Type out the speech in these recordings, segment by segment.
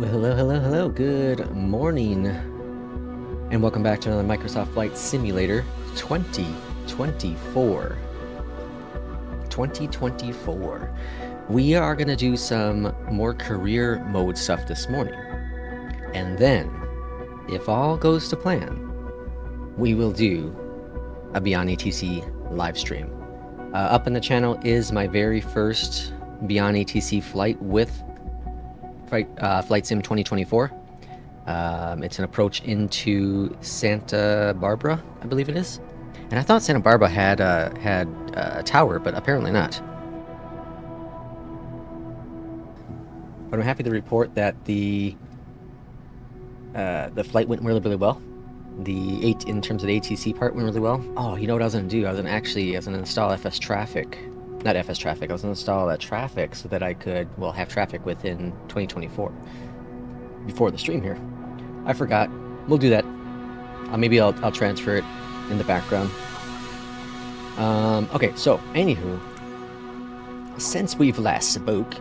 Well, hello, good morning, and welcome back to another Microsoft Flight Simulator 2024. We are going to do some more career mode stuff this morning, and then, if all goes to plan, we will do a Beyond ATC live stream. Up on the channel is my very first Beyond ATC flight with Flight Sim 2024. It's an approach into Santa Barbara, I believe it is. And I thought Santa Barbara had a tower, but apparently not. But I'm happy to report that the flight went really well. In terms of the ATC part went really well. Oh, you know what I was gonna do? I was gonna install FS traffic. Not FS traffic, I was going to install traffic so that I could, well, have traffic within 2024, before the stream here. I forgot. We'll do that. Maybe I'll transfer it in the background. Okay, so, anywho, since we've last spoke,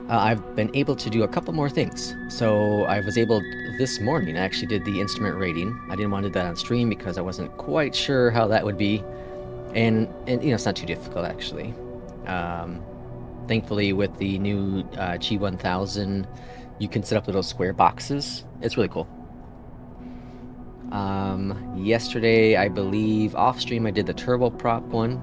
I've been able to do a couple more things. So, I was able, this morning, I actually did the instrument rating. I didn't want to do that on stream because I wasn't quite sure how that would be. And you know, it's not too difficult, actually. Thankfully, with the new G1000, you can set up little square boxes. It's really cool. Yesterday, I believe, off stream, I did the turboprop one.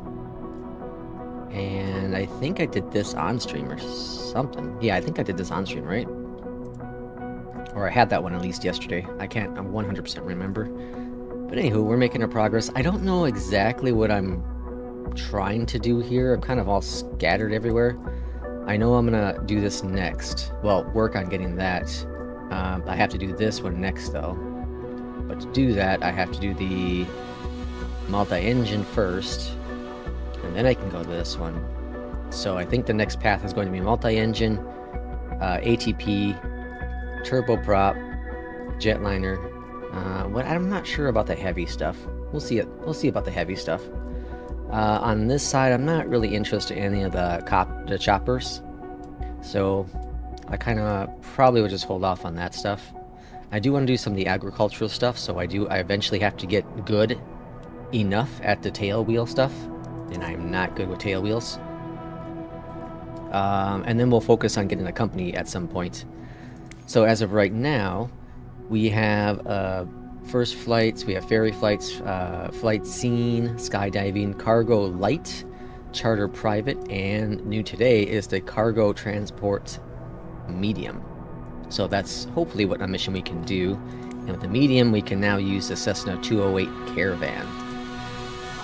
And I think I did this on stream or something. Yeah, I think I did this on stream, right? Or I had that one at least yesterday. I 100% remember. But anywho, we're making our progress. I don't know exactly what I'm trying to do here. I'm kind of all scattered everywhere. I know I'm gonna do this next. Well, work on getting that. I have to do this one next though. But to do that, I have to do the multi-engine first, and then I can go to this one. So I think the next path is going to be multi-engine, ATP, turboprop, jetliner. I'm not sure about the heavy stuff. We'll see about the heavy stuff. On this side, I'm not really interested in any of the choppers, so I kind of probably would just hold off on that stuff. I do want to do some of the agricultural stuff, so I eventually have to get good enough at the tail wheel stuff, and I'm not good with tail wheels. And then we'll focus on getting a company at some point. So as of right now, we have first flights, we have ferry flights, flight scene, skydiving, cargo light, charter private, and new today is the cargo transport medium. So that's hopefully what a mission we can do. And with the medium, we can now use the Cessna 208 Caravan.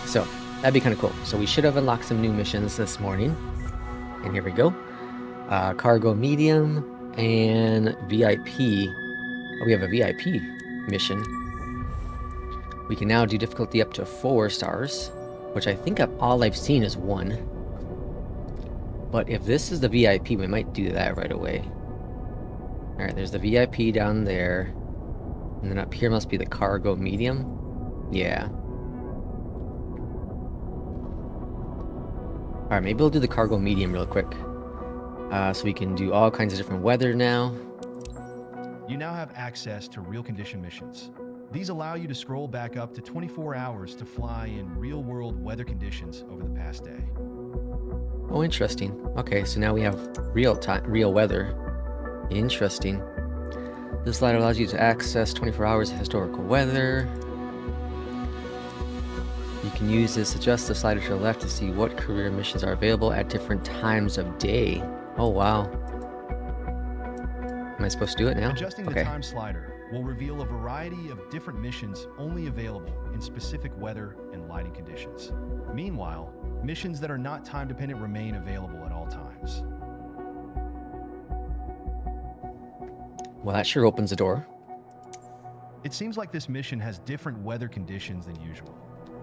So that'd be kind of cool. So we should have unlocked some new missions this morning. And here we go. Cargo medium and VIP. Oh, we have a VIP mission. We can now do difficulty up to 4 stars, which I think all I've seen is 1. But if this is the VIP, we might do that right away. Alright, there's the VIP down there. And then up here must be the cargo medium. Yeah. Alright, maybe we'll do the cargo medium real quick. So we can do all kinds of different weather now. You now have access to real condition missions. These allow you to scroll back up to 24 hours to fly in real-world weather conditions over the past day. Oh, interesting. Okay, so now we have real weather. Interesting. This slide allows you to access 24 hours of historical weather. You can use this, adjust the slider to the left to see what career missions are available at different times of day. Oh, wow. Am I supposed to do it now? Adjusting the Okay. time slider will reveal a variety of different missions only available in specific weather and lighting conditions. Meanwhile, missions that are not time-dependent remain available at all times. Well, that sure opens the door. It seems like this mission has different weather conditions than usual.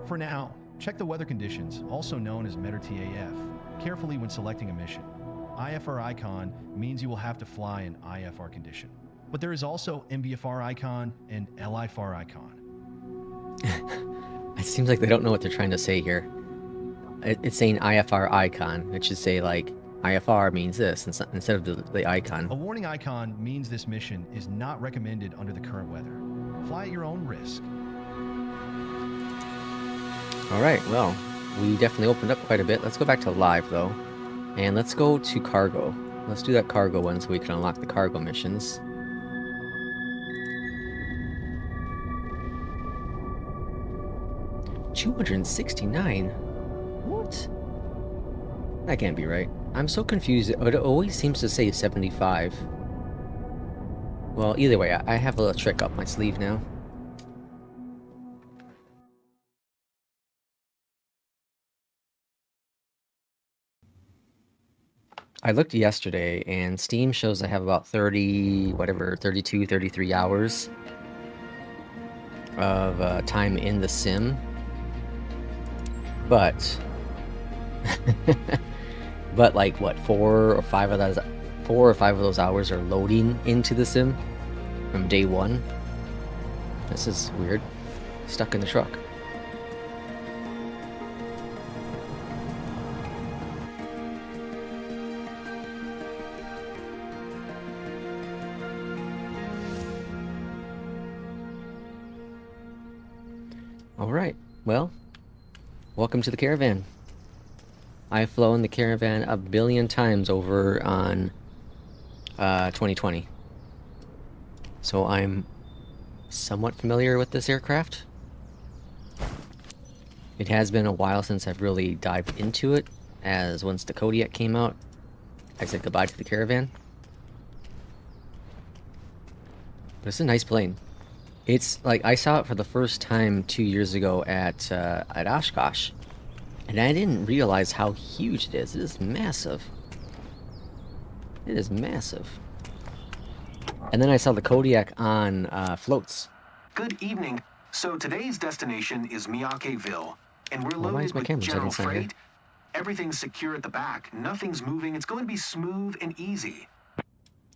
For now, check the weather conditions, also known as METRTAF, carefully when selecting a mission. IFR icon means you will have to fly in IFR condition. But there is also MVFR icon and LIFR icon. It seems like they don't know what they're trying to say here. It's saying IFR icon. It should say, like, IFR means this instead of the icon. A warning icon means this mission is not recommended under the current weather. Fly at your own risk. Alright, well, we definitely opened up quite a bit. Let's go back to live, though. And let's go to cargo. Let's do that cargo one so we can unlock the cargo missions. $269? What? That can't be right. I'm so confused. It always seems to say 75. Well, either way, I have a little trick up my sleeve now. I looked yesterday, and Steam shows I have about 32, 33 hours of time in the sim. But, but like what, 4 or 5 of those hours are loading into the sim from day one. This is weird. Stuck in the truck. Alright, well, welcome to the caravan. I've flown the caravan a billion times over on 2020. So I'm somewhat familiar with this aircraft. It has been a while since I've really dived into it, as once the Kodiak came out, I said goodbye to the caravan. But it's a nice plane. It's like, I saw it for the first time 2 years ago at Oshkosh, and I didn't realize how huge it is. It is massive. It is massive. And then I saw the Kodiak on floats. Good evening. So today's destination is Miyakeville, and we're Well, why is loaded my with camera general setting here? freight. Everything's secure at the back. Nothing's moving. It's going to be smooth and easy.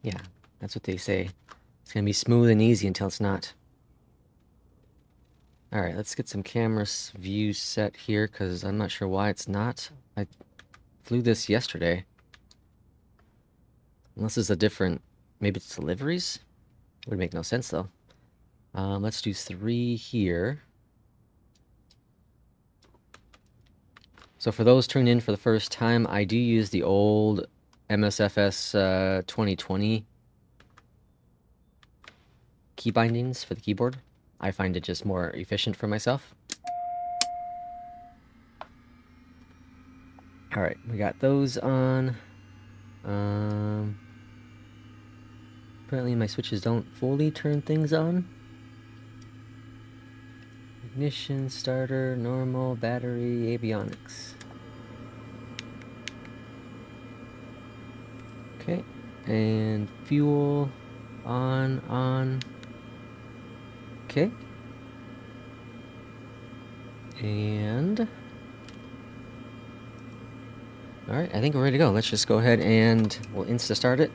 Yeah, that's what they say. It's gonna be smooth and easy until it's not. Alright, let's get some camera views set here, because I'm not sure why it's not. I flew this yesterday. Unless it's a different... Maybe it's deliveries? Would make no sense, though. Let's do 3 here. So for those tuning in for the first time, I do use the old MSFS 2020 key bindings for the keyboard. I find it just more efficient for myself. Alright, we got those on. Apparently my switches don't fully turn things on. Ignition, starter, normal, battery, avionics. Okay, and fuel, on. Okay. And... Alright, I think we're ready to go. Let's just go ahead and we'll insta-start it.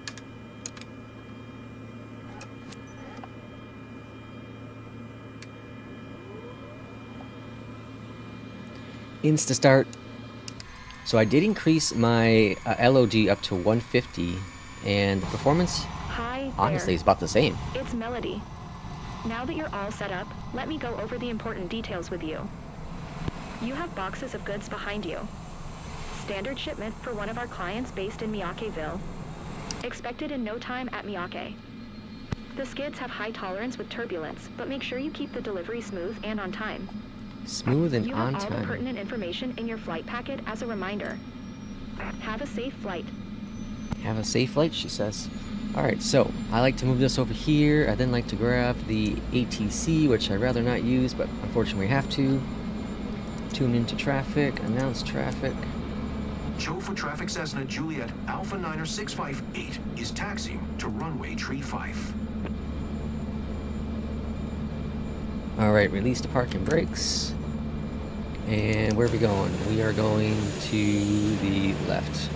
Insta-start. So I did increase my LOD up to 150, and the performance, Hi honestly, there. is about the same. It's Melody. Now that you're all set up, let me go over the important details with you. You have boxes of goods behind you. Standard shipment for one of our clients based in Miyakeville. Expected in no time at Miyake. The skids have high tolerance with turbulence, but make sure you keep the delivery smooth and on time. Smooth and You on have all the time. pertinent information in your flight packet as a reminder. Have a safe flight. Have a safe flight, she says. Alright, so I like to move this over here. I then like to grab the ATC, which I'd rather not use, but unfortunately we have to. Tune into traffic, announce traffic. Chofu Traffic Cessna Juliet Alpha Niner 658 is taxiing to runway tree 5. Alright, release the parking brakes. And where are we going? We are going to the left.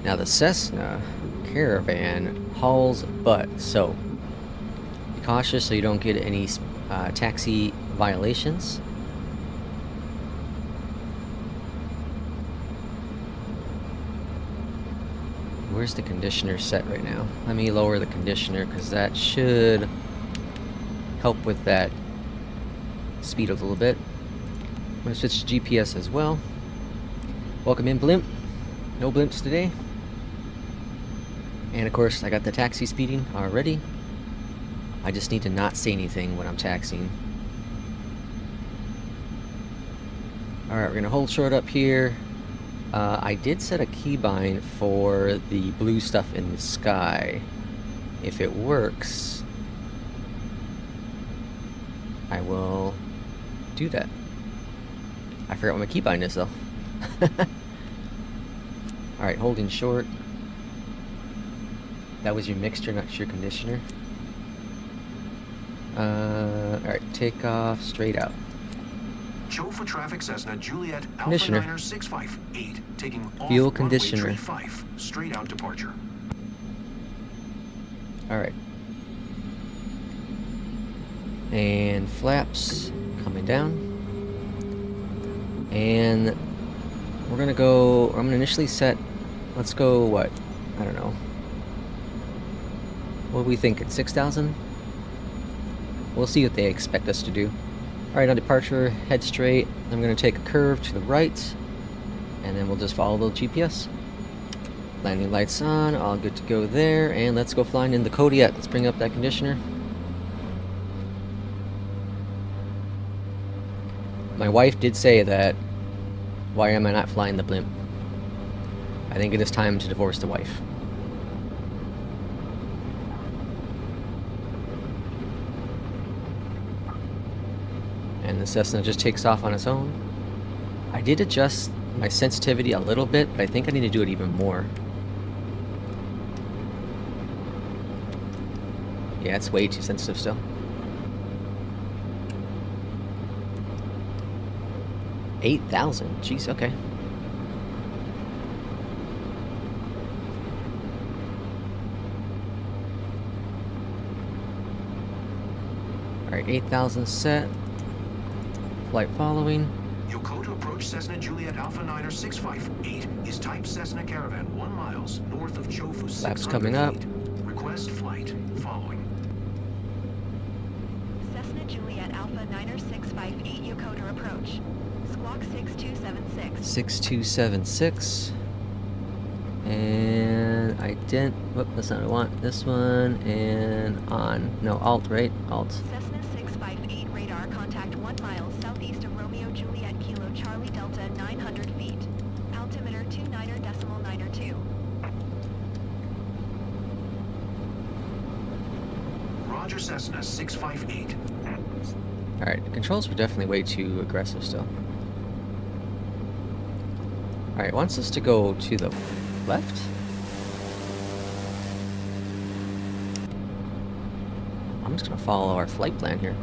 Now the Cessna Caravan hauls butt, so be cautious so you don't get any taxi violations. Where's the conditioner set right now? Let me lower the conditioner because that should help with that speed a little bit. I'm going to switch to GPS as well. Welcome in, blimp. No blimps today. And of course, I got the taxi speeding already. I just need to not say anything when I'm taxiing. Alright, we're going to hold short up here. I did set a keybind for the blue stuff in the sky. If it works, I will do that. I forgot what my keybind is though. Alright, holding short. That was your mixture, not your conditioner. Alright, take off straight out. Chofu Traffic Cessna Juliet Alpha Conditioner. Niner 658 taking off Fuel runway conditioner. tree 5, straight out departure. Alright. And flaps coming down. And we're gonna go, I'm gonna initially set, let's go, what? I don't know. What do we think? At 6,000? We'll see what they expect us to do. Alright, on departure, head straight. I'm gonna take a curve to the right, and then we'll just follow the GPS. Landing lights on, all good to go there, and let's go flying in the Kodiak. Let's bring up that conditioner. My wife did say that, why am I not flying the blimp? I think it is time to divorce the wife. And the Cessna just takes off on its own. I did adjust my sensitivity a little bit, but I think I need to do it even more. Yeah, it's way too sensitive still. $8,000. Jeez, okay. Alright, 8,000 set. Flight following. Yokota approach Cessna Juliet Alpha Niner 658 is type Cessna Caravan 1 miles north of Chofu 600 Flaps coming up. feet. Request flight following. Cessna Juliet Alpha Niner 658 Yokota approach. Squawk 6276. 6276. And I didn't. Whoop, that's not what I want. This one and on. No, alt, right? Alt. Cessna 658 radar contact 1 mile southeast of Romeo Juliet Kilo Charlie Delta 900 feet. Altimeter 29.92. Roger Cessna 658. Alright, the controls were definitely way too aggressive still. Alright, wants us to go to the left? I'm just gonna follow our flight plan here.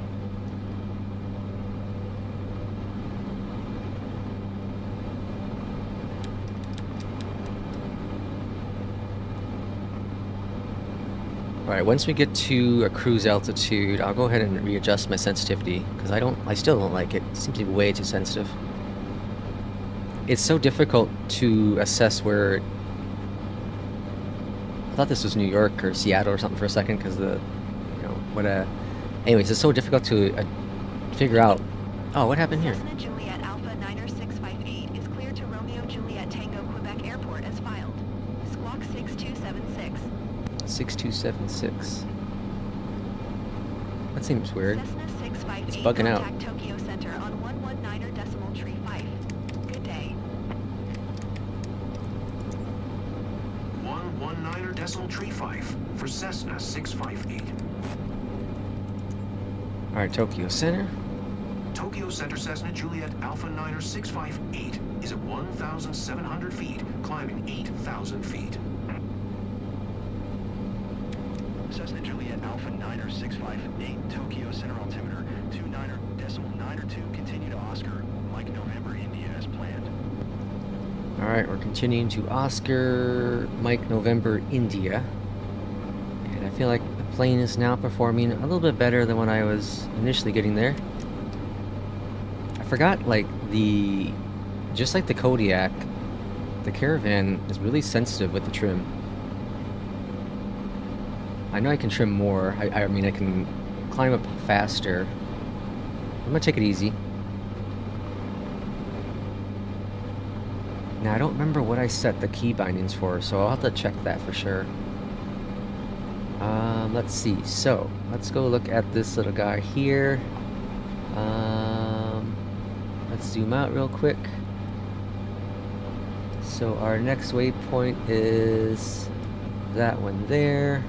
Alright, once we get to a cruise altitude, I'll go ahead and readjust my sensitivity, because I still don't like it. It seems to be way too sensitive. It's so difficult to assess where... I thought this was New York or Seattle or something for a second, because anyways, it's so difficult to figure out... Oh, what happened here? Cessna Juliet Alpha Niner 658 is cleared to Romeo Juliet Tango Quebec Airport as filed. Squawk 6276. 6276. That seems weird. Cessna 658 It's bugging out. contact Tokyo Center $9.35 for Cessna 658. Alright, Tokyo Center. Tokyo Center Cessna Juliet Alpha Niner 658 is at 1,700 feet, climbing 8,000 feet. Cessna Juliet Alpha Niner 658, Tokyo Center altimeter 29.92, continue to Oscar, Mike November, India as planned. Alright, we're continuing to Oscar, Mike November, India. And I feel like the plane is now performing a little bit better than when I was initially getting there. I forgot, like, just like the Kodiak, the Caravan is really sensitive with the trim. I know I can trim more. I mean, I can climb up faster. I'm gonna take it easy. Now, I don't remember what I set the key bindings for, so I'll have to check that for sure. Let's see. So, let's go look at this little guy here. Let's zoom out real quick. So, our next waypoint is that one there.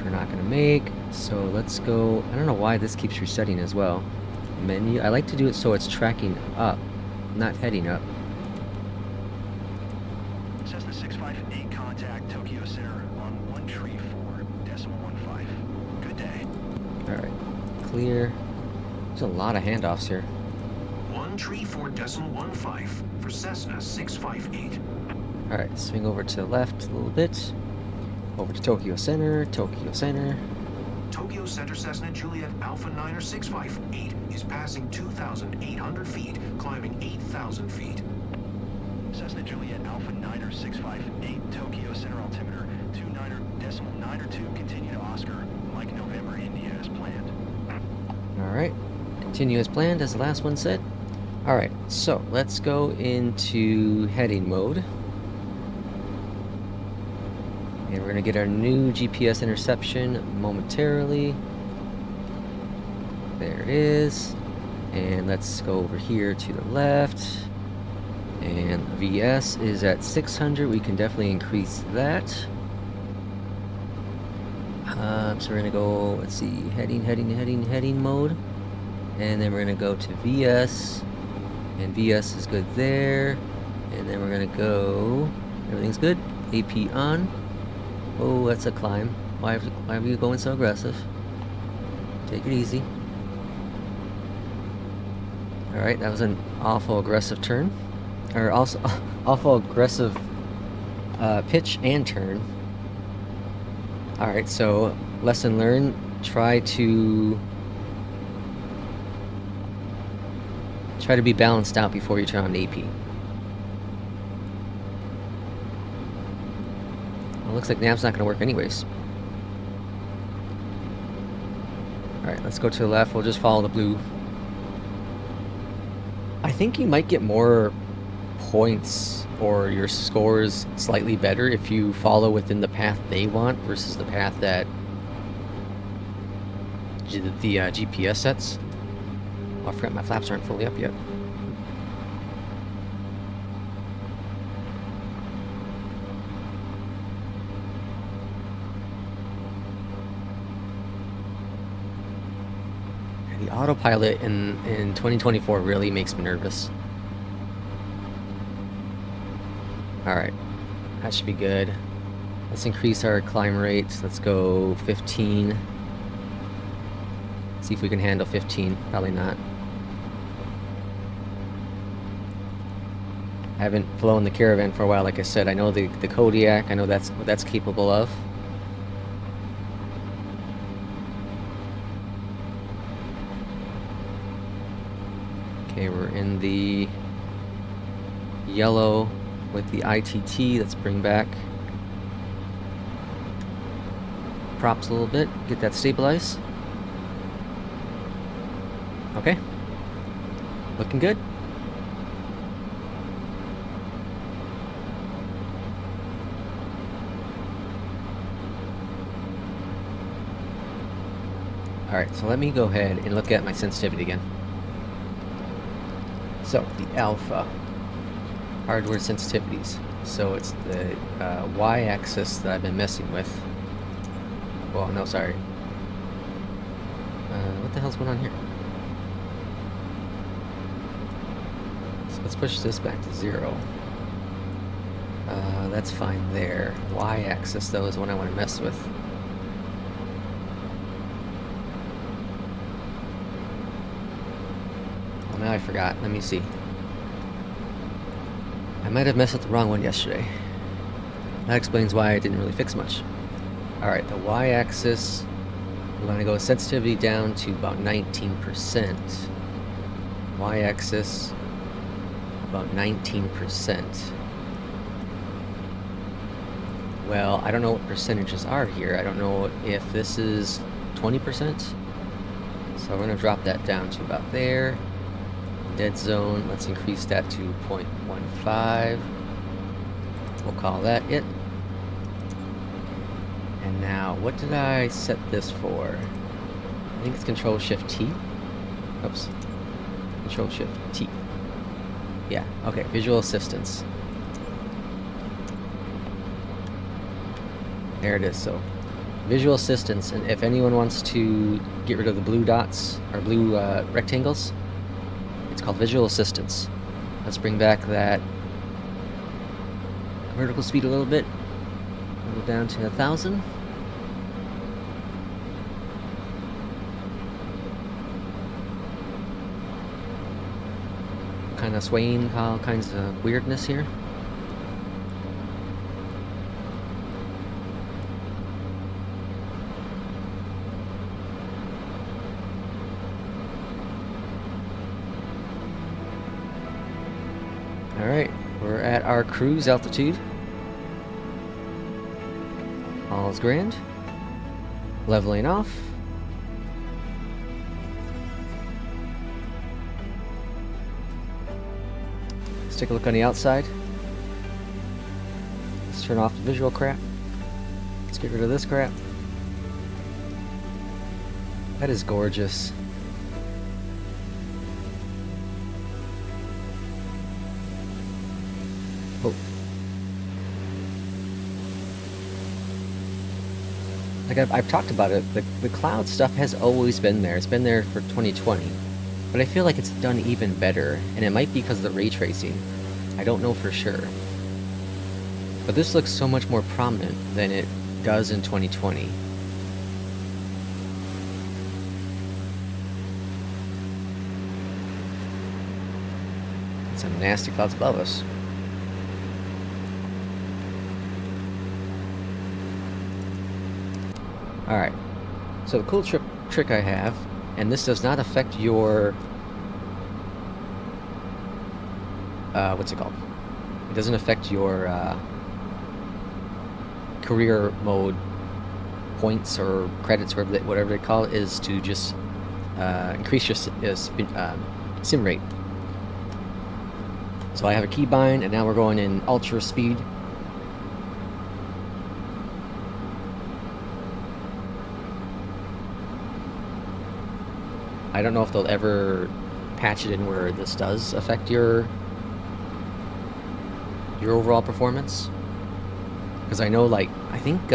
We're not gonna make, so let's go. I don't know why this keeps resetting as well. Menu, I like to do it so it's tracking up, not heading up. Cessna 658, contact Tokyo Center on 134.15. Good day. Alright, clear. There's a lot of handoffs here. 134.15 for Cessna 658. Alright, swing over to the left a little bit. Over to Tokyo Center, Tokyo Center. Tokyo Center Cessna Juliet Alpha Niner 658 is passing 2,800 feet, climbing 8,000 feet. Cessna Juliet Alpha Niner 658, Tokyo Center altimeter 29.92, continue to Oscar, Mike November, India as planned. Alright, continue as planned, as the last one said. Alright, so let's go into heading mode. And we're going to get our new GPS interception momentarily. There it is. And let's go over here to the left. And VS is at 600. We can definitely increase that. So we're going to go, let's see, heading mode. And then we're going to go to VS. And VS is good there. And then we're going to go, everything's good. AP on. Oh, that's a climb. Why are you going so aggressive? Take it easy. Alright, that was an awful aggressive turn. Or also, awful aggressive pitch and turn. Alright, so lesson learned. Try to be balanced out before you turn on AP. Looks like nav's not going to work anyways. Alright, let's go to the left. We'll just follow the blue. I think you might get more points or your scores slightly better if you follow within the path they want versus the path that the GPS sets. Oh, I forgot my flaps aren't fully up yet. The autopilot in 2024 really makes me nervous. Alright, that should be good. Let's increase our climb rate. Let's go 15. See if we can handle 15. Probably not. I haven't flown the Caravan for a while, like I said. I know the Kodiak, I know that's what that's capable of. Okay, we're in the yellow with the ITT. Let's bring back props a little bit, get that stabilized. Okay, looking good. Alright, so let me go ahead and look at my sensitivity again. So the alpha hardware sensitivities. So it's the y-axis that I've been messing with. Well, no, sorry. What the hell's going on here? So let's push this back to 0. That's fine there. Y-axis, though, is what I want to mess with. Well, now I forgot. Let me see. I might have messed with the wrong one yesterday. That explains why I didn't really fix much. Alright, the y-axis, we're going to go sensitivity down to about 19%. Y-axis, about 19%. Well, I don't know what percentages are here. I don't know if this is 20%. So we're going to drop that down to about there. Dead zone, let's increase that to 0.15. We'll call that it. And now, what did I set this for? I think it's Control-Shift-T. Oops. Control-Shift-T. Yeah, okay, visual assistance. There it is, so visual assistance, and if anyone wants to get rid of the blue dots, or blue rectangles, it's called visual assistance. Let's bring back that vertical speed a little bit. Go down to 1,000. Kind of swaying, all kinds of weirdness here. Alright, we're at our cruise altitude. All's grand. Leveling off. Let's take a look on the outside. Let's turn off the visual crap. Let's get rid of this crap. That is gorgeous. Oh. Like I've talked about it, the cloud stuff has always been there. It's been there for 2020. But I feel like it's done even better, and it might be because of the ray tracing. I don't know for sure. But this looks so much more prominent than it does in 2020. Some nasty clouds above us. Alright, so the cool trick I have, and this does not affect your, what's it called? It doesn't affect your career mode points or credits, or whatever they call it, is to just increase your sim rate. So I have a keybind, and now we're going in ultra speed. I don't know if they'll ever patch it in where this does affect your overall performance. Because I know, like, I think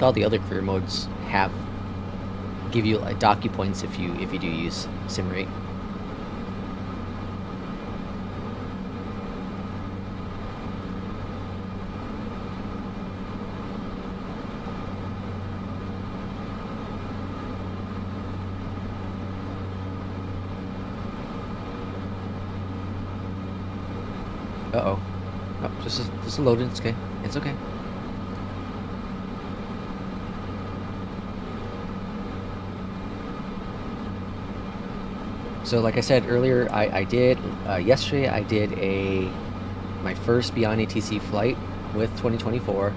all the other career modes give you like docu points if you do use sim rate. Uh-oh. Oh, just loading. It's okay. It's okay. So like I said earlier, yesterday I did my first Beyond ATC flight with 2024.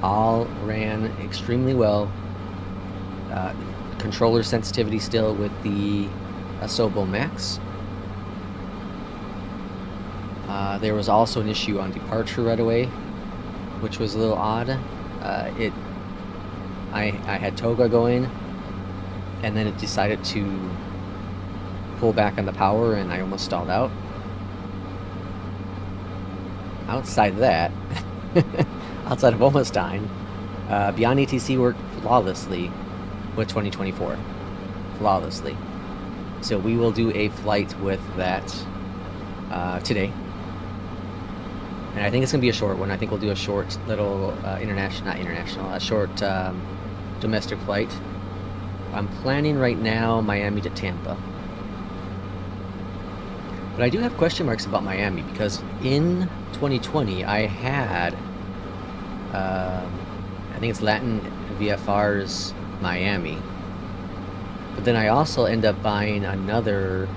All ran extremely well. Controller sensitivity still with the Asobo Max. There was also an issue on departure right away, which was a little odd. I had Toga going, and then it decided to pull back on the power, and I almost stalled out. outside of that, outside of almost dying, Beyond ATC worked flawlessly with 2024. Flawlessly. So we will do a flight with that today. And I think it's going to be a short one. I think we'll do a short little a short domestic flight. I'm planning right now Miami to Tampa. But I do have question marks about Miami because in 2020 I had, I think it's Latin VFR's Miami. But then I also end up buying another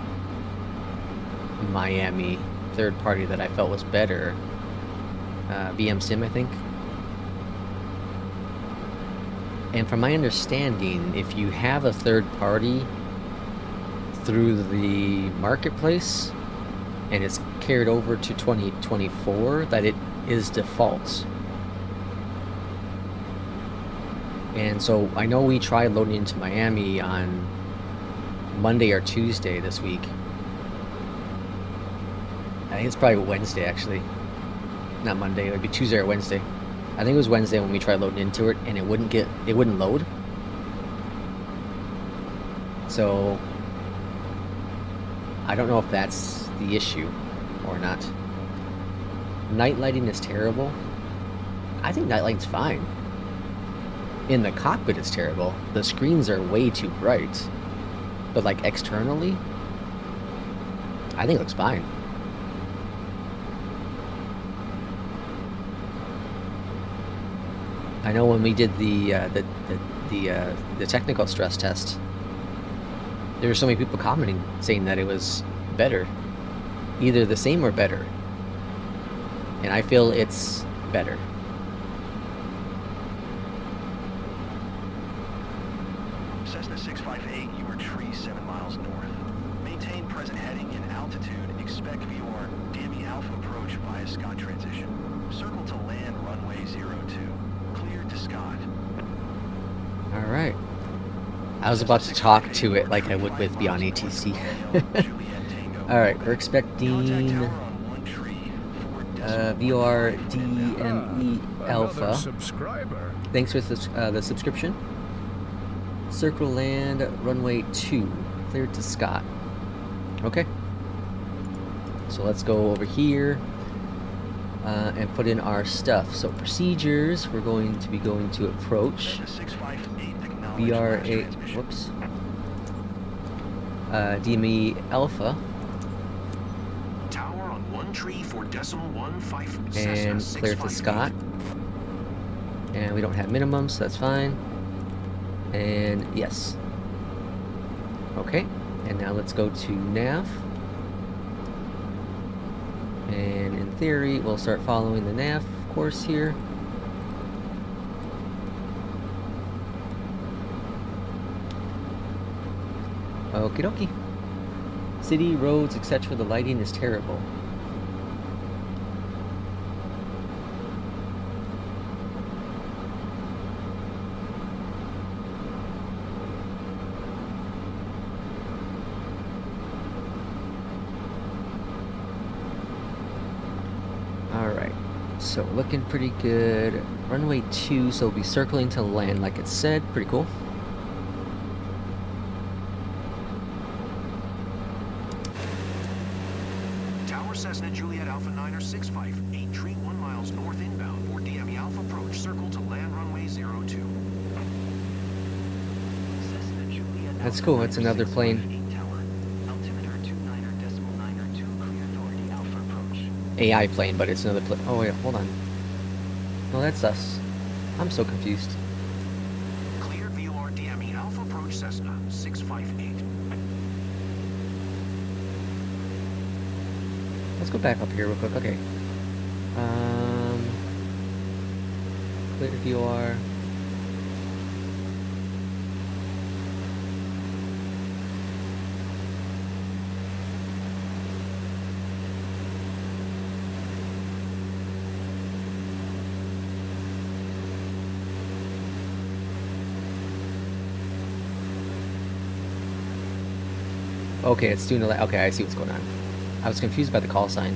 Miami third party that I felt was better. BM Sim, I think. And from my understanding, if you have a third party through the marketplace and it's carried over to 2024, that it is default. And so I know we tried loading into Miami on Monday or Tuesday this week. I think it's probably Wednesday, actually. Not Monday, it would be Tuesday or Wednesday. I think it was Wednesday when we tried loading into it and it wouldn't load. So I don't know if that's the issue or not. Night lighting is terrible. I think night lighting's fine. In the cockpit it's terrible. The screens are way too bright. But like externally, I think it looks fine. I know when we did the technical stress test, there were so many people commenting saying that it was better, either the same or better, and I feel it's better. Cessna 658, you are tree 7 miles north. Maintain present heading and altitude. Expect VOR DME Alpha approach via Scott transition. Circle to land runway 02. Clear to Scott. Alright. I was about to talk to it like I would with Beyond ATC. Alright, we're expecting VOR DME Alpha. Thanks for the subscription. Circle land runway 2. Cleared to Scott. Okay. So let's go over here and put in our stuff. So procedures, we're going to be going to approach. VRA, whoops. DME Alpha. Tower on 1 tree for .15. And clear to Scott. And we don't have minimum, so that's fine. And yes. Okay, and now let's go to nav. And in theory, we'll start following the nav course here. Okie dokie. City, roads, etc. The lighting is terrible. Alright, so looking pretty good. Runway 2, so we'll be circling to land like it said. Pretty cool. Tower Cessna Juliet Alpha 9er 658, tree 1 miles north inbound for DME Alpha approach, circle to land runway 02. That's cool, it's another plane. AI plane, but it's another plane. Oh wait, hold on. No, that's us. I'm so confused. Clear VOR DME Alpha approach Cessna 658. Let's go back up here real quick. Okay. Clear VOR. Okay, it's doing okay, I see what's going on. I was confused by the call sign.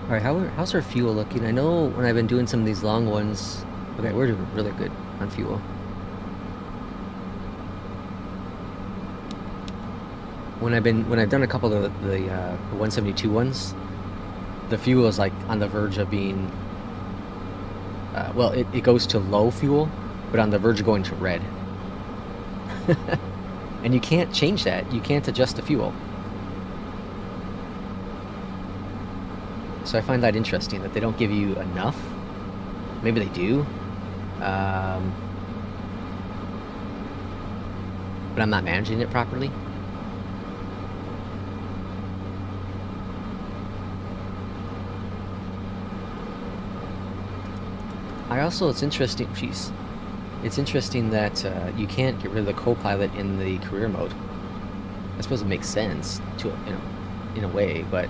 Alright, how's our fuel looking? I know when I've been doing some of these long ones, okay, we're doing really good on fuel. When I've done a couple of the 172 ones, the fuel is like on the verge of being, well, it goes to low fuel, but on the verge of going to red. And you can't change that. You can't adjust the fuel. So I find that interesting that they don't give you enough. Maybe they do. But I'm not managing it properly. It's interesting, geez. It's interesting that you can't get rid of the co-pilot in the career mode. I suppose it makes sense to, you know, in a way, but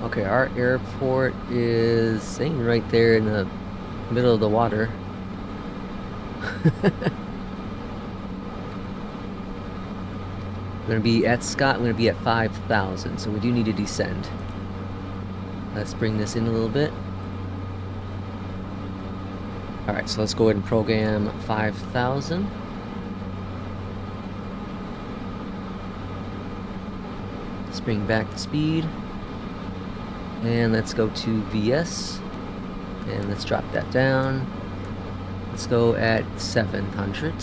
okay, our airport is sitting right there in the middle of the water. We're going to be at Scott, we're going to be at 5,000, so we do need to descend. Let's bring this in a little bit. Alright, so let's go ahead and program 5,000. Let's bring back the speed. And let's go to VS. And let's drop that down. Let's go at 700.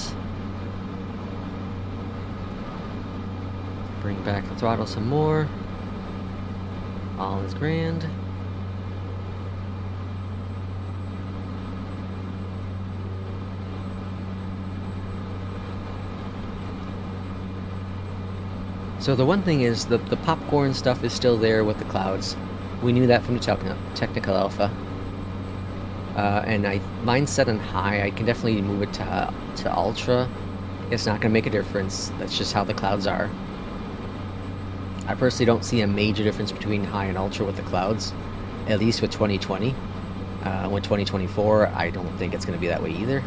Bring back the throttle some more. All is grand. So the one thing is the popcorn stuff is still there with the clouds. We knew that from the technical alpha. And mine's set on high. I can definitely move it to ultra. It's not going to make a difference. That's just how the clouds are. I personally don't see a major difference between high and ultra with the clouds, at least with 2020. With 2024, I don't think it's going to be that way either.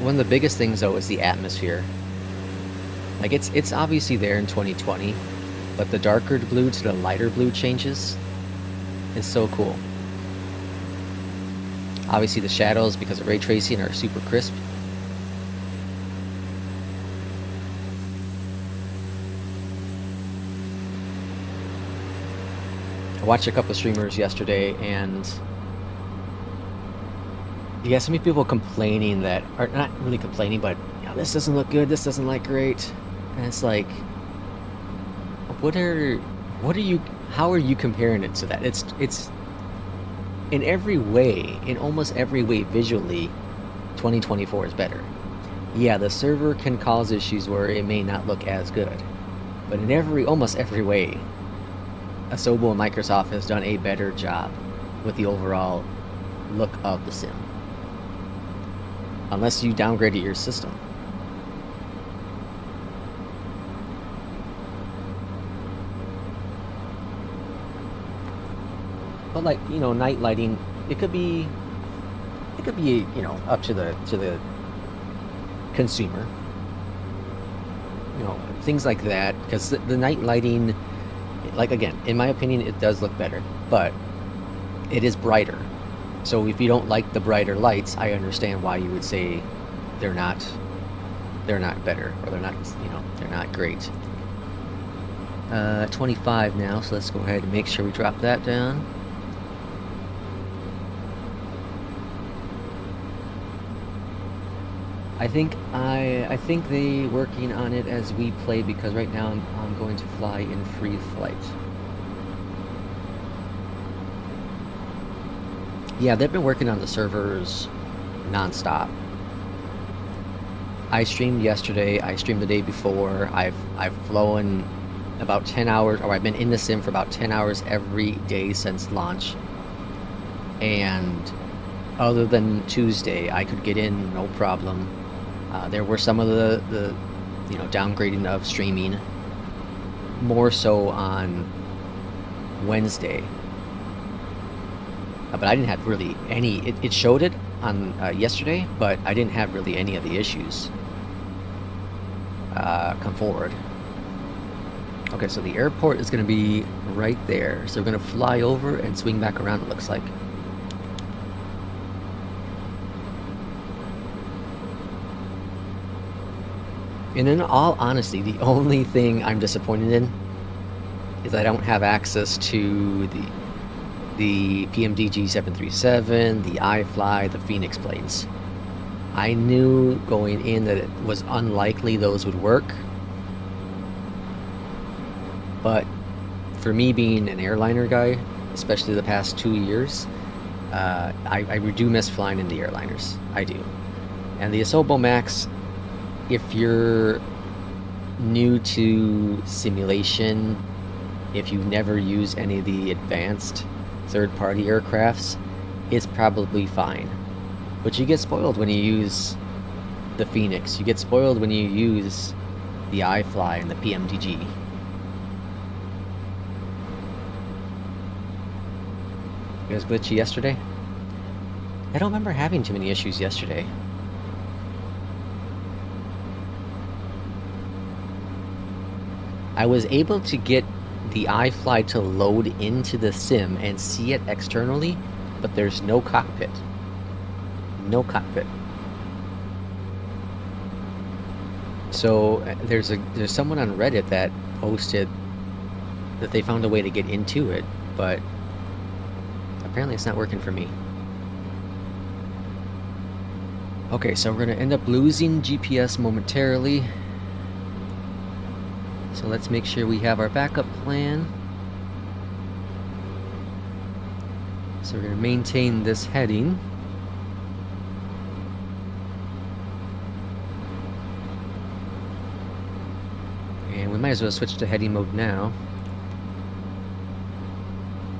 One of the biggest things though is the atmosphere. Like it's obviously there in 2020, but the darker blue to the lighter blue changes is so cool. Obviously the shadows, because of ray tracing, are super crisp. I watched a couple of streamers yesterday, and you got so many people complaining that, or not really complaining, but you know, this doesn't look good, this doesn't look great. And it's like, how are you comparing it to that? It's in every way, in almost every way visually, 2024 is better. Yeah, the server can cause issues where it may not look as good, but in almost every way, Asobo and Microsoft has done a better job with the overall look of the sim. Unless you downgraded your system. But like, you know, night lighting, it could be, you know, up to the consumer. You know, things like that, because the night lighting, like, again, in my opinion, it does look better, but it is brighter. So if you don't like the brighter lights, I understand why you would say they're not better, or they're not, you know, they're not great. 25 now, so let's go ahead and make sure we drop that down. I think they working on it as we play, because right now I'm going to fly in free flight. Yeah, they've been working on the servers non-stop. I streamed yesterday, I streamed the day before, I've flown about 10 hours, or I've been in the sim for about 10 hours every day since launch. And other than Tuesday, I could get in no problem. There were some of the you know, downgrading of streaming, more so on Wednesday. But I didn't have really any, it showed it on yesterday, but I didn't have really any of the issues come forward. Okay, so the airport is going to be right there. So we're going to fly over and swing back around, it looks like. And in all honesty, the only thing I'm disappointed in is I don't have access to the PMDG 737, the iFly, the Phoenix planes. I knew going in that it was unlikely those would work. But for me being an airliner guy, especially the past 2 years, I do miss flying in the airliners. I do. And the Asobo Max, if you're new to simulation, if you've never used any of the advanced third-party aircrafts, it's probably fine. But you get spoiled when you use the Phoenix. You get spoiled when you use the iFly and the PMDG. It was glitchy yesterday? I don't remember having too many issues yesterday. I was able to get the iFly to load into the sim and see it externally, but there's no cockpit. No cockpit. So there's someone on Reddit that posted that they found a way to get into it, but apparently it's not working for me. Okay, so we're going to end up losing GPS momentarily. So let's make sure we have our backup plan. So we're going to maintain this heading. And we might as well switch to heading mode now.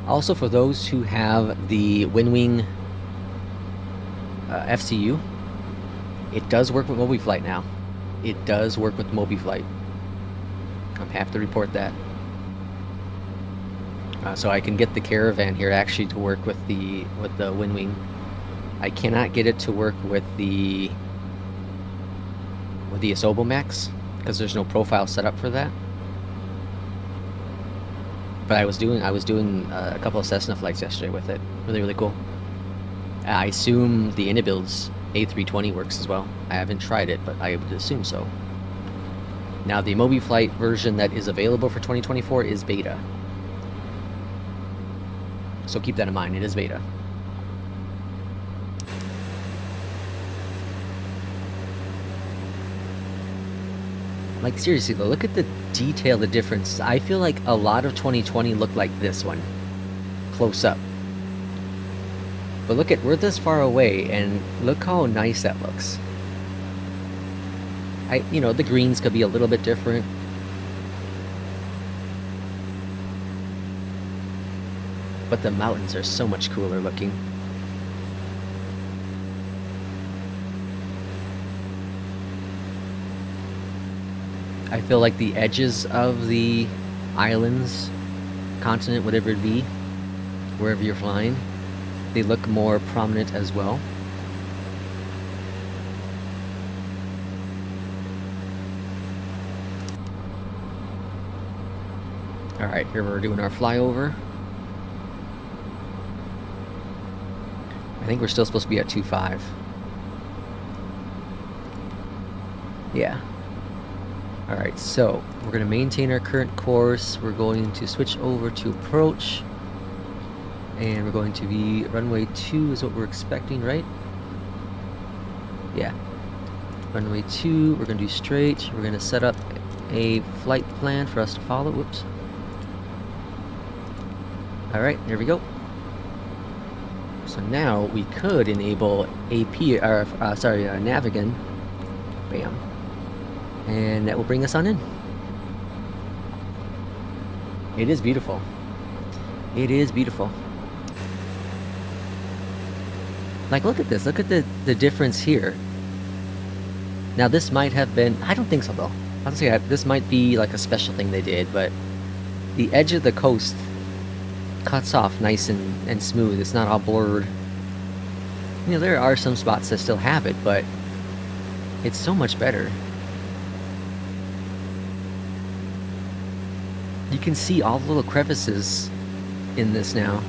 Also, for those who have the WinWing FCU, it does work with MobiFlight now. It does work with MobiFlight. I have to report that. So I can get the Caravan here actually to work with the WinWing. I cannot get it to work with the Asobo Max because there's no profile set up for that. But I was doing a couple of Cessna flights yesterday with it. Really cool. I assume the Inabuild's A320 works as well. I haven't tried it, but I would assume so. Now the MobiFlight version that is available for 2024 is beta. So keep that in mind, it is beta. Like seriously though, look at the detail, the difference. I feel like a lot of 2020 looked like this one, close up. But look at, we're this far away and look how nice that looks. You know, the greens could be a little bit different. But the mountains are so much cooler looking. I feel like the edges of the islands, continent, whatever it be, wherever you're flying, they look more prominent as well. Alright, here we're doing our flyover. I think we're still supposed to be at 2.5. Yeah. Alright, so we're going to maintain our current course. We're going to switch over to approach. And we're going to be runway 2 is what we're expecting, right? Yeah. Runway 2, we're going to do straight. We're going to set up a flight plan for us to follow. Whoops. Alright, there we go. So now we could enable Navigan. Bam. And that will bring us on in. It is beautiful. It is beautiful. Like, look at this. Look at the difference here. Now, this might have been... I don't think so, though. Honestly, this might be like a special thing they did, but the edge of the coast cuts off nice and smooth. It's not all blurred. You know, there are some spots that still have it, but it's so much better. You can see all the little crevices in this now.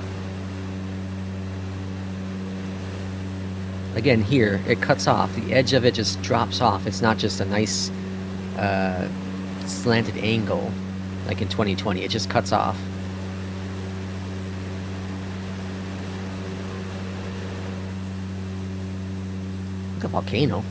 Again, here, it cuts off. The edge of it just drops off. It's not just a nice slanted angle like in 2020. It just cuts off. Look at the volcano.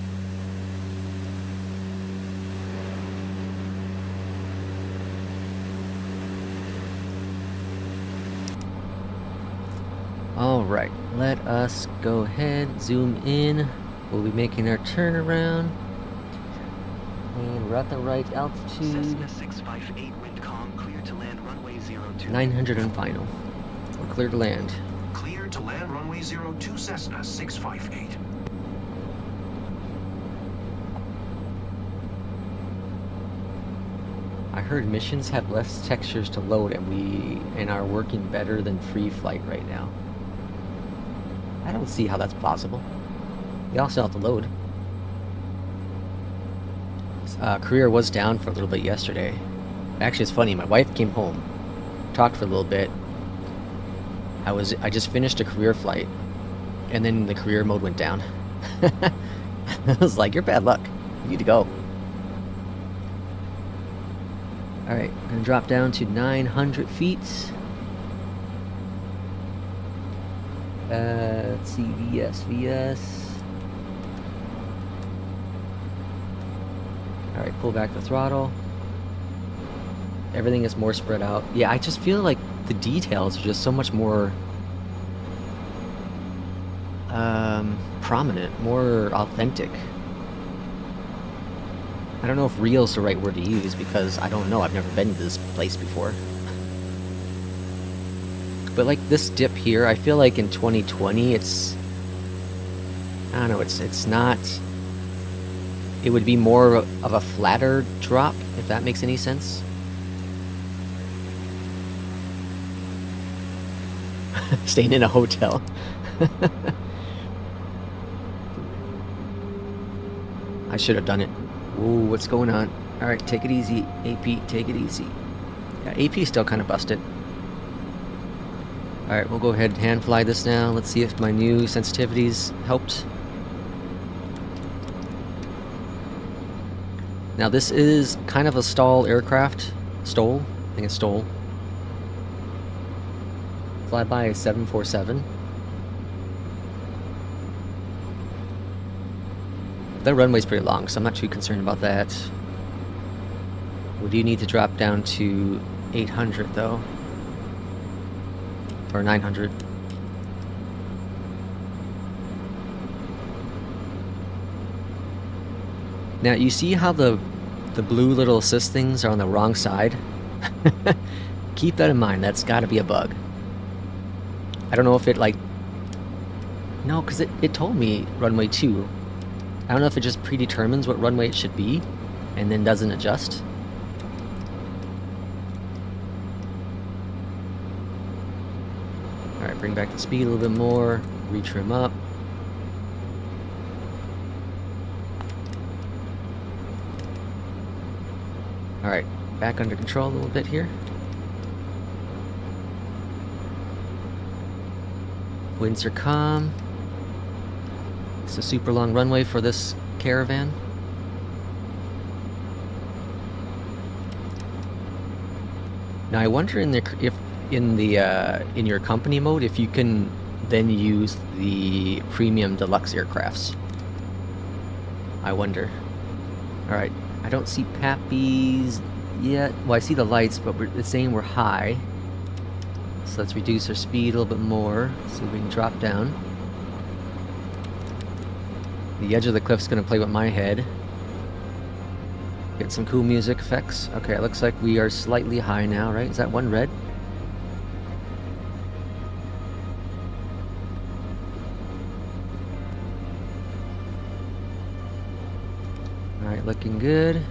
Alright, let us go ahead, zoom in. We'll be making our turnaround. And we're at the right altitude. Cessna 658 wind calm, clear to land runway 02. 900 and final. We're clear to land. Clear to land runway 02 Cessna 658. I heard missions have less textures to load and are working better than free flight right now. I don't see how that's plausible. They also have to load. Career was down for a little bit yesterday. Actually, it's funny. My wife came home, talked for a little bit. I just finished a career flight, and then the career mode went down. I was like, "You're bad luck. You need to go." All right, I'm gonna drop down to 900 feet. Let's see, VS. All right, pull back the throttle. Everything is more spread out. Yeah, I just feel like the details are just so much more prominent, more authentic. I don't know if real's the right word to use because I don't know. I've never been to this place before. But like this dip here, I feel like in 2020 it's... I don't know, it's not... It would be more of a flatter drop, if that makes any sense. Staying in a hotel. I should have done it. Ooh, what's going on? Alright, take it easy. AP, take it easy. Yeah, AP is still kind of busted. Alright, we'll go ahead and hand fly this now. Let's see if my new sensitivities helped. Now this is kind of a stall aircraft. STOL? I think it's STOL. Flyby is 747. The runway's pretty long, so I'm not too concerned about that. We do need to drop down to 800 though. Or 900. Now you see how the blue little assist things are on the wrong side? Keep that in mind, that's gotta be a bug. I don't know if it like... No, because it told me runway 2. I don't know if it just predetermines what runway it should be and then doesn't adjust. Alright, bring back the speed a little bit more, retrim up. Alright, back under control a little bit here. Winds are calm. It's a super long runway for this caravan. Now I wonder in your company mode if you can then use the premium deluxe aircrafts. I wonder. All right, I don't see Pappies yet. Well, I see the lights, but it's saying we're high. So let's reduce our speed a little bit more. See if we can drop down. The edge of the cliff's gonna play with my head. Get some cool music effects. Okay, it looks like we are slightly high now, right? Is that one red? Alright, looking good.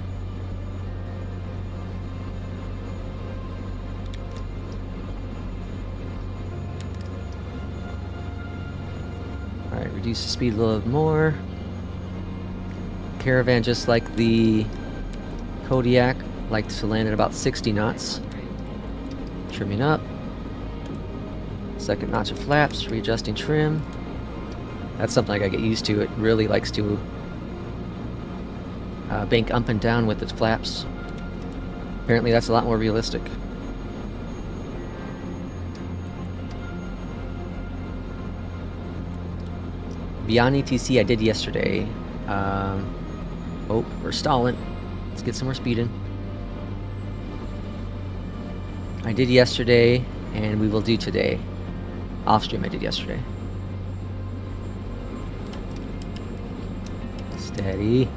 reduce the speed a little bit more. Caravan, just like the Kodiak, likes to land at about 60 knots. Trimming up. Second notch of flaps, readjusting trim. That's something I gotta get used to. It really likes to bank up and down with its flaps. Apparently that's a lot more realistic. Beyond ETC I did yesterday. Oh, we're stalling. Let's get some more speed in. I did yesterday, and we will do today. Off stream I did yesterday. Steady.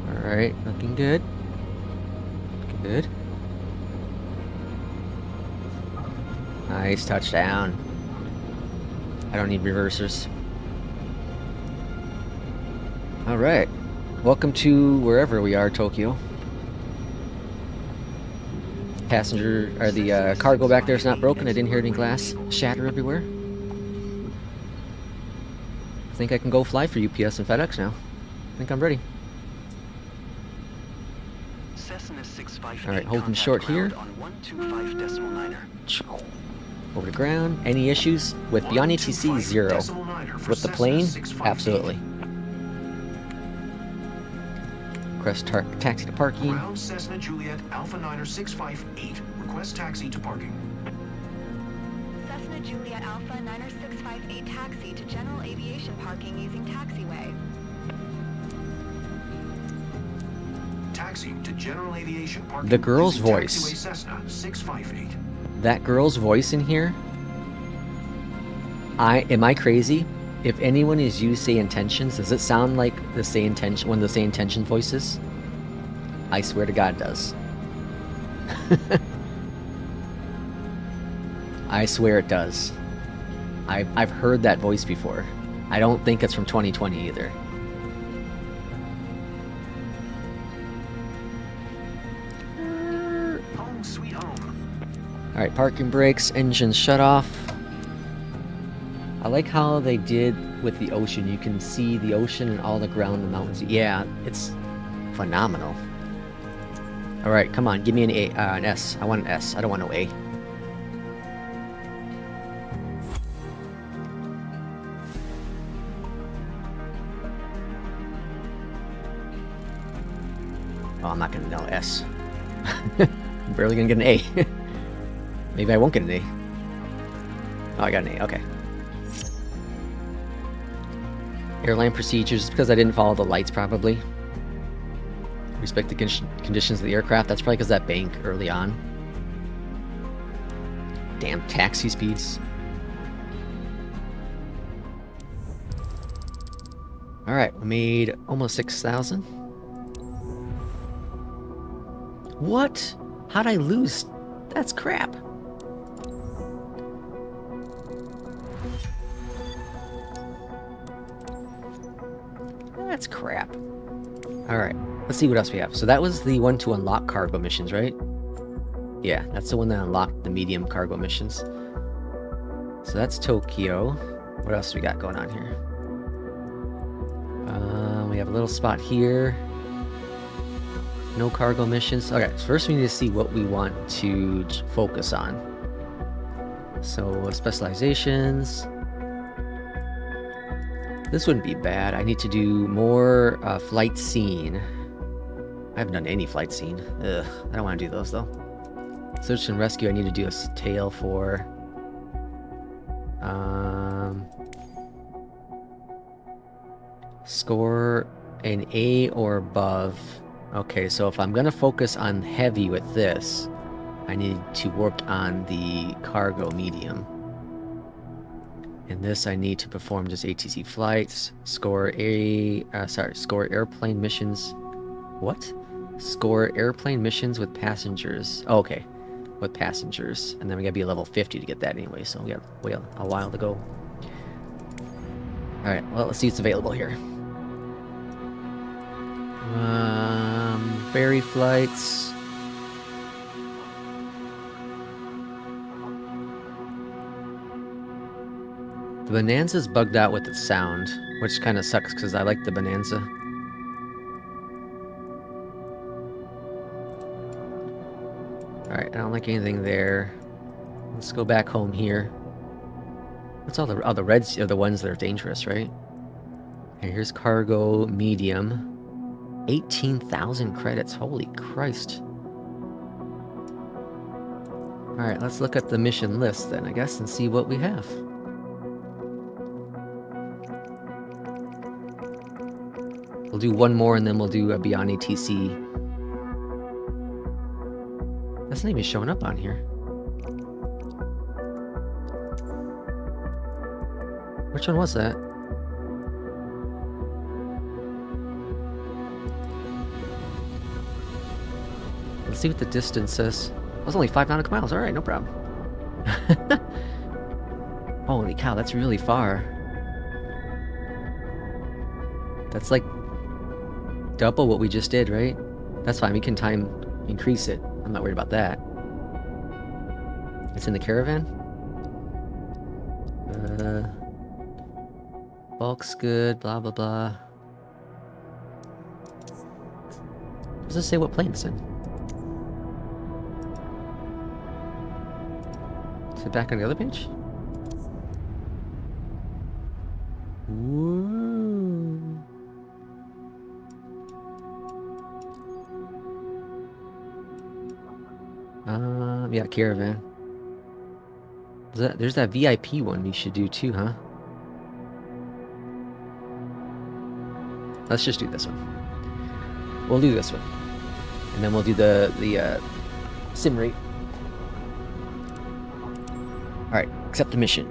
Alright, looking good. Good. Nice touchdown. I don't need reversers. Alright. Welcome to wherever we are, Tokyo. Passenger, or the cargo back there is not broken. I didn't hear any glass shatter everywhere. I think I can go fly for UPS and FedEx now. I think I'm ready. Alright, holding short here. Over the ground. Any issues? With Beyond ETC, 0. With the plane, absolutely. Request taxi to parking. Ground Cessna Juliet Alpha 9er 658. Request taxi to parking. Cessna Juliet Alpha 9er 658 taxi to general aviation parking using taxiway. Taxi to general aviation parking. The girl's using voice. Taxiway Cessna 658. That girl's voice in here. Am I crazy? If anyone is used Say Intentions, does it sound like the Say Intention, one of the Say Intention voices? I swear to God it does. I swear it does. I've heard that voice before. I don't think it's from 2020 either. Home sweet home. Alright, parking brakes, engine shut off. I like how they did with the ocean. You can see the ocean and all the ground and mountains. Yeah, it's phenomenal. Alright, come on, give me an S. I want an S. I don't want no A. Oh, I'm not gonna know S. I'm barely gonna get an A. Maybe I won't get an A. Oh, I got an A, okay. Airline procedures, because I didn't follow the lights probably. Respect the conditions of the aircraft, that's probably because that bank early on. Damn taxi speeds. Alright, we made almost 6,000. What? How'd I lose? That's crap. That's crap. Alright, let's see what else we have. So that was the one to unlock cargo missions, right? Yeah, that's the one that unlocked the medium cargo missions. So that's Tokyo. What else we got going on here? We have a little spot here. No cargo missions. Okay, so first we need to see what we want to focus on. So specializations. This wouldn't be bad. I need to do more flight scene. I haven't done any flight scene. Ugh, I don't want to do those though. Search and rescue, I need to do a tail for. Score an A or above. Okay, so if I'm gonna focus on heavy with this, I need to work on the cargo medium. In this, I need to perform just ATC flights, score airplane missions. What? Score airplane missions with passengers. Oh, okay, with passengers, and then we gotta be a level 50 to get that anyway. So we got a while to go. All right, well, let's see what's available here. Ferry flights. The Bonanza's bugged out with its sound, which kind of sucks because I like the Bonanza. Alright, I don't like anything there. Let's go back home here. What's all the reds are the ones that are dangerous, right? Okay, here's cargo medium. 18,000 credits. Holy Christ. Alright, let's look at the mission list then, I guess, and see what we have. We'll do one more and then we'll do a Beyond ATC. That's not even showing up on here. Which one was that? Let's see what the distance says. It was only 5 nautical miles. Alright, no problem. Holy cow, that's really far. That's like double what we just did, right? That's fine, we can increase it. I'm not worried about that. It's in the caravan? Bulk's good, blah blah blah. Does it say what plane it's in? Is it back on the other page? Woo. Yeah, caravan. There's that VIP one we should do too, huh? Let's just do this one. We'll do this one. And then we'll do the sim rate. Alright, accept the mission.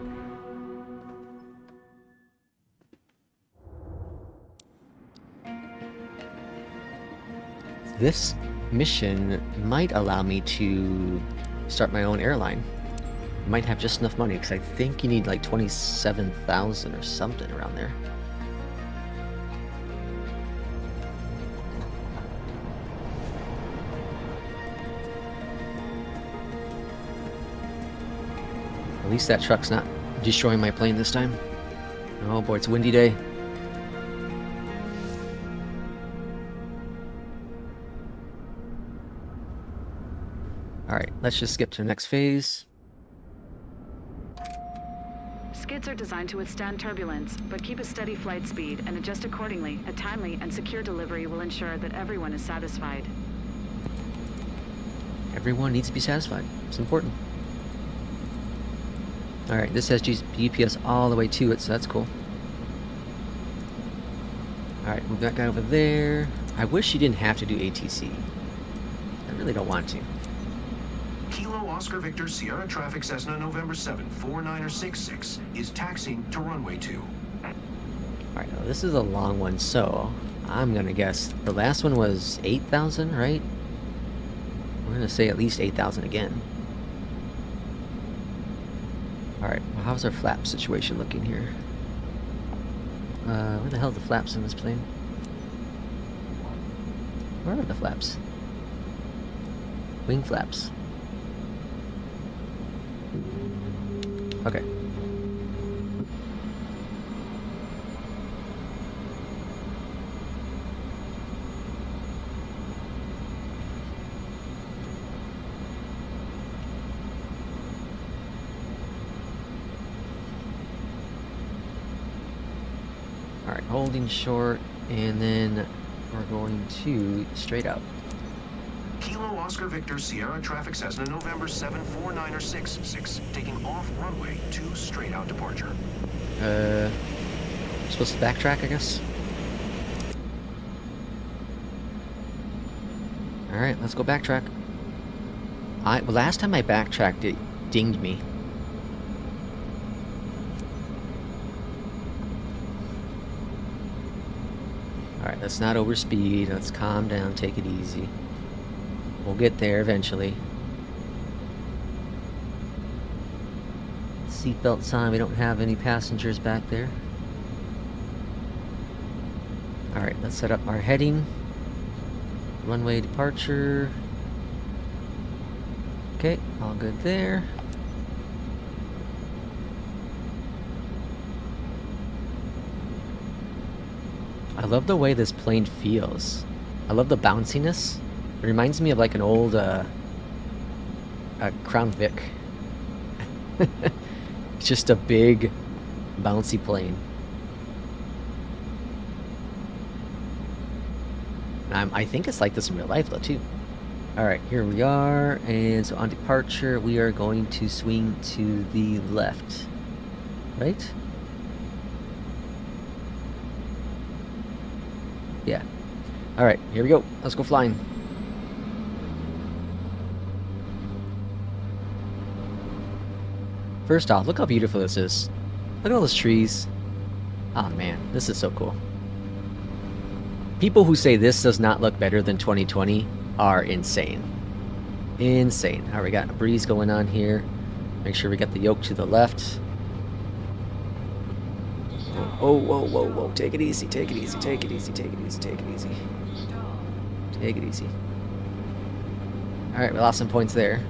This mission might allow me to start my own airline. Might have just enough money, because I think you need like 27,000 or something around there. At least that truck's not destroying my plane this time. Oh boy, it's a windy day. Alright, let's just skip to the next phase. Skids are designed to withstand turbulence, but keep a steady flight speed and adjust accordingly. A timely and secure delivery will ensure that everyone is satisfied. Everyone needs to be satisfied. It's important. Alright, this has GPS all the way to it, so that's cool. Alright, move that guy over there. I wish you didn't have to do ATC. I really don't want to. Kilo Oscar Victor Sierra Traffic Cessna November 7 49er66 is taxiing to runway 2. Alright, now this is a long one, so I'm gonna guess the last one was 8,000, right? We're gonna say at least 8,000 again. Alright, well, how's our flap situation looking here? Where the hell are the flaps in this plane? Where are the flaps? Wing flaps. Okay. Alright, holding short, and then we're going to straight out. Kilo Oscar Victor Sierra Traffic Cessna November 7 49er66 taking off runway 2 straight out departure. Supposed to backtrack, I guess? Alright, let's go backtrack. Well, last time I backtracked, it dinged me. Alright, let's not overspeed. Let's calm down, take it easy. We'll get there eventually. Seatbelts on. We don't have any passengers back there. Alright, let's set up our heading. runway departure. Okay, all good there. I love the way this plane feels. I love the bounciness. It reminds me of like an old a Crown Vic. It's just a big, bouncy plane. I think it's like this in real life though too. Alright, here we are, and so on departure we are going to swing to the left. Right? Yeah. Alright, here we go. Let's go flying. First off, look how beautiful this is. Look at all those trees. Oh man, this is so cool. People who say this does not look better than 2020 are insane. Insane. Alright, we got a breeze going on here. Make sure we got the yoke to the left. Oh, whoa, whoa, whoa. Take it easy, take it easy, take it easy, take it easy, take it easy. Take it easy. Alright, we lost some points there.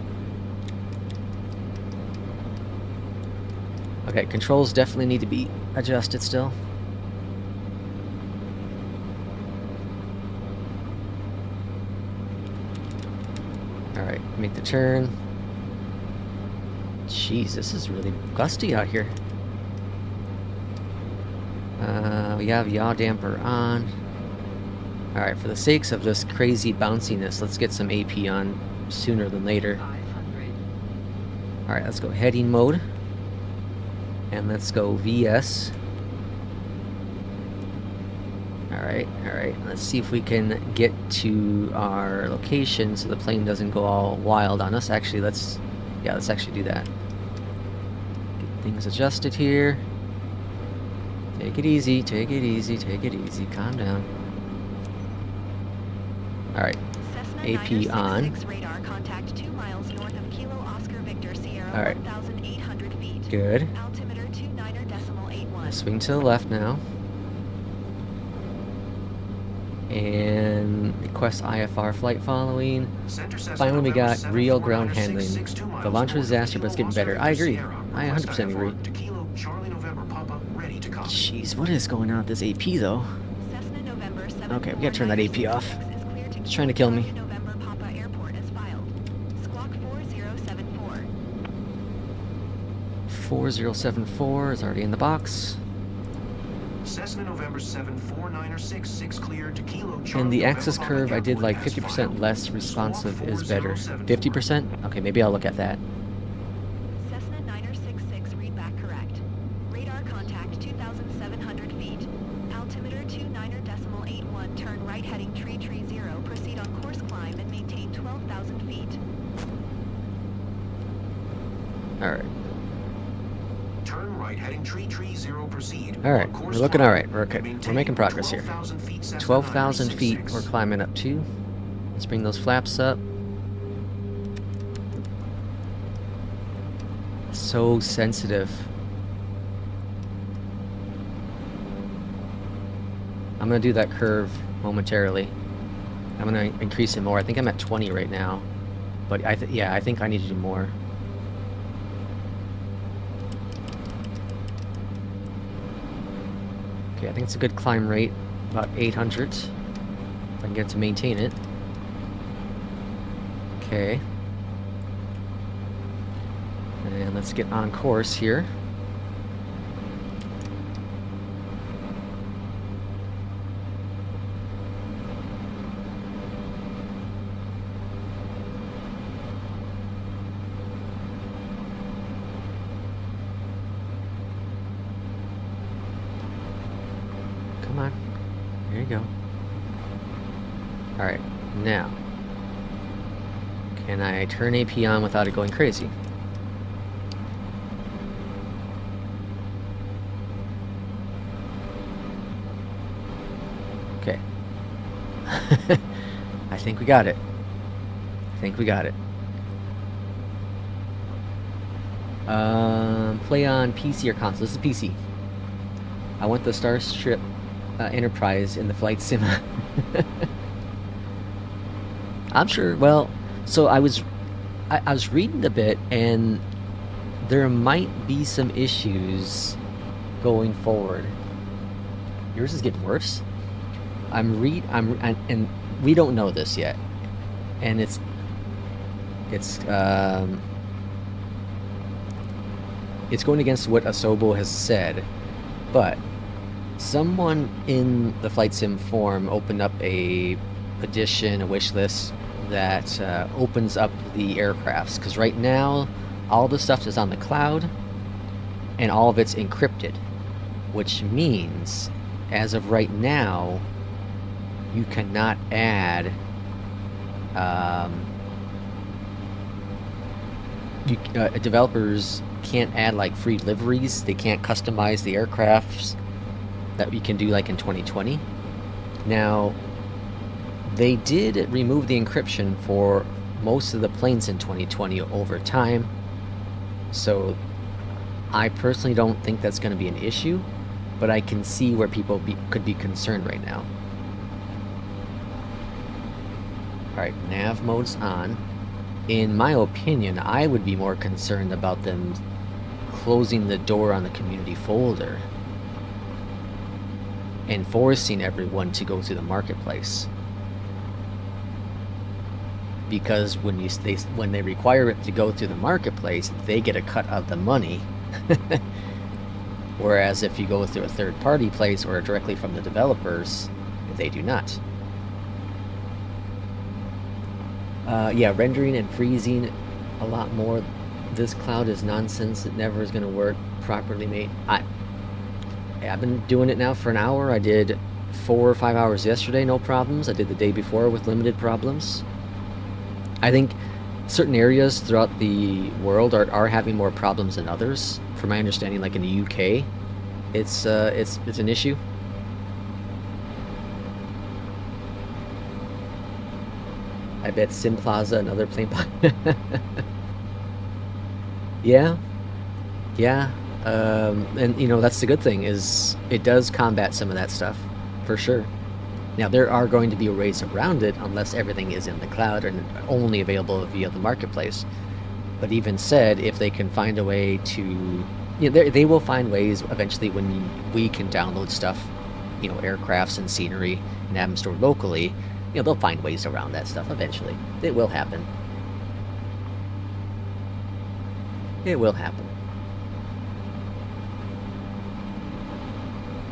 Okay, controls definitely need to be adjusted still. Alright, make the turn. Jeez, this is really gusty out here. We have yaw damper on. Alright, for the sakes of this crazy bounciness, let's get some AP on sooner than later. Alright, let's go heading mode. And let's go VS. Alright, let's see if we can get to our location so the plane doesn't go all wild on us. Actually, let's actually do that. Get things adjusted here. Take it easy, take it easy, take it easy. Calm down. Alright, AP on. Radar contact 2 miles north of Kilo Oscar Victor Sierra, Alright. 1,800 feet. Good. Altimeter 29.81. Swing to the left now. And request IFR flight following. Finally, we got real ground handling. The launch was a disaster, but it's getting better. I agree. I 100% agree. Jeez, what is going on with this AP though? Okay, we gotta turn that AP off. It's trying to kill me. 4074 is already in the box. Cessna November 749er 6 cleared to Kilo Charlie. And the axis November curve, I did like Airport as 50% filed. less responsive Squawk is better. 4074. 50%? Okay, maybe I'll look at that. Cessna 966, read back correct. Radar contact 2,700 feet. Altimeter 29.81, turn right heading tree 0. Proceed on course climb and maintain 12,000 feet. Alright. Turn right heading tree 0. Proceed. Alright, On we're course looking climb. alright. We're okay. We're Maintain making progress here. 12,000 feet, Cessna 12,000 feet 966. we're climbing up to. Let's bring those flaps up. So sensitive. I'm gonna do that curve momentarily. I'm gonna increase it more. I think I'm at 20 right now, but I think I need to do more. Okay, I think it's a good climb rate, about 800. If I can get to maintain it. Okay. And let's get on course here. Come on. There you go. Alright, now. Can I turn AP on without it going crazy? Okay. I think we got it. I think we got it. Play on PC or console. This is PC. I want the Starship Enterprise in the flight sim. I'm sure. Well, so I was reading a bit, and there might be some issues going forward. Yours is getting worse. And we don't know this yet, and it's going against what Asobo has said, but someone in the Flight Sim forum opened up a petition, a wish list that opens up the aircrafts, because right now all the stuff is on the cloud and all of it's encrypted, which means as of right now you cannot add developers can't add like free liveries. They can't customize the aircrafts that we can do like in 2020. Now, they did remove the encryption for most of the planes in 2020 over time, so I personally don't think that's going to be an issue, but I can see where people could be concerned right now. Alright, nav mode's on. In my opinion, I would be more concerned about them closing the door on the community folder and forcing everyone to go through the marketplace. Because when they require it to go through the marketplace, they get a cut of the money. Whereas if you go through a third-party place or directly from the developers, they do not. Yeah, rendering and freezing a lot more. This cloud is nonsense. It never is going to work properly made. I've been doing it now for an hour. I did 4 or 5 hours yesterday, no problems. I did the day before with limited problems. I think certain areas throughout the world are having more problems than others. From my understanding, like in the UK, it's an issue. I bet Sim Plaza, another plane. Yeah. And you know, that's the good thing, is it does combat some of that stuff, for sure. Now, there are going to be ways around it unless everything is in the cloud and only available via the marketplace. But even said, if they can find a way to, you know, they will find ways eventually when we can download stuff, you know, aircrafts and scenery, and have them stored locally. You know, they'll find ways around that stuff eventually. It will happen. It will happen.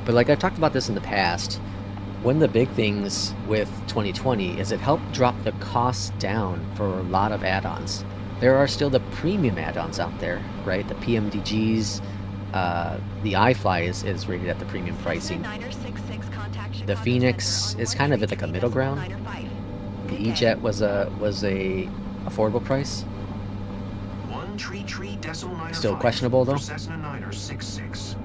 But like I've talked about this in the past, one of the big things with 2020 is it helped drop the costs down for a lot of add-ons. There are still the premium add-ons out there, right? The PMDGs, the iFly is rated at the premium pricing. The Phoenix is kind of at like a middle ground. The E-Jet was a affordable price. Still questionable though. Cessna 966.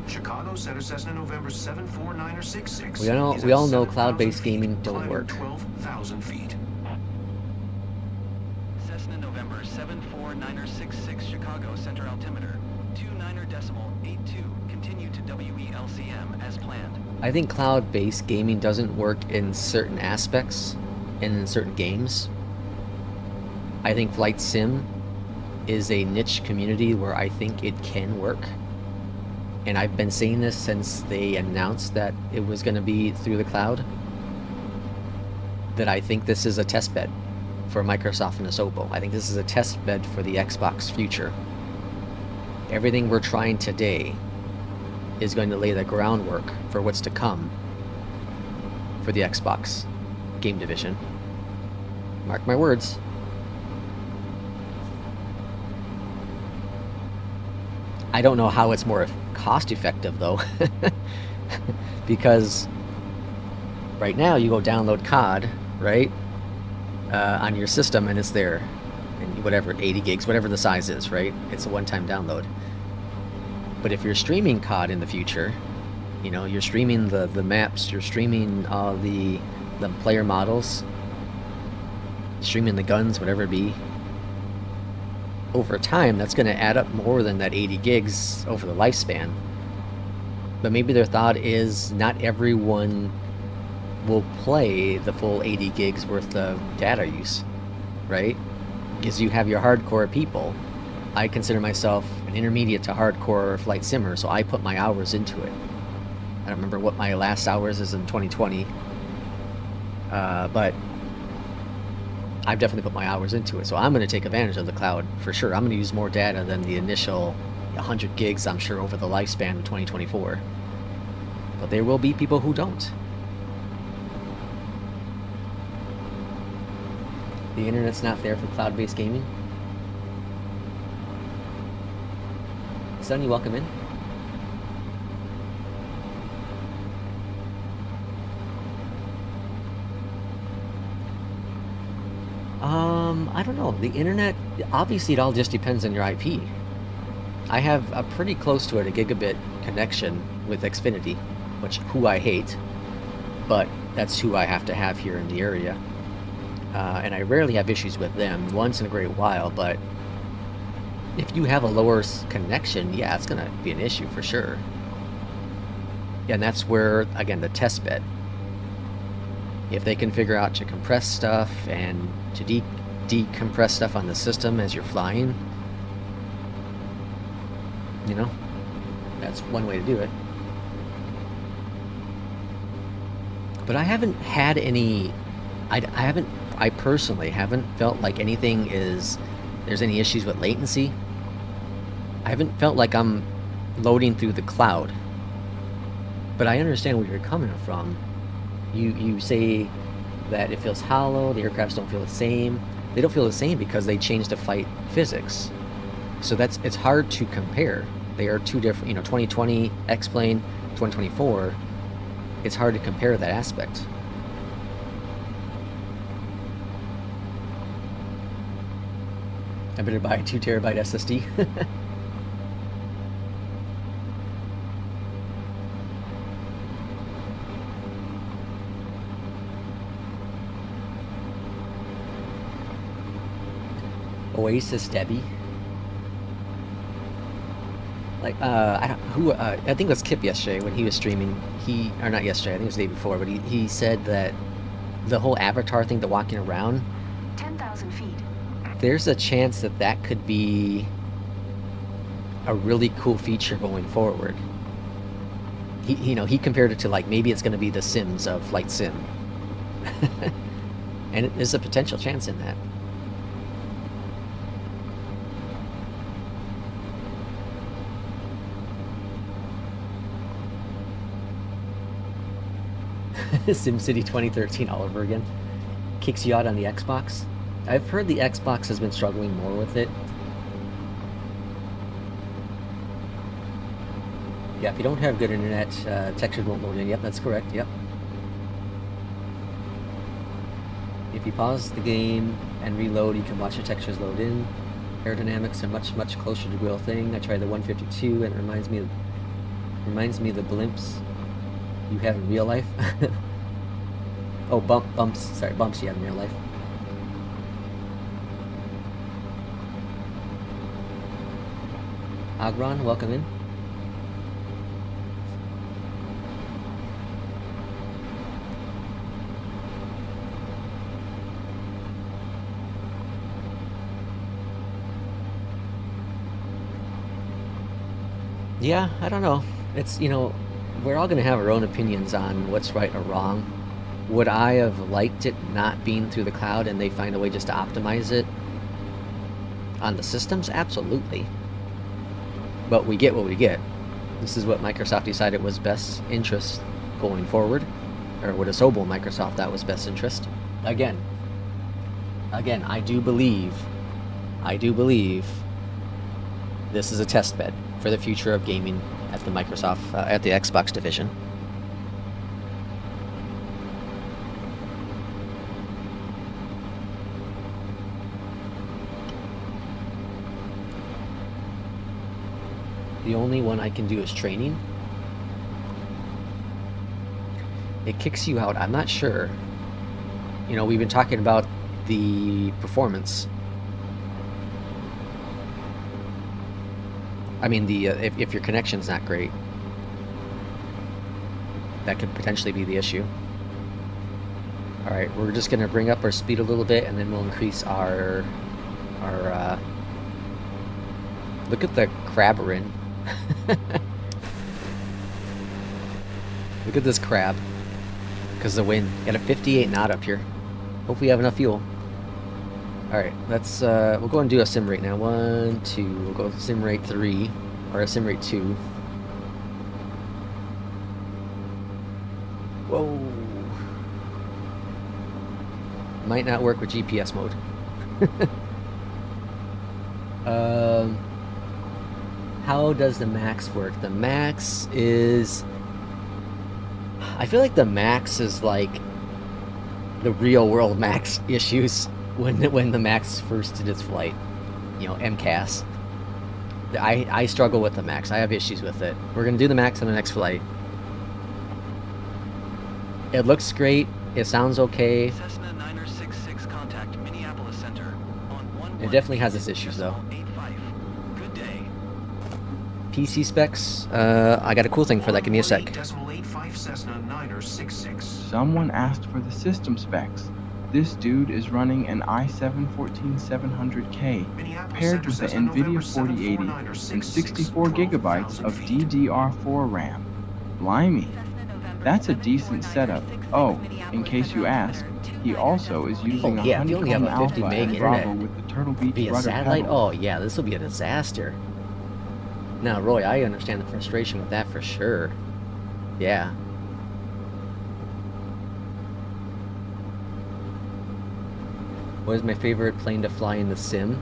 Chicago Center Cessna November 74966. We all know cloud-based gaming don't work. 12,000 feet. Cessna November 74966 Chicago Center altimeter 29.82. Continue to WELCM as planned. I think cloud-based gaming doesn't work in certain aspects and in certain games. I think Flight Sim is a niche community where I think it can work. And I've been saying this since they announced that it was going to be through the cloud, that I think this is a test bed for Microsoft and Asobo. I think this is a test bed for the Xbox future. Everything we're trying today is going to lay the groundwork for what's to come for the Xbox game division. Mark my words. I don't know how it's more cost effective though, because right now you go download COD, right, on your system, and it's there, and whatever, 80 gigs, whatever the size is, right? It's a one-time download. But if you're streaming COD in the future, you know, you're streaming the maps, you're streaming all the player models, streaming the guns, whatever it be. Over time, that's going to add up more than that 80 gigs over the lifespan. But maybe their thought is not everyone will play the full 80 gigs worth of data use, right? Because you have your hardcore people. I consider myself an intermediate to hardcore flight simmer, so I put my hours into it. I don't remember what my last hours is in 2020, but I've definitely put my hours into it, so I'm going to take advantage of the cloud for sure. I'm going to use more data than the initial 100 gigs, I'm sure, over the lifespan of 2024. But there will be people who don't. The internet's not there for cloud-based gaming. Sonny, welcome in. I don't know. The internet, obviously it all just depends on your IP. I have a pretty close to it, a gigabit connection with Xfinity, who I hate, but that's who I have to have here in the area. And I rarely have issues with them, once in a great while, but if you have a lower connection, yeah, it's going to be an issue for sure. And that's where, again, the test bed. If they can figure out to compress stuff and to decompress stuff on the system as you're flying, you know, that's one way to do it. But I haven't had any, I personally haven't felt like there's any issues with latency. I haven't felt like I'm loading through the cloud. But I understand where you're coming from. You say that it feels hollow, the aircrafts don't feel the same. They don't feel the same because they changed the flight physics. So it's hard to compare. They are two different, 2020 X-plane, 2024. It's hard to compare that aspect. I better buy a 2 terabyte SSD. Oasis Debbie. Like, I think it was Kip yesterday when he was streaming. Or not yesterday, I think it was the day before, but he said that the whole avatar thing, the walking around, 10,000 feet. There's a chance that could be a really cool feature going forward. He compared it to, like, maybe it's going to be the Sims of Flight Sim. And there's a potential chance in that. SimCity 2013 all over again. Kicks you out on the Xbox. I've heard the Xbox has been struggling more with it. Yeah, if you don't have good internet, textures won't load in. Yep, that's correct. Yep. If you pause the game and reload, you can watch the textures load in. Aerodynamics are much, much closer to real thing. I tried the 152 and it reminds me of the blimps you have in real life. Oh, bumps. Sorry, bumps you have in real life. Agron, welcome in. Yeah, I don't know. It's, we're all going to have our own opinions on what's right or wrong. Would I have liked it not being through the cloud and they find a way just to optimize it on the systems? Absolutely. But we get what we get. This is what Microsoft decided was best interest going forward. Or what Asobo Microsoft thought was best interest. Again, I do believe this is a test bed for the future of gaming at the Microsoft, at the Xbox division. The only one I can do is training. It kicks you out. I'm not sure. We've been talking about the performance. I mean, if your connection's not great. that could potentially be the issue. All right, we're just gonna bring up our speed a little bit, and then we'll increase our look at the crab we're in. Look at this crab. Because the wind. Got a 58 knot up here. Hope we have enough fuel. Alright, let's we'll go and do a sim rate now. 1, 2, we'll go with sim rate 3. Or a sim rate 2. Whoa. Might not work with GPS mode. How does the max work? The max is... I feel like the max is like the real world max issues when the max first did its flight. You know, MCAS. I struggle with the max. I have issues with it. We're going to do the max on the next flight. It looks great. It sounds okay. Cessna 966 contact Minneapolis Center on It definitely has its issues though. 85. Good day. PC specs. I got a cool thing for that. Give me a sec. 118.85 Cessna 966. Someone asked for the system specs. This dude is running an i7-14700K paired with the NVIDIA 4080 and 64 gigabytes of DDR4 RAM. Blimey, that's a decent setup. Oh, in case you ask, he also is using Oh, yeah, a if you only have Honeycomb a 50 Alpha meg and Bravo internet with the Turtle Beach via rudder satellite. pedals. Oh yeah, this will be a disaster. Now, Roy, I understand the frustration with that for sure. Yeah. What is my favorite plane to fly in the sim?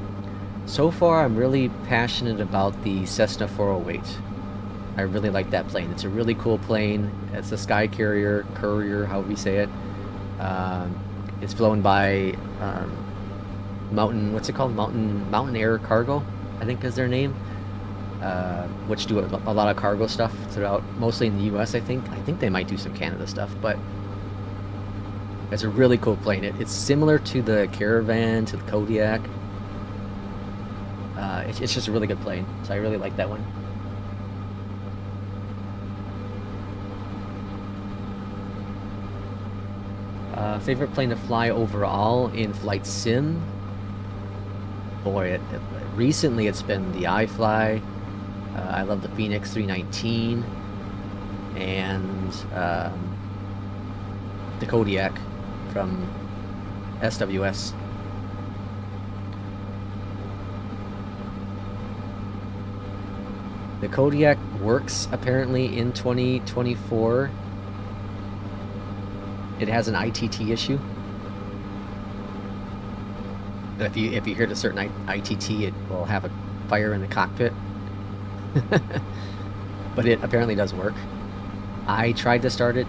So far, I'm really passionate about the Cessna 408. I really like that plane. It's a really cool plane. It's a sky carrier, courier, however you say it. It's flown by what's it called? Mountain Air Cargo, I think is their name. Which do a lot of cargo stuff throughout, mostly in the U.S. I think they might do some Canada stuff, but it's a really cool plane. It's similar to the Caravan, to the Kodiak. It's just a really good plane, so I really like that one. Favorite plane to fly overall in flight sim? Boy, recently it's been the iFly. I love the Phoenix 319 and the Kodiak from SWS. The Kodiak works apparently in 2024. It has an ITT issue. If you hit a certain ITT, it will have a fire in the cockpit. But it apparently does work. I tried to start it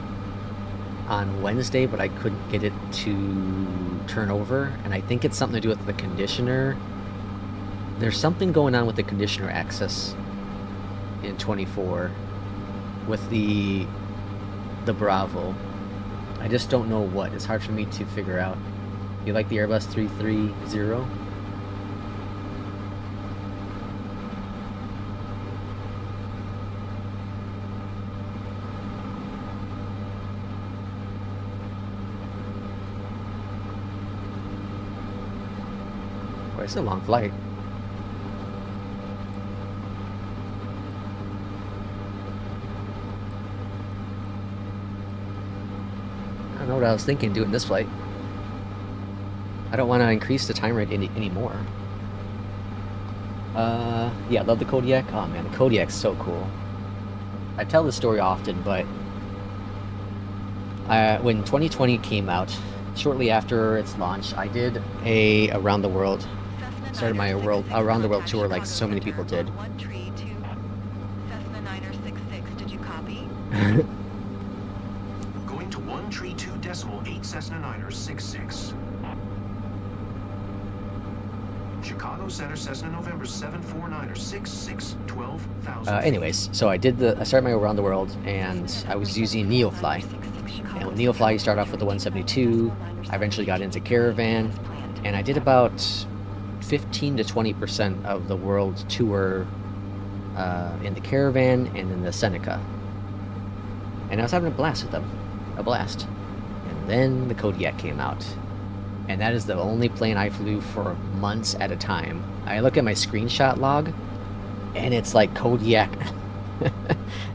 on Wednesday, but I couldn't get it to turn over, and I think it's something to do with the conditioner. There's something going on with the conditioner access in 24 with the Bravo. I just don't know what. It's hard for me to figure out. You like the Airbus 330? Boy, it's a long flight. I don't know what I was thinking doing this flight. I don't want to increase the time rate anymore. Yeah, love the Kodiak. Oh man, the Kodiak's so cool. I tell this story often, but when 2020 came out, shortly after its launch, I did a around the world. Started my around the world tour like so many people did. Cessna 966, did you copy? Going to 132.8 Cessna 966. Chicago Center, Cessna November 749er 12,000. Anyways, so I started my around the world, and I was using NeoFly. And with NeoFly, you start off with the 172. I eventually got into Caravan, and I did about 15 to 20% of the world tour in the Caravan and in the Seneca. And I was having a blast with them. A blast. And then the Kodiak came out. And that is the only plane I flew for months at a time. I look at my screenshot log, and it's like Kodiak.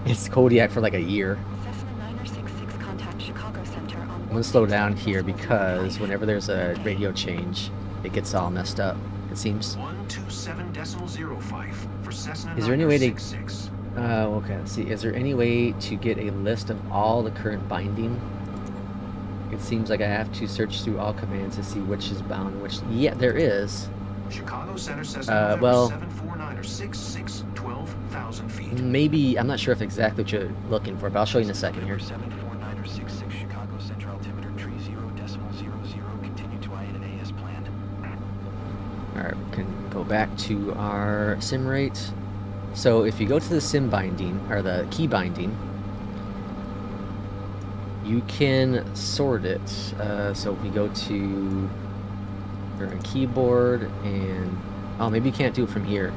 It's Kodiak for like a year. Cessna 966 contact Chicago Center on I'm gonna slow down here because whenever there's a radio change, it gets all messed up, it seems. 127.05 for Cessna Is there any way to... 966. okay, let's see. Is there any way to get a list of all the current binding? It seems like I have to search through all commands to see which is bound, which... Yeah, there is. Chicago Center Cessna well... 749 or 66, 12,000 feet. Maybe... I'm not sure if exactly what you're looking for, but I'll show you in a second here. 749 or 66 Chicago Center altimeter 30.00, continue to INA as planned. Alright, we can go back to our sim rate. So if you go to the sim binding, or the key binding, you can sort it. So if we go to your keyboard and... Oh, maybe you can't do it from here.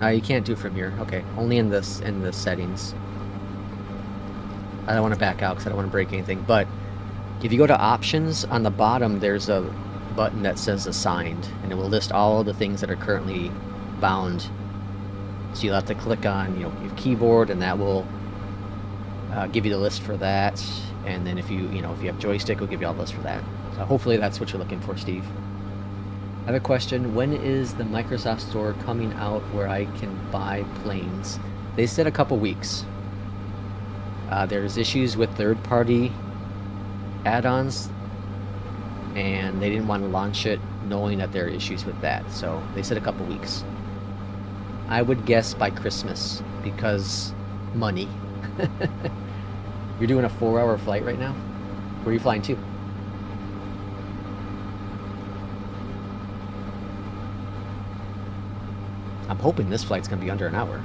You can't do it from here. Okay, only in the settings. I don't want to back out because I don't want to break anything. But if you go to options, on the bottom there's a button that says assigned, and it will list all the things that are currently bound. So you'll have to click on, you know, your keyboard, and that will give you the list for that. And then if you have joystick, it'll give you all the list for that. So hopefully that's what you're looking for, Steve. I have a question. When is the Microsoft Store coming out where I can buy planes? They said a couple weeks. There's issues with third-party add-ons, and they didn't want to launch it knowing that there are issues with that. So they said a couple weeks. I would guess by Christmas, because money. You're doing a 4-hour flight right now? Where are you flying to? I'm hoping this flight's going to be under an hour.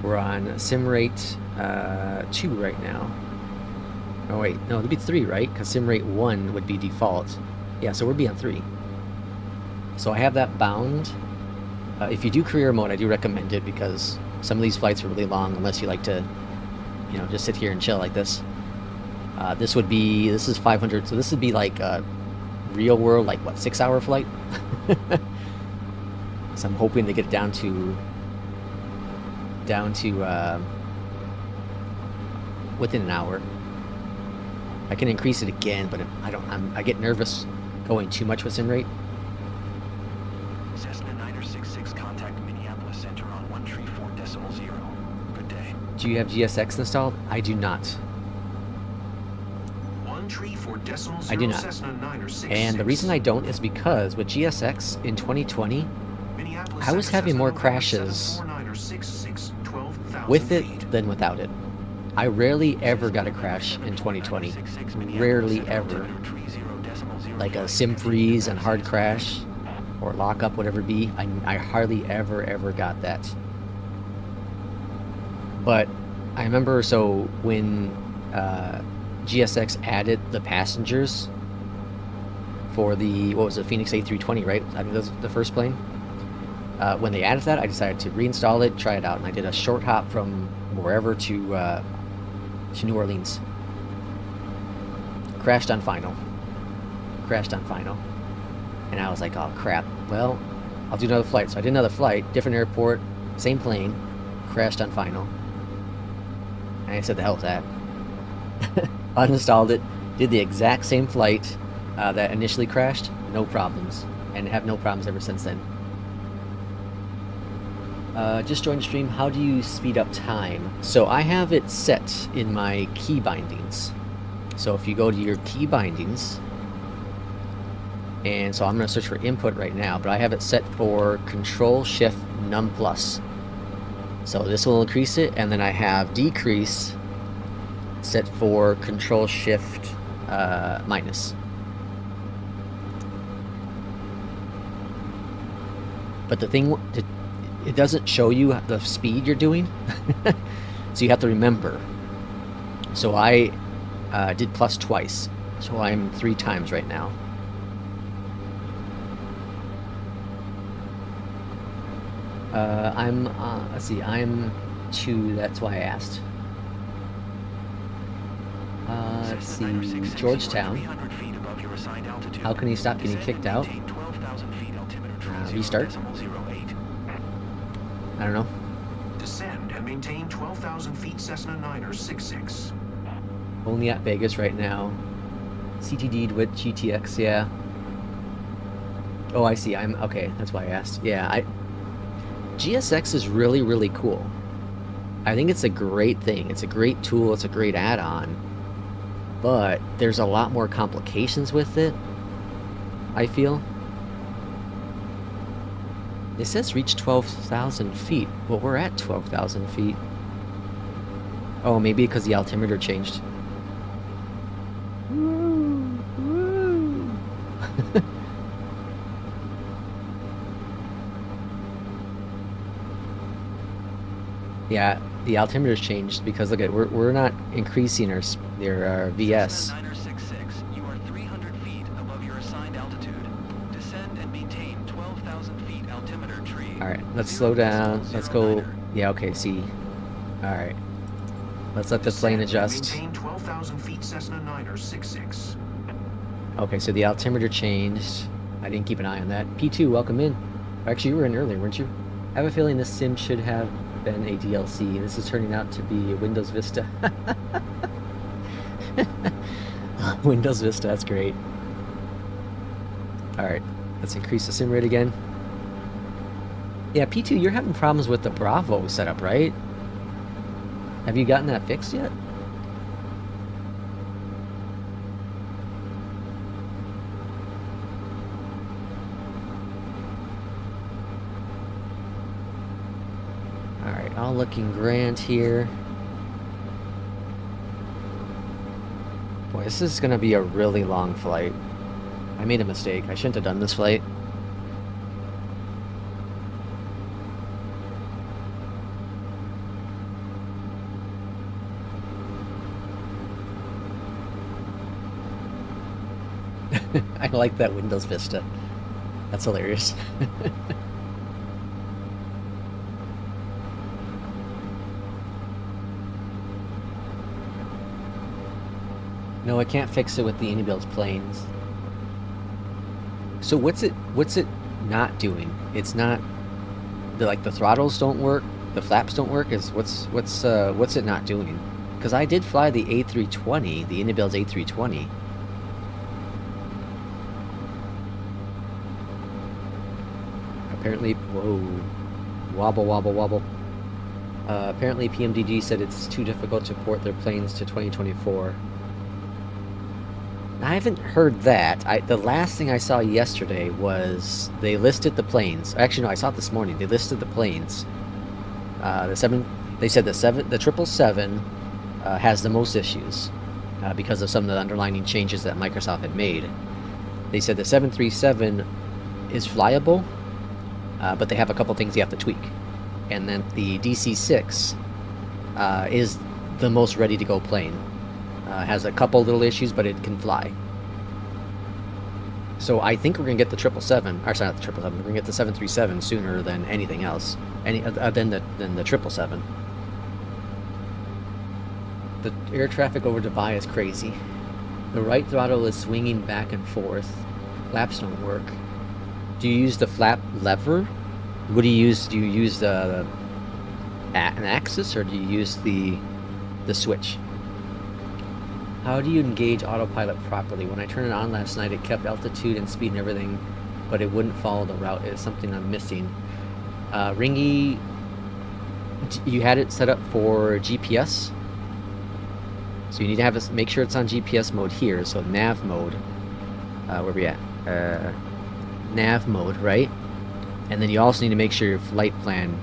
We're on sim rate 2 right now. Oh wait, no, it'd be 3, right? Because sim rate 1 would be default. Yeah, so we'll be on 3. So I have that bound. If you do career mode, I do recommend it because some of these flights are really long unless you like to, you know, just sit here and chill like this. This is 500, so this would be like a real world, like what, 6-hour flight? So I'm hoping to get it down to within an hour. I can increase it again, but I get nervous going too much with sim rate. Cessna 966 contact Minneapolis Center on 134.0. Good day. Do you have GSX installed? I do not. I do not. And the reason I don't is because with GSX in 2020, I was having more crashes with it than without it. I rarely ever got a crash in 2020. Rarely ever. Like a sim freeze and hard crash or lockup, whatever it be. I hardly ever got that. But I remember, so when GSX added the passengers for the, what was it, Phoenix A320, right? I think that was the first plane. When they added that, I decided to reinstall it, try it out, and I did a short hop from wherever to New Orleans. Crashed on final. And I was like, oh crap, well, I'll do another flight. So I did another flight, different airport, same plane, crashed on final. And I said, the hell with that. Uninstalled it, did the exact same flight that initially crashed, no problems, and have no problems ever since then. Just joined the stream. How do you speed up time? So I have it set in my key bindings. So if you go to your key bindings, and so I'm going to search for input right now, but I have it set for Control Shift Num Plus. So this will increase it, and then I have decrease set for Control Shift minus. But the thing, it doesn't show you the speed you're doing, so you have to remember. So I did plus twice, so I'm 3 times right now. Let's see, I'm 2, that's why I asked. Let's see, Georgetown. How can he stop getting kicked out? Restart? I don't know. Descend and maintain 12,000 feet Cessna 9er 66. Only at Vegas right now. CTD'd with GTX, yeah. Oh, I see. Okay. That's why I asked. Yeah, GSX is really, really cool. I think it's a great thing. It's a great tool. It's a great add-on. But there's a lot more complications with it, I feel. It says reach 12,000 feet. Well, we're at 12,000 feet. Oh, maybe because the altimeter changed. Woo! Woo! Yeah, the altimeter's changed because look at we're not increasing our VS. You are 300 feet above your assigned altitude. Descend and maintain 12,000 feet altimeter tree. All right, let's slow down. Let's go. Yeah, okay. See. All right. Let's let the plane adjust. Maintain 12,000 feet Cessna 9er 66. Okay, so the altimeter changed. I didn't keep an eye on that. P2, welcome in. Actually, you were in earlier, weren't you? I have a feeling this sim should have been a DLC. This is turning out to be Windows Vista. Windows Vista, that's great. Alright, let's increase the sim rate again. Yeah, P2, you're having problems with the Bravo setup, right? Have you gotten that fixed yet? Alright, all looking grand here. Boy, this is gonna be a really long flight. I made a mistake. I shouldn't have done this flight. I like that Windows Vista. That's hilarious. No, I can't fix it with the inbuilt planes. So what's it not doing? It's not the throttles don't work, the flaps don't work. What's it not doing? Because I did fly the A320, the inbuilt A320. Apparently, whoa, wobble, wobble, wobble. Apparently PMDG said it's too difficult to port their planes to 2024. I haven't heard that. The last thing I saw yesterday was they listed the planes. Actually, no, I saw it this morning. They listed the planes. They said the 777 has the most issues because of some of the underlying changes that Microsoft had made. They said the 737 is flyable, but they have a couple things you have to tweak. And then the DC-6 is the most ready-to-go plane. Has a couple little issues, but it can fly. So I think we're going to get the 777, or sorry, not the 777, we're going to get the 737 sooner than anything else, than the 777. The air traffic over Dubai is crazy. The right throttle is swinging back and forth. Flaps don't work. Do you use the flap lever? What do you use? Do you use an axis, or do you use the switch? How do you engage autopilot properly? When I turned it on last night, it kept altitude and speed and everything, but it wouldn't follow the route. It's something I'm missing. Ringy, you had it set up for GPS, so you need to make sure it's on GPS mode here. So nav mode, where we at? Nav mode, right? And then you also need to make sure your flight plan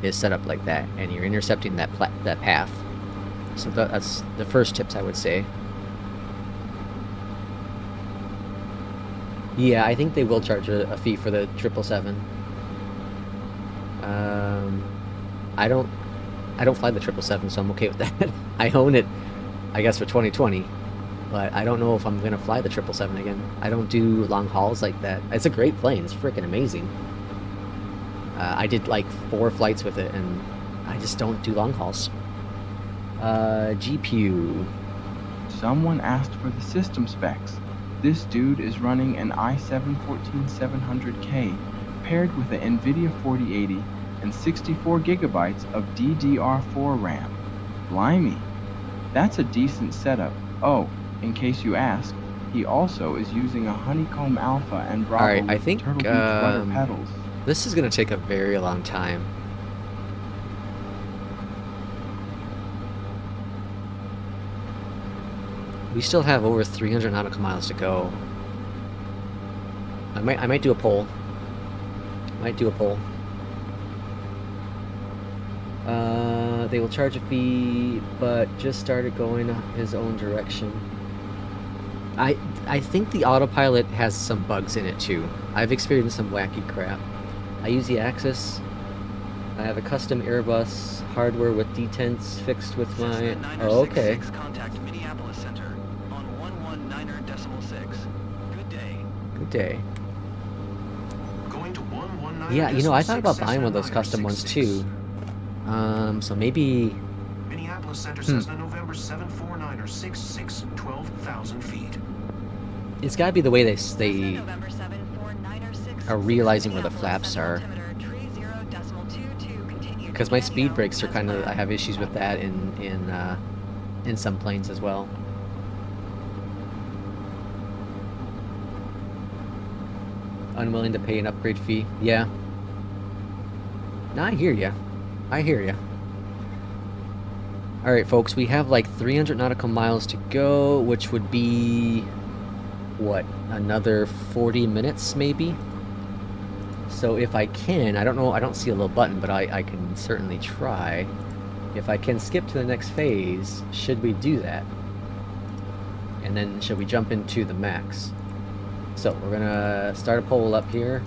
is set up like that, and you're intercepting that path. So that's the first tips I would say. Yeah, I think they will charge a fee for the 777. I don't fly the 777, so I'm okay with that. I own it, I guess, for 2020, but I don't know if I'm gonna fly the 777 again. I don't do long hauls like that. It's a great plane. It's freaking amazing. I did like 4 flights with it, and I just don't do long hauls. GPU. Someone asked for the system specs. This dude is running an i7-14700K paired with an NVIDIA 4080 and 64 gigabytes of DDR4 RAM. Blimey, that's a decent setup. Oh, in case you ask, he also is using a Honeycomb Alpha and Bravo Alright, I with think Turtle Beach rudder pedals. this is going to take a very long time. We still have over 300 nautical miles to go. I might do a poll. They will charge a fee, but just started going his own direction. I think the autopilot has some bugs in it too. I've experienced some wacky crap. I use the Axis. I have a custom Airbus hardware with detents fixed with my... Oh, okay. Contact Minneapolis Center on 119.6. Good day. Good day. Going to 119. Yeah, you know, I thought about buying one of those custom ones too. So maybe... Minneapolis Center Cessna November 749er 66, 12,000 feet. It's gotta be the way they are realizing where the flaps are. Because my speed brakes are kind of... I have issues with that in some planes as well. Unwilling to pay an upgrade fee. Yeah. No, I hear ya. I hear ya. Alright, folks, we have like 300 nautical miles to go, which would be... what? Another 40 minutes, maybe? So if I can, I don't know, I don't see a little button, but I can certainly try. If I can skip to the next phase, should we do that? And then should we jump into the max? So we're gonna start a poll up here.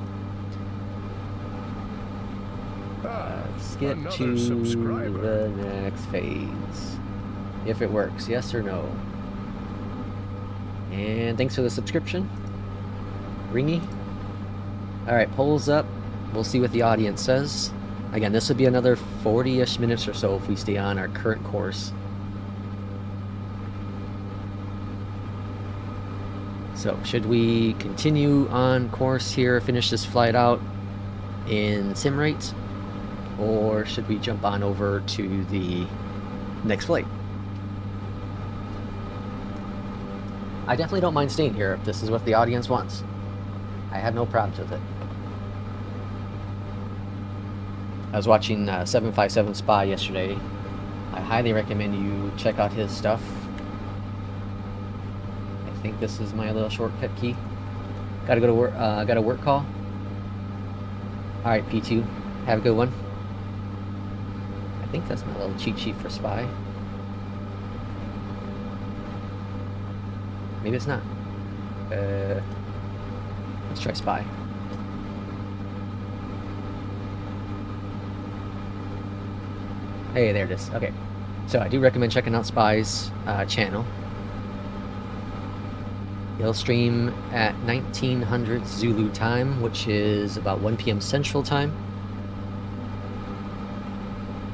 Skip to the next phase. If it works, yes or no? And thanks for the subscription. Ringy. Alright, polls up. We'll see what the audience says. Again, this will be another 40-ish minutes or so if we stay on our current course. So, should we continue on course here, finish this flight out in sim rate? Or should we jump on over to the next flight? I definitely don't mind staying here if this is what the audience wants. I have no problems with it. I was watching 757 Spy yesterday. I highly recommend you check out his stuff. I think this is my little shortcut key. Gotta go to work. Got a work call. All right, P2. Have a good one. I think that's my little cheat sheet for Spy. Maybe it's not. Let's try Spy. Hey, there it is. Okay. So I do recommend checking out Spy's channel. He'll stream at 1900 Zulu time, which is about 1 p.m. Central time.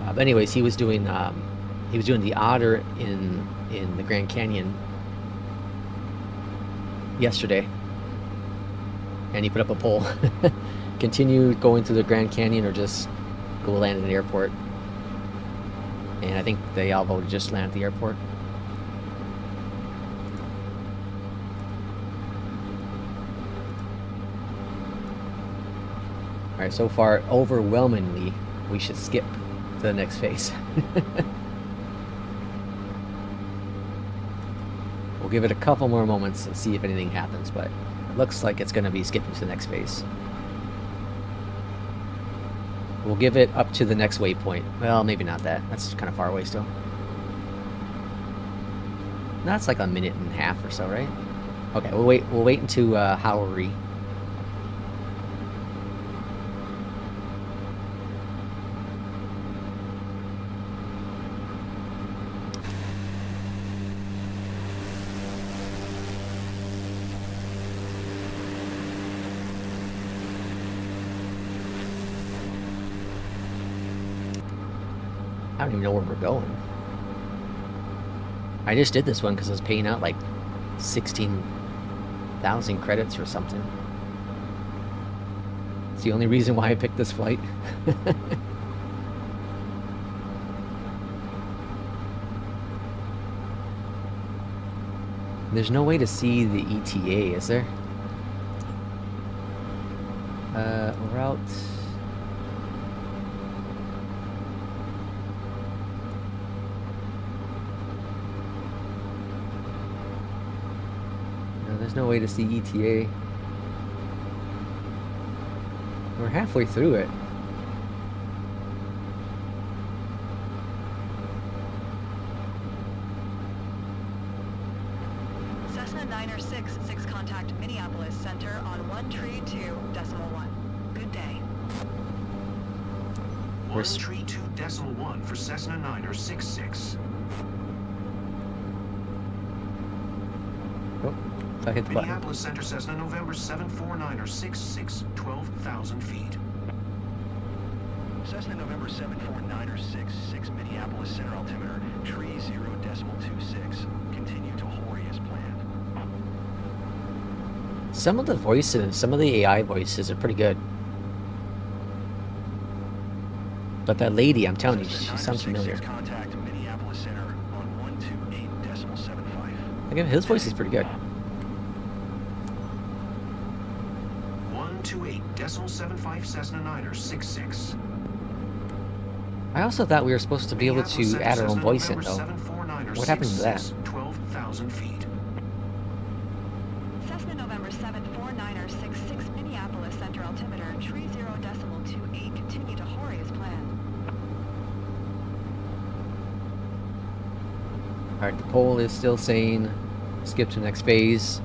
But anyways, he was doing the otter in the Grand Canyon yesterday, and he put up a poll: continue going through the Grand Canyon or just go land at an airport. And I think they all voted just land at the airport. Alright, so far, overwhelmingly, we should skip to the next phase. We'll give it a couple more moments and see if anything happens, but it looks like it's going to be skipping to the next phase. We'll give it up to the next waypoint. Well, maybe not that. That's kind of far away still. That's like a minute and a half or so, right? Okay, we'll wait until Howery. I don't even know where we're going. I just did this one because I was paying out like 16,000 credits or something. It's the only reason why I picked this flight. There's no way to see the ETA, is there? Route. No, there's no way to see ETA. We're halfway through it. Cessna 906 contact Minneapolis Center on 132.1. Good day. 132.1 for Cessna 966. Oh, I hit the button. Minneapolis Center Cessna November 74966, 12,000 feet. Cessna November 74966, Minneapolis Center altimeter, tree 0.26. Continue to Horry as planned. Some of the voices, some of the AI voices are pretty good. But that lady, I'm telling you, she sounds familiar. Contact Minneapolis Center on 128.75. Again, his voice is pretty good. 128.75 Cessna 966. I also thought we were supposed to be able to add our own voice in, though. What happened to that? 12,000 feet. Cessna November 74966 Minneapolis Center altimeter, tree 0.28. Continue to Horry as planned. Alright, the poll is still saying skip to the next phase.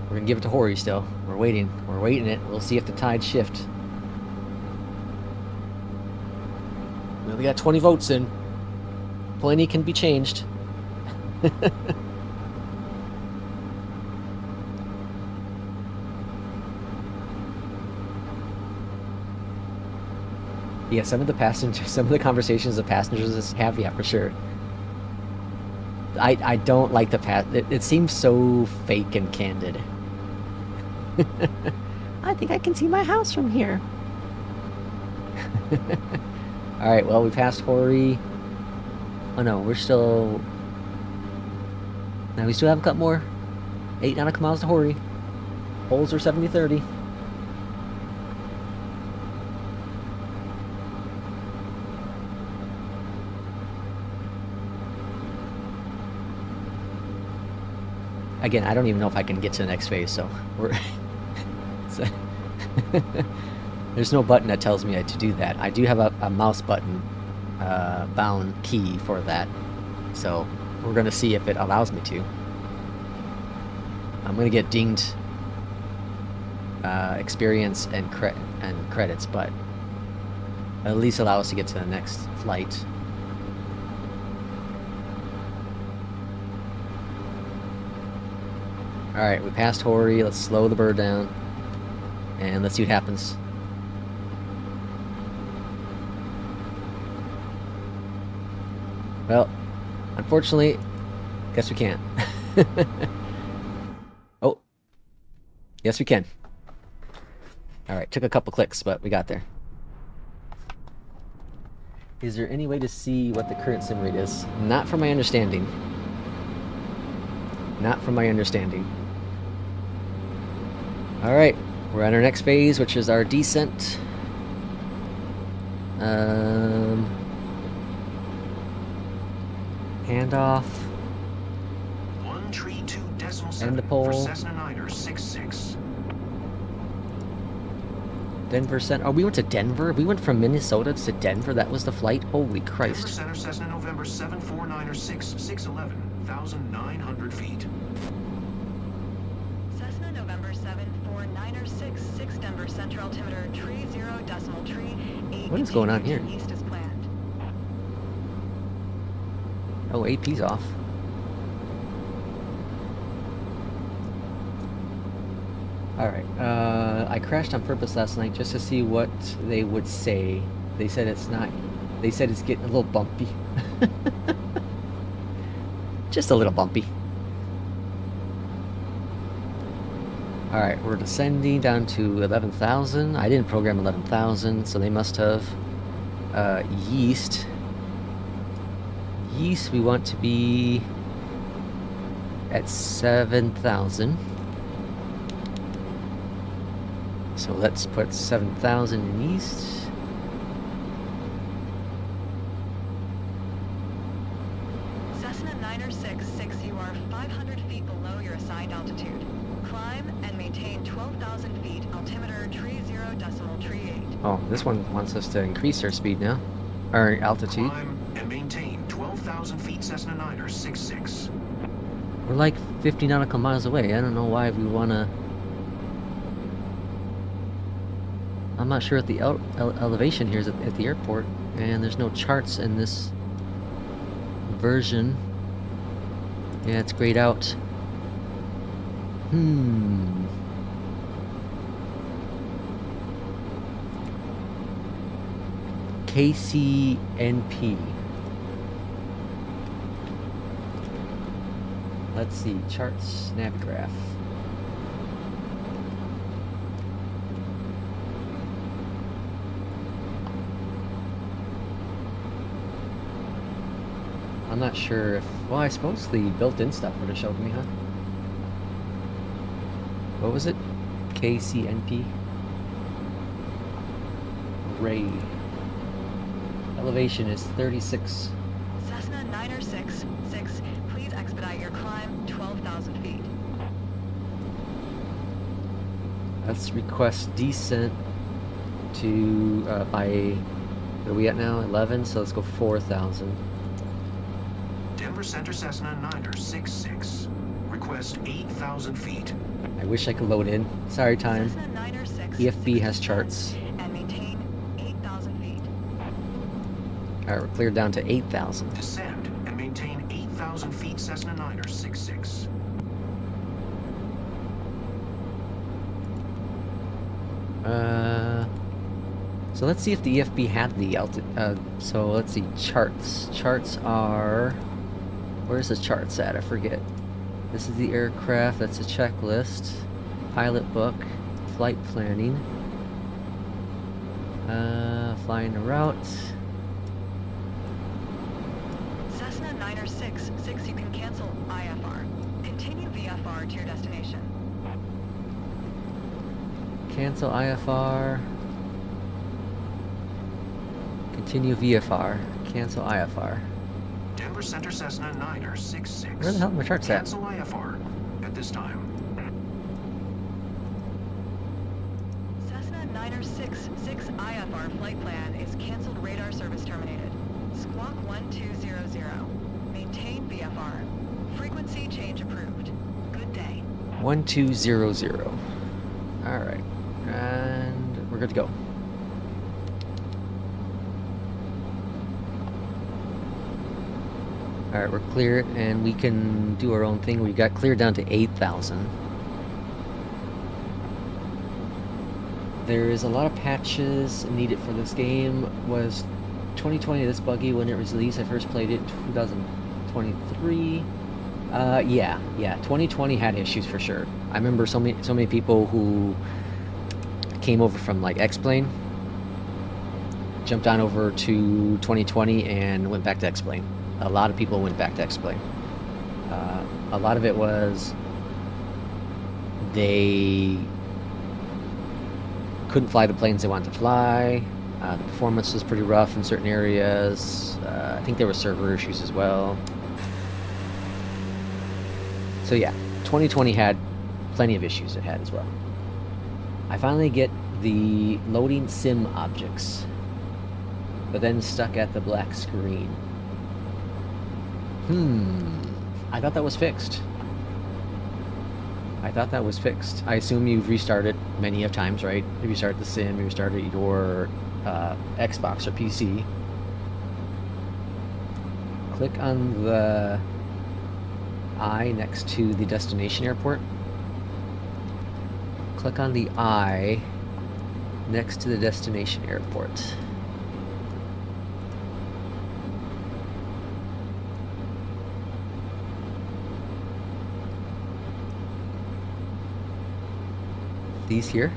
We're gonna give it to Horry still. We're waiting. We're waiting it. We'll see if the tides shift. We only got 20 votes in. Plenty can be changed. Yeah, some of the conversations the passengers have, yeah, for sure. I don't like the it seems so fake and candid. I think I can see my house from here. Alright, well, we passed Horry. Oh no, we're still... Now we still have a couple more. 8 nautical miles to Horry. Holes are 70-30. Again, I don't even know if I can get to the next phase, so we're... There's no button that tells me to do that. I do have a mouse button bound key for that, so we're going to see if it allows me to. I'm going to get dinged experience and credits, but at least allow us to get to the next flight. Alright, we passed Horry. Let's slow the bird down. And let's see what happens. Well, unfortunately, guess we can't. Oh. Yes, we can. Alright, took a couple clicks, but we got there. Is there any way to see what the current sim rate is? Not from my understanding. Not from my understanding. Alright, we're on our next phase, which is our descent. Handoff. 132.7 End the poll. for Cessna 966. Denver Center. Oh, we went to Denver? We went from Minnesota to Denver? That was the flight? Holy Christ. Denver Center Cessna November 74966, 611,900 feet. Cessna November 74966 Denver Central altimeter, tree 0.3. What is going on here? East as planned. Oh, AP's off. Alright, I crashed on purpose last night just to see what they would say. They said it's not They said it's getting a little bumpy. Just a little bumpy. Alright, we're descending down to 11,000. I didn't program 11,000, so they must have. Yeast. Yeast, we want to be at 7,000. So let's put 7,000 in yeast. Cessna 966, you are 500 feet below your assigned altitude. Climb and maintain 12,000 feet, altimeter 30.38. Oh, this one wants us to increase our speed now. Our altitude. Climb and maintain 12,000 feet, Cessna 966. We're like 50 nautical miles away. I don't know why we want to... I'm not sure what the elevation here is at the airport. And there's no charts in this version. Yeah, it's grayed out. KCNP. Let's see, charts, Navigraph. I'm not sure if... Well, I suppose the built-in stuff would have showed me, huh? What was it? KCNP? Ray. Elevation is 36. Cessna 966, please expedite your climb 12,000 feet. Let's request descent to, by... Where are we at now? 11, so let's go 4,000. Denver Center Cessna 966. Request 8,000 feet. I wish I could load in. Sorry, time. Cessna 966, EFB has charts. and maintain 8,000 feet. Alright, we're cleared down to 8,000. Descend and maintain 8,000 feet, Cessna 966. So let's see if the EFB had the so let's see, charts. Charts are... Where's the charts at? I forget. This is the aircraft, that's a checklist. Pilot book, flight planning. Flying the route. Cessna 966, you can cancel IFR. Continue VFR to your destination. Cancel IFR. Continue VFR. Cancel IFR. Denver Center Cessna 966. Where the hell are my charts at? Cancel IFR at this time. Cessna 966 IFR flight plan is canceled. Radar service terminated. Squawk 1200. Maintain VFR. Frequency change approved. Good day. 1200. Alright. And we're good to go. Alright, we're cleared and we can do our own thing. We got cleared down to 8,000. There is a lot of patches needed for this game. Was 2020 this buggy when it was released? I first played it in 2023. Yeah, 2020 had issues for sure. I remember so many people who came over from like X-Plane, jumped on over to 2020 and went back to X-Plane. A lot of people went back to X-Plane. A lot of it was they couldn't fly the planes they wanted to fly. The performance was pretty rough in certain areas. I think there were server issues as well. So yeah, 2020 had plenty of issues it had as well. I finally get the loading sim objects, but then stuck at the black screen. I thought that was fixed. I assume you've restarted many of times, right? You restarted the sim, you restarted your Xbox or PC. Click on the eye next to the destination airport. Click on the eye next to the destination airport. these here.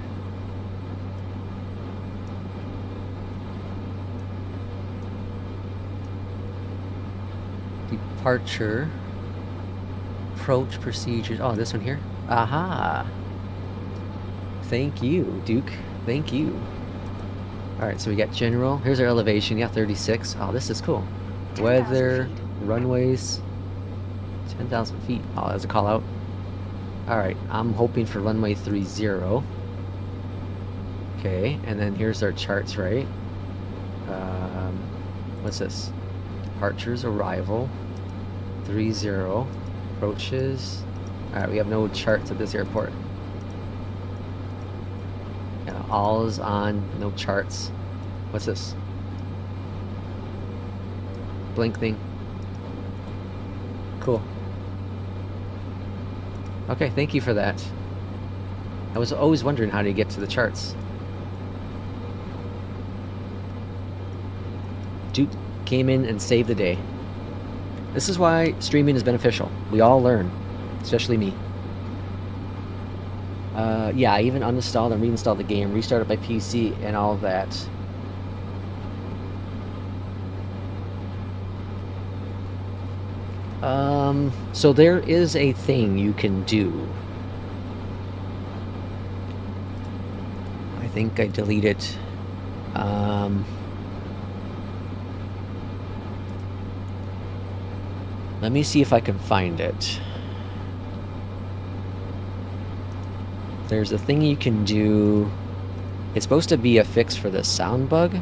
Departure. Approach procedures. Oh, this one here. Aha. Thank you, Duke. Thank you. Alright, so we got general. Here's our elevation. Yeah, 36. Oh, this is cool. Weather, runways, 10,000 feet. Oh, that's a call out. Alright, I'm hoping for runway 30. Okay, and then here's our charts, right? What's this? Departures, arrival, 30. Approaches. Alright, we have no charts at this airport. Yeah, all is on, no charts. What's this? Blink thing. Cool. Okay, thank you for that. I was always wondering how to get to the charts. Duke came in and saved the day. This is why streaming is beneficial. We all learn, especially me. Yeah, I even uninstalled and reinstalled the game, restarted my PC, and all of that. So there is a thing you can do. I think I deleted it. Let me see if I can find it. There's a thing you can do. It's supposed to be a fix for the sound bug.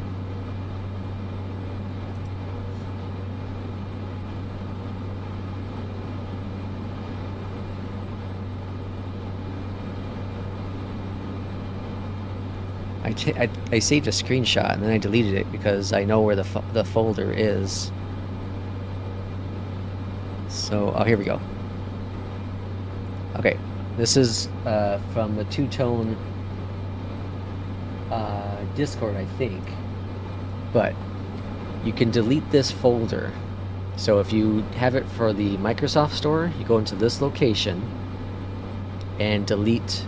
I saved a screenshot and then I deleted it because I know where the folder is. So, oh, here we go. Okay, this is from the two-tone Discord, I think. But you can delete this folder. So if you have it for the Microsoft Store, you go into this location and delete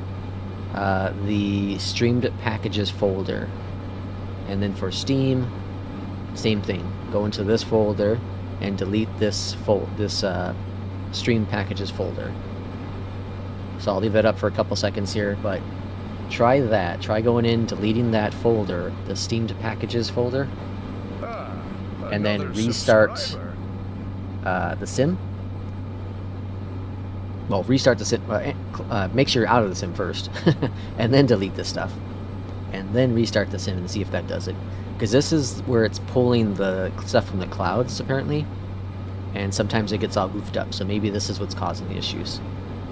the streamed packages folder. And then for Steam, same thing. Go into this folder and delete this stream packages folder. So I'll leave it up for a couple seconds here, but try that. Try going in, deleting that folder, the steamed packages folder, and then restart the sim. Well, restart the sim. Make sure you're out of the sim first, and then delete this stuff, and then restart the sim and see if that does it. Because this is where it's pulling the stuff from the clouds, apparently, and sometimes it gets all goofed up. So maybe this is what's causing the issues.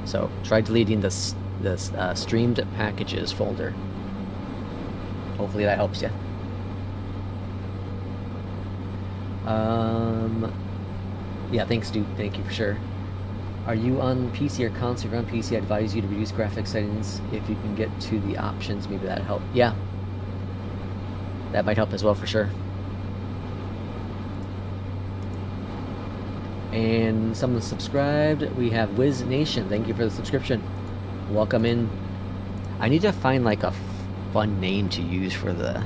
So try deleting this streamed packages folder. Hopefully that helps you. Yeah, thanks, dude. Thank you for sure. Are you on PC or console? If you're on PC, I advise you to reduce graphics settings if you can get to the options. Maybe that'll help. Yeah. That might help as well, for sure. And someone subscribed. We have Wiz Nation. Thank you for the subscription. Welcome in. I need to find like a fun name to use for the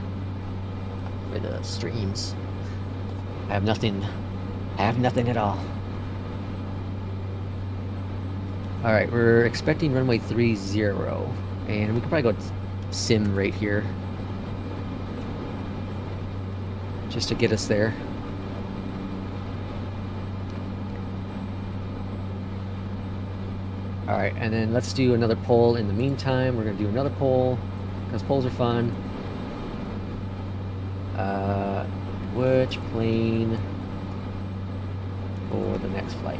streams. I have nothing. I have nothing at all. All right, we're expecting runway 30, and we can probably go sim right here, just to get us there. All right, and then let's do another poll in the meantime. We're gonna do another poll because polls are fun. Which plane for the next flight?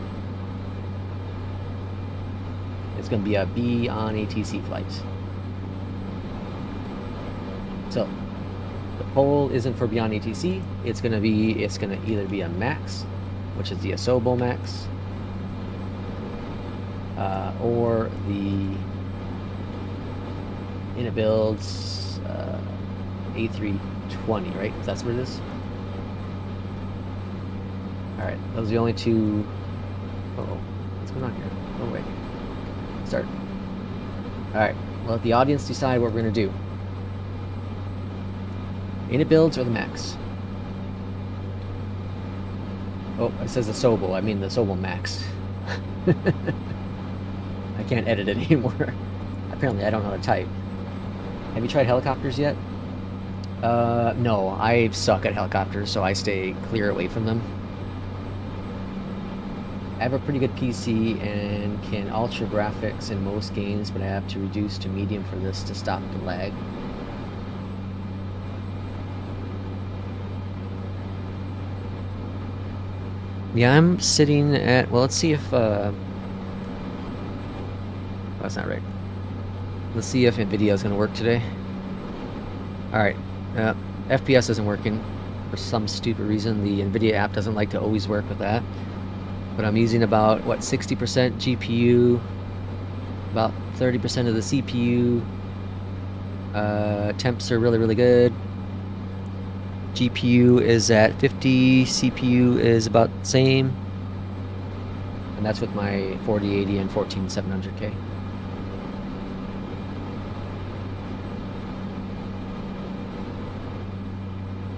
It's going to be a B on ATC flight. So the poll isn't for beyond ATC. It's going to either be a Max, which is the Asobo Max, or the Inabuild's A320, right? That's what it is. All right, those are the only two. Uh-oh, what's going on here? Oh wait. Start. Alright. We'll let the audience decide what we're going to do. Unit builds or the max? Oh, it says the Sobel. I mean the Sobel Max. I can't edit it anymore. Apparently I don't know how to type. Have you tried helicopters yet? No. I suck at helicopters, so I stay clear away from them. I have a pretty good PC and can ultra graphics in most games, but I have to reduce to medium for this to stop the lag. Yeah, I'm sitting at, well, let's see if, oh, that's not right. Let's see if NVIDIA is going to work today. Alright, FPS isn't working for some stupid reason. The NVIDIA app doesn't like to always work with that. But I'm using about, what, 60% GPU, about 30% of the CPU. Temps are really, really good. GPU is at 50, CPU is about the same. And that's with my 4080 and 14700K.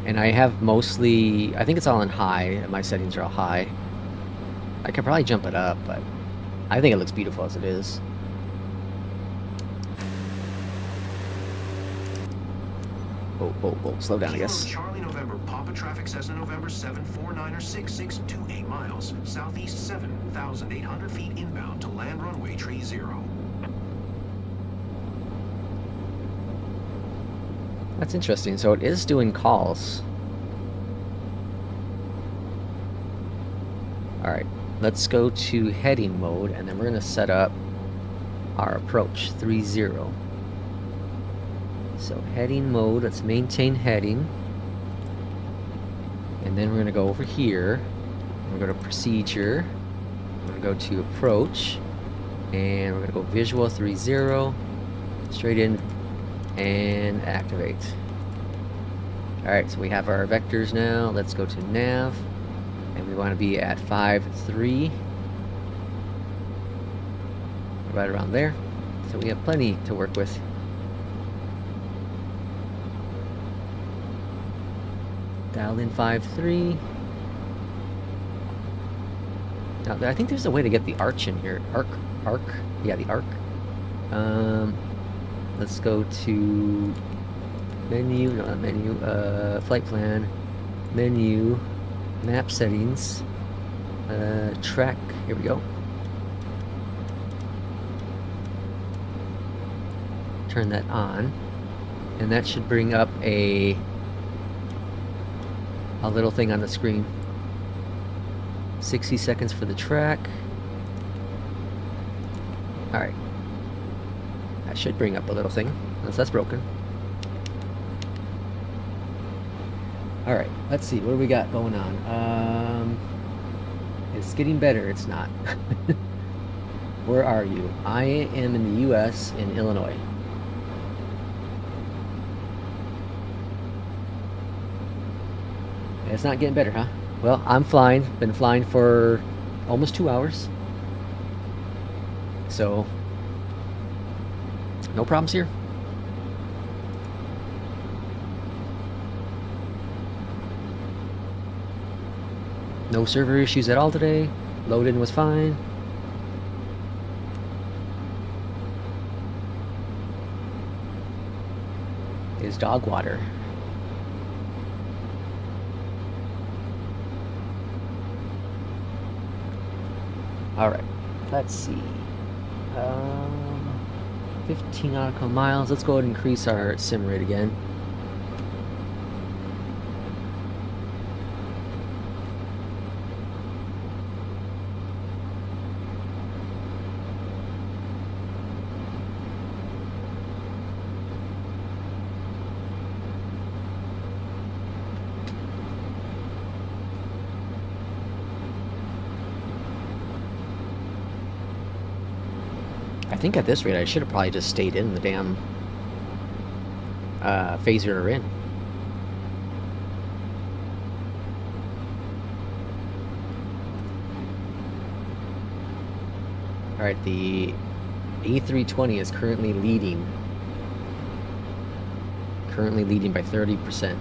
And I have mostly, I think it's all in high. My settings are all high. I could probably jump it up, but I think it looks beautiful as it is. Whoa, slow down, I guess. Charlie November, Papa Traffic Cessna November 749er6628 miles, southeast 7,800 feet inbound to land runway 30. That's interesting. So it is doing calls. Alright, let's go to heading mode, and then we're going to set up our approach 30. So heading mode, let's maintain heading. And then we're going to go over here. We're going to go to procedure. We're going to go to approach. And we're going to go visual 30. Straight in and activate. Alright, so we have our vectors now. Let's go to nav. And we want to be at 5.3. Right around there. So we have plenty to work with. Dial in 5.3. Now, I think there's a way to get the arch in here. Arc. Yeah, the arc. Let's go to menu, no, not menu, flight plan, menu, map settings, track, here we go. Turn that on, and that should bring up a little thing on the screen. 60 seconds for the track. Alright. That should bring up a little thing, unless that's broken. Alright, let's see, what do we got going on? It's getting better, it's not. Where are you? I am in the US, in Illinois. It's not getting better, huh? Well, I'm flying. Been flying for almost 2 hours. So, no problems here. No server issues at all today. Load-in was fine. Is dog water. Alright, let's see. 15 nautical miles. Let's go ahead and increase our sim rate again. I think at this rate I should have probably just stayed in the damn phaser we're in. Alright, the A320 is currently leading. Currently leading by 30%.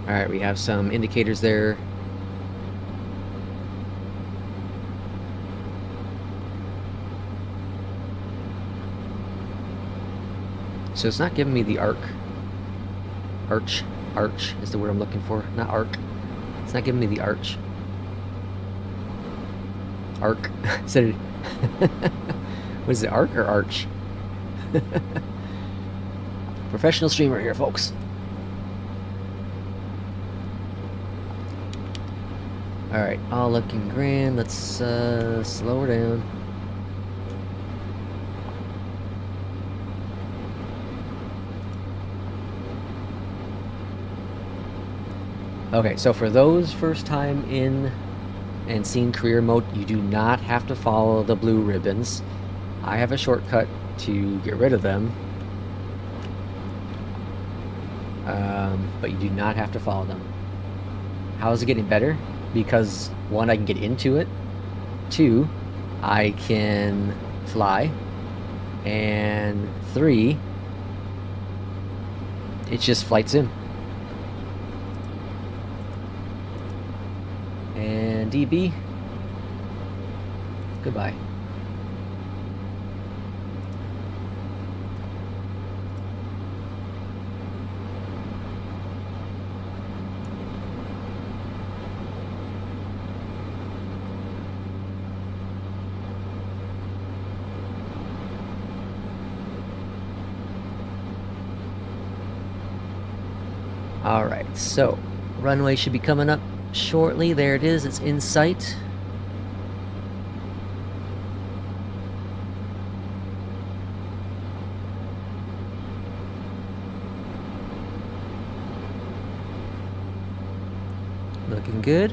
Alright, we have some indicators there. So it's not giving me the arc. Arch is the word I'm looking for, not arc. It's not giving me the arch. Arc. Said it. Was it arc or arch? Professional streamer here, folks. Alright, all looking grand. Let's slow her down. Okay, so for those first time in and seeing career mode, you do not have to follow the blue ribbons. I have a shortcut to get rid of them. But you do not have to follow them. How is it getting better? Because 1, I can get into it. 2, I can fly. And 3, it's just flight sim. And DB, goodbye. All right, so runway should be coming up shortly. There it is, it's in sight. Looking good.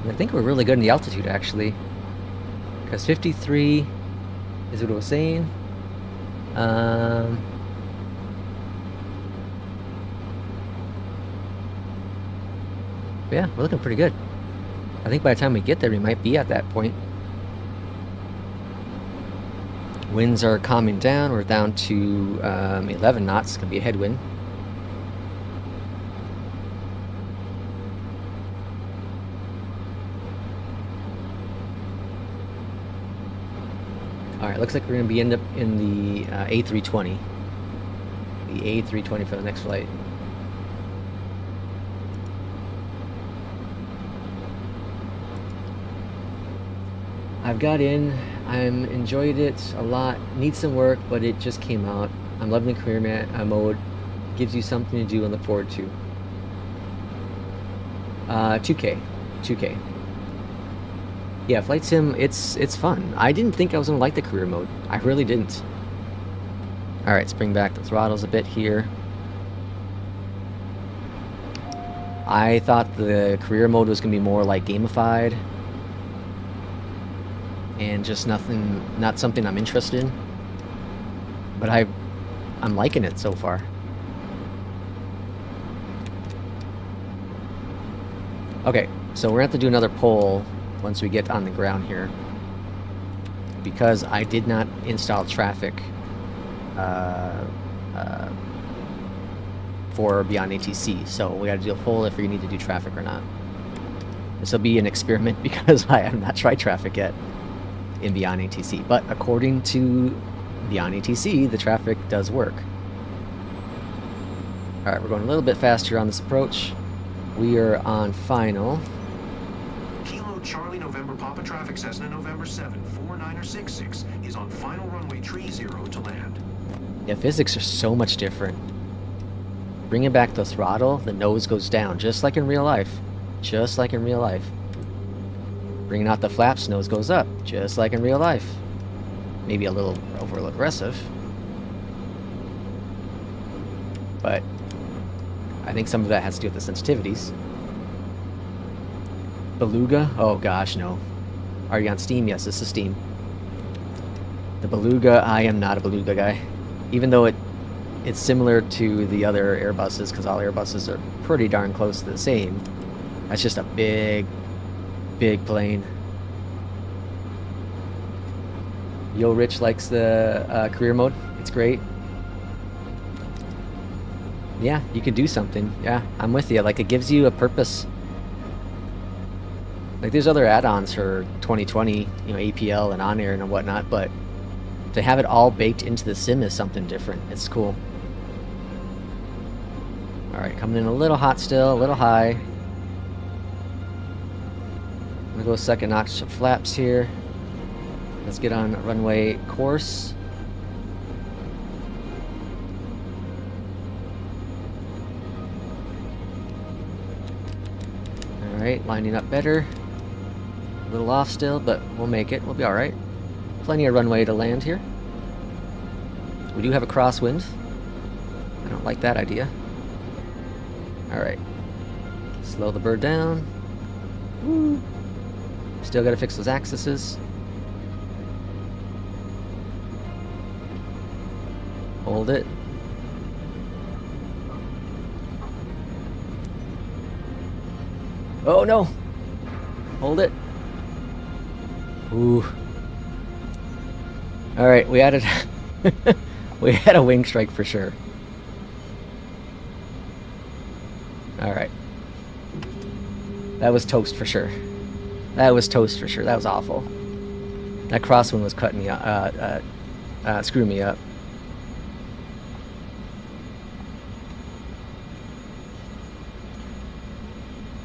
And I think we're really good in the altitude actually, because 53 is what it was saying. Yeah, we're looking pretty good. I think by the time we get there, we might be at that point. Winds are calming down. We're down to 11 knots. It's going to be a headwind. Alright, looks like we're going to end up in the A320. The A320 for the next flight. I've got in, I'm enjoyed it a lot, needs some work, but it just came out. I'm loving the career mode, gives you something to do and look forward to. 2K. Yeah, flight sim, it's fun. I didn't think I was gonna like the career mode. I really didn't. All right, let's bring back the throttles a bit here. I thought the career mode was gonna be more like gamified. And just not something I'm interested in. But I'm liking it so far. Okay, so we're gonna have to do another poll once we get on the ground here, because I did not install traffic for Beyond ATC, so we gotta do a poll if we need to do traffic or not. This will be an experiment because I have not tried traffic yet in Beyond ATC, but according to Beyond ATC, the traffic does work. Alright, we're going a little bit faster on this approach. We are on final. Kilo Charlie November Papa traffic Cessna November 7 4966 is on final runway 30 to land. Yeah, physics are so much different. Bringing back the throttle, the nose goes down, just like in real life. Just like in real life. Bringing out the flaps, nose goes up, just like in real life. Maybe a little over aggressive. But I think some of that has to do with the sensitivities. Beluga? Oh gosh, no. Are you on Steam? Yes, this is Steam. The Beluga, I am not a Beluga guy. Even though it it's similar to the other Airbuses because all Airbuses are pretty darn close to the same. That's just a big, big plane. Yo Rich likes the career mode. It's great. Yeah, you could do something. Yeah, I'm with you. Like, it gives you a purpose. Like, there's other add-ons for 2020, you know, APL and on-air and whatnot, but to have it all baked into the sim is something different. It's cool. Alright, coming in a little hot still, a little high. I'm gonna go second notch of flaps here. Let's get on runway course. Alright, lining up better. A little off still, but we'll make it. We'll be alright. Plenty of runway to land here. We do have a crosswind. I don't like that idea. Alright. Slow the bird down. Woo. Still gotta fix those axes. Hold it. Oh no! Hold it. Ooh. Alright, we added we had a wing strike for sure. Alright. That was toast for sure. That was toast for sure. That was awful. That crosswind was cutting me screwing me up.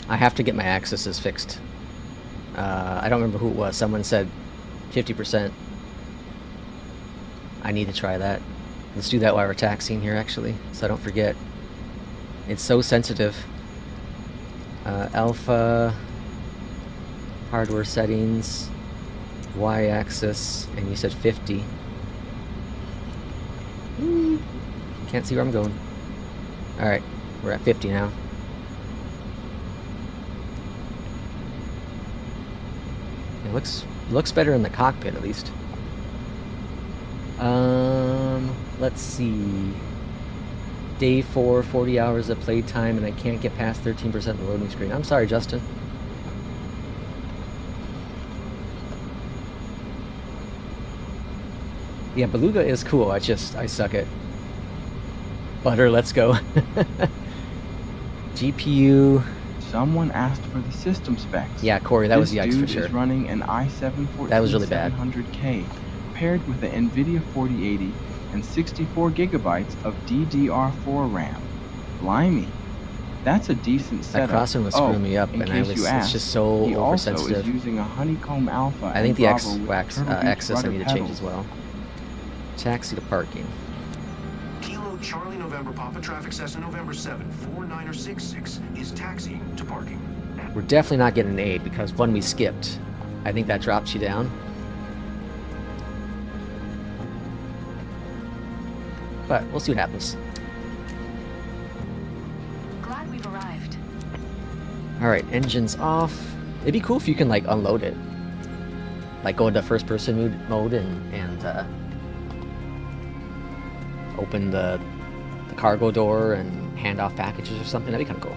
I have to get my axes fixed. I don't remember who it was. Someone said 50%. I need to try that. Let's do that while we're taxiing here, actually, so I don't forget. It's so sensitive. Alpha, hardware settings, y-axis, and you said 50. Can't see where I'm going. Alright, we're at 50 now. It looks better in the cockpit, at least. Let's see. Day 4, 40 hours of playtime, and I can't get past 13% of the loading screen. I'm sorry, Justin. Yeah, Beluga is cool. I suck at butter. Let's go. GPU. Someone asked for the system specs. Yeah, Corey, that was yikes for This sure. dude is running an i7 That was really bad. 14700K paired with the NVIDIA 4080 and 64 gigabytes of DDR4 RAM. Blimey. That's a decent setup. That crosswind was screwing me up, and it's just so he also oversensitive. is using a honeycomb alpha. I think the axis I need to change as well. Taxi to parking. Kilo Charlie November Papa traffic Cessna November 7 4966 is taxiing to parking. We're definitely not getting an aid because one we skipped. I think that drops you down. But we'll see what happens. Glad we've arrived. Alright, engines off. It'd be cool if you can like unload it. Like go into first person mode and open the cargo door and hand off packages or something. That'd be kind of cool.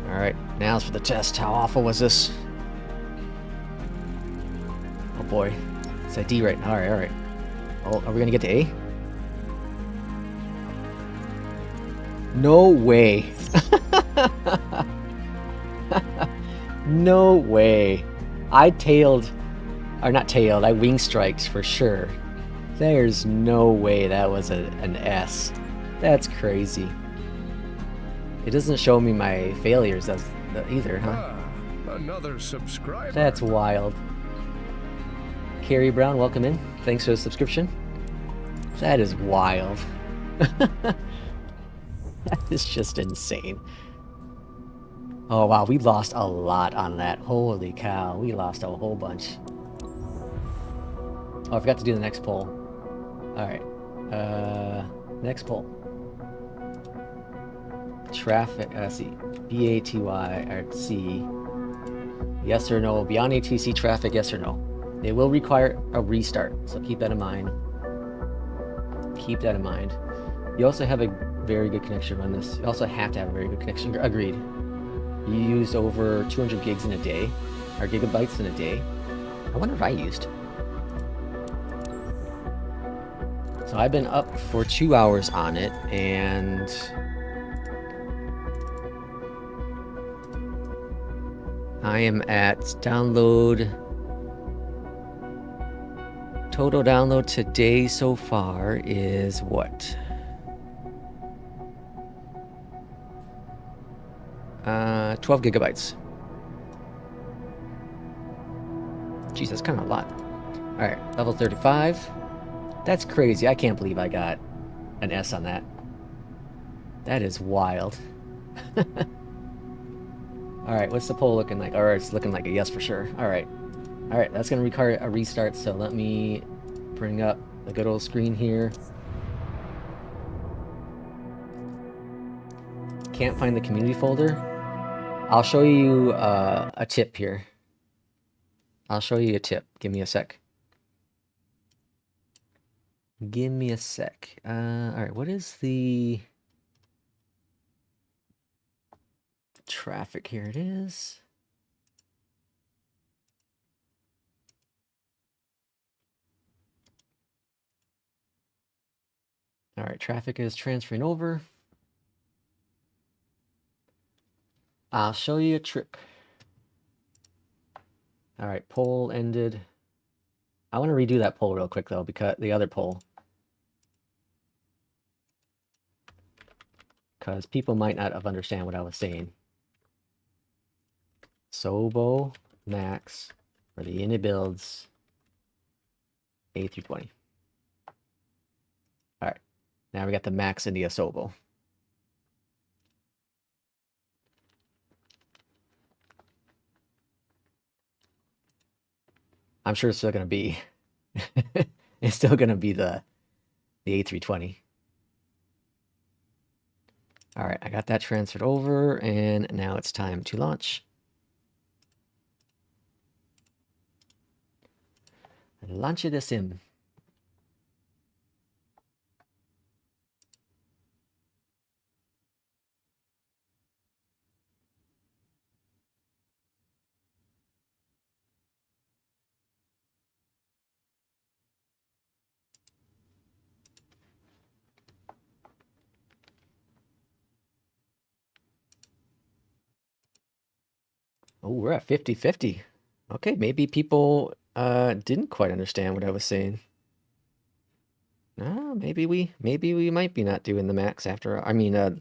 Alright, now's for the test. How awful was this? Oh boy. It's a D right now. Alright. Oh, are we gonna get to A? No way. No way. I wing striked for sure. There's no way that was an S. That's crazy. It doesn't show me my failures either, huh? Another subscriber. That's wild. Carrie Brown, welcome in. Thanks for the subscription. That is wild. That is just insane. Oh wow, we lost a lot on that. Holy cow, we lost a whole bunch. Oh, I forgot to do the next poll. Alright. Next poll. Traffic, let's see. BATY, or C. Yes or no? Beyond ATC traffic, yes or no? It will require a restart, so keep that in mind. Keep that in mind. You also have a very good connection on this. You also have to have a very good connection. Agreed. You used over 200 gigs in a day, or gigabytes in a day. I wonder if I used. So I've been up for 2 hours on it, and I am at download. Total download today so far is what? 12 gigabytes. Jeez, that's kind of a lot. Alright, level 35. That's crazy. I can't believe I got an S on that. That is wild. Alright, what's the poll looking like? Alright, it's looking like a yes for sure. Alright. Alright, that's going to require a restart, so let me bring up the good old screen here. Can't find the community folder. I'll show you a tip here. I'll show you a tip. Give me a sec. Give me a sec. Alright, what is the traffic? Here it is. Alright, traffic is transferring over. I'll show you a trick. Alright, poll ended. I want to redo that poll real quick though, because the other poll. Because people might not have understand what I was saying. Sobo max for the unit builds A320. Alright, now we got the max in the Asobo. I'm sure it's still going to be it's still going to be the A320. All right, I got that transferred over, and now it's time to launch. Launch the sim. Oh, we're at 50-50. Okay, maybe people didn't quite understand what I was saying. No, maybe we might be not doing the max after. I mean, oh,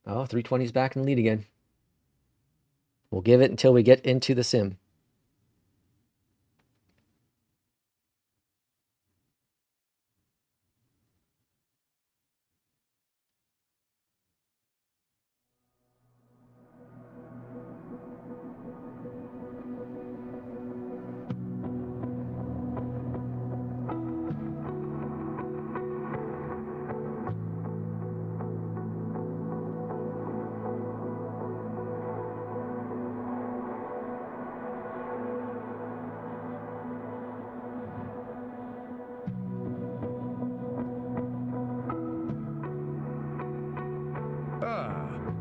320's back in the lead again. We'll give it until we get into the sim.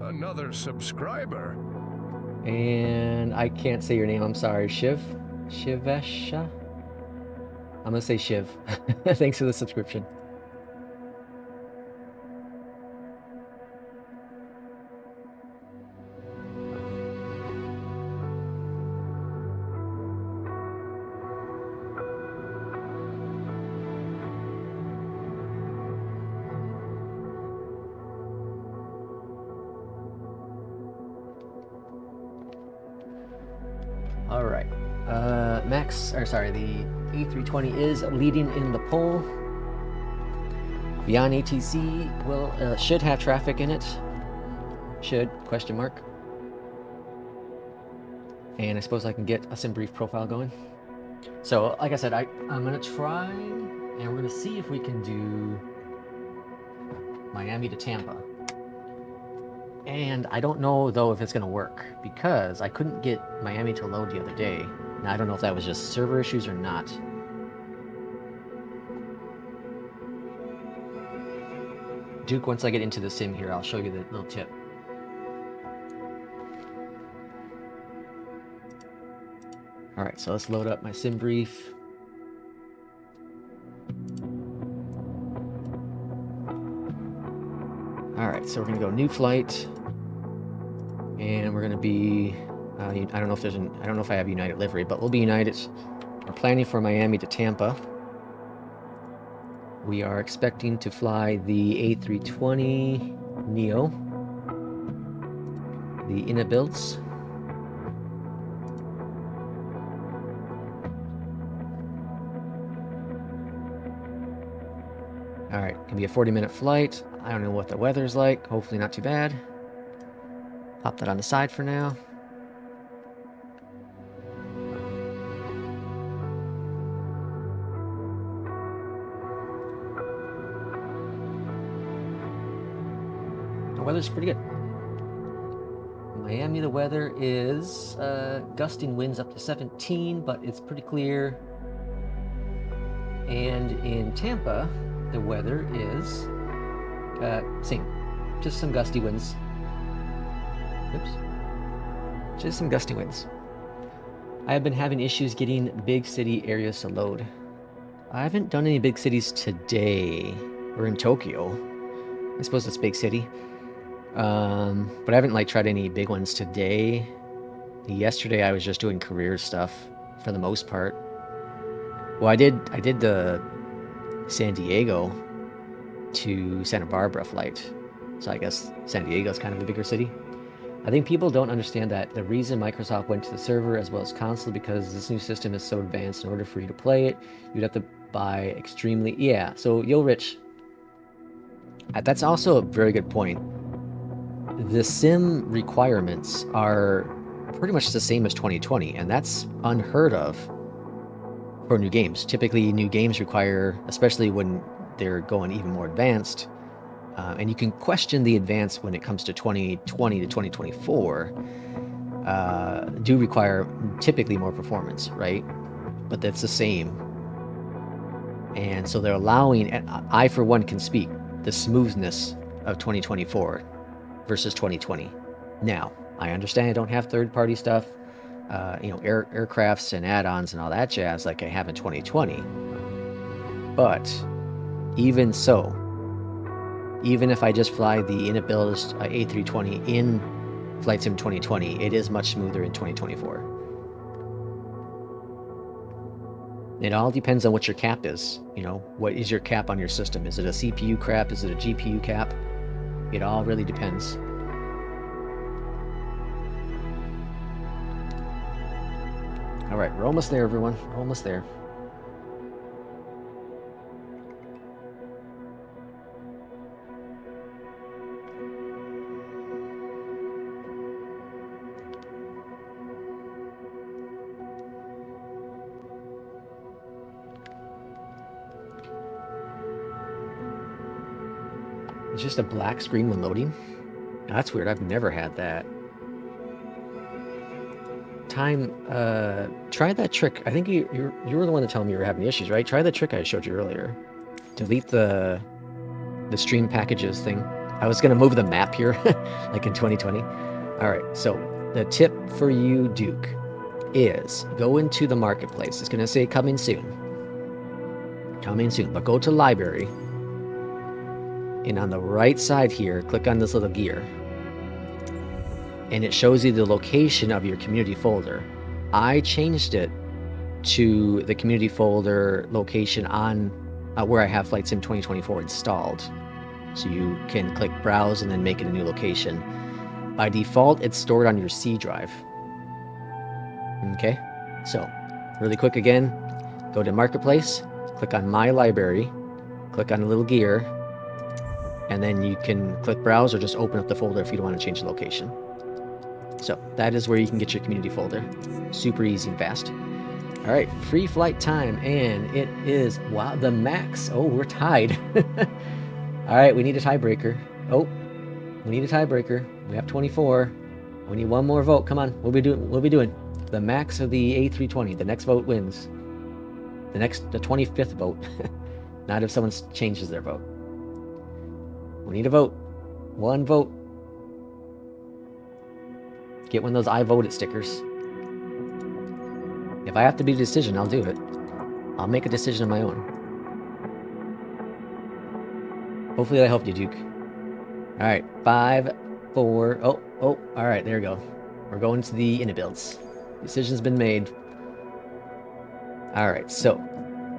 Another subscriber. And I can't say your name, I'm sorry. Shivesha? I'm gonna say Shiv. Thanks for the subscription. All right, the A320 is leading in the poll. Beyond ATC will should have traffic in it. Should, question mark. And I suppose I can get a sim brief profile going. So, like I said, I'm gonna try, and we're gonna see if we can do Miami to Tampa. And I don't know, though, if it's going to work, because I couldn't get Miami to load the other day. Now, I don't know if that was just server issues or not. Duke, once I get into the sim here, I'll show you the little tip. Alright, so let's load up my sim brief. Alright, so we're going to go new flight. And we're going to be... I don't know if I have United livery, but we'll be United. We're planning for Miami to Tampa. We are expecting to fly the A320 Neo, the Inabuilds. Alright, can be a 40-minute flight. I don't know what the weather's like. Hopefully not too bad. Pop that on the side for now. The weather's pretty good. Miami, the weather is gusting winds up to 17, but it's pretty clear. And in Tampa, the weather is same, just some gusty winds. Oops. Just some gusty winds. I have been having issues getting big city areas to load. I haven't done any big cities today. We're in Tokyo. I suppose it's big city. But I haven't tried any big ones today. Yesterday I was just doing career stuff for the most part. Well, I did the San Diego to Santa Barbara flight. So I guess San Diego is kind of a bigger city. I think people don't understand that the reason Microsoft went to the server as well as console because this new system is so advanced. In order for you to play it, you'd have to buy extremely... Yeah, so Yo Rich, that's also a very good point. The sim requirements are pretty much the same as 2020, and that's unheard of for new games. Typically, new games require, especially when they're going even more advanced, and you can question the advance when it comes to 2020 to 2024, do require typically more performance, right? But that's the same. And so they're allowing, and I for one can speak, the smoothness of 2024 versus 2020. Now, I understand I don't have third-party stuff, aircrafts and add-ons and all that jazz like I have in 2020. But even so, even if I just fly the Inabuilds A320 in Flight Sim 2020, it is much smoother in 2024. It all depends on what your cap is. What is your cap on your system? Is it a CPU cap? Is it a GPU cap? It all really depends. All right, we're almost there, everyone. We're almost there. It's just a black screen when loading. That's weird. I've never had that. Time, try that trick. I think you were the one to tell me you were having issues, right? Try the trick I showed you earlier. Delete the stream packages thing. I was gonna move the map here, like in 2020. All right, so the tip for you, Duke, is go into the marketplace. It's gonna say coming soon. Coming soon, but go to library. And on the right side here, click on this little gear. And it shows you the location of your community folder. I changed it to the community folder location on where I have Flight Sim 2024 installed. So you can click browse and then make it a new location. By default, it's stored on your C drive. Okay, so really quick again, go to Marketplace, click on My Library, click on the little gear, and then you can click browse or just open up the folder if you don't want to change the location. So that is where you can get your community folder. Super easy and fast. All right, free flight time, and it is, wow, the max. Oh, we're tied. All right, we need a tiebreaker. Oh, we need a tiebreaker. We have 24. We need one more vote. Come on. We'll be doing. The max of the A320. The next vote wins. The 25th vote. Not if someone changes their vote. We need a vote. One vote. Get one of those I voted stickers. If I have to be a decision, I'll do it. I'll make a decision of my own. Hopefully I helped you, Duke. Alright, 5, 4... Oh, alright, there we go. We're going to the builds. Decision's been made. Alright, so...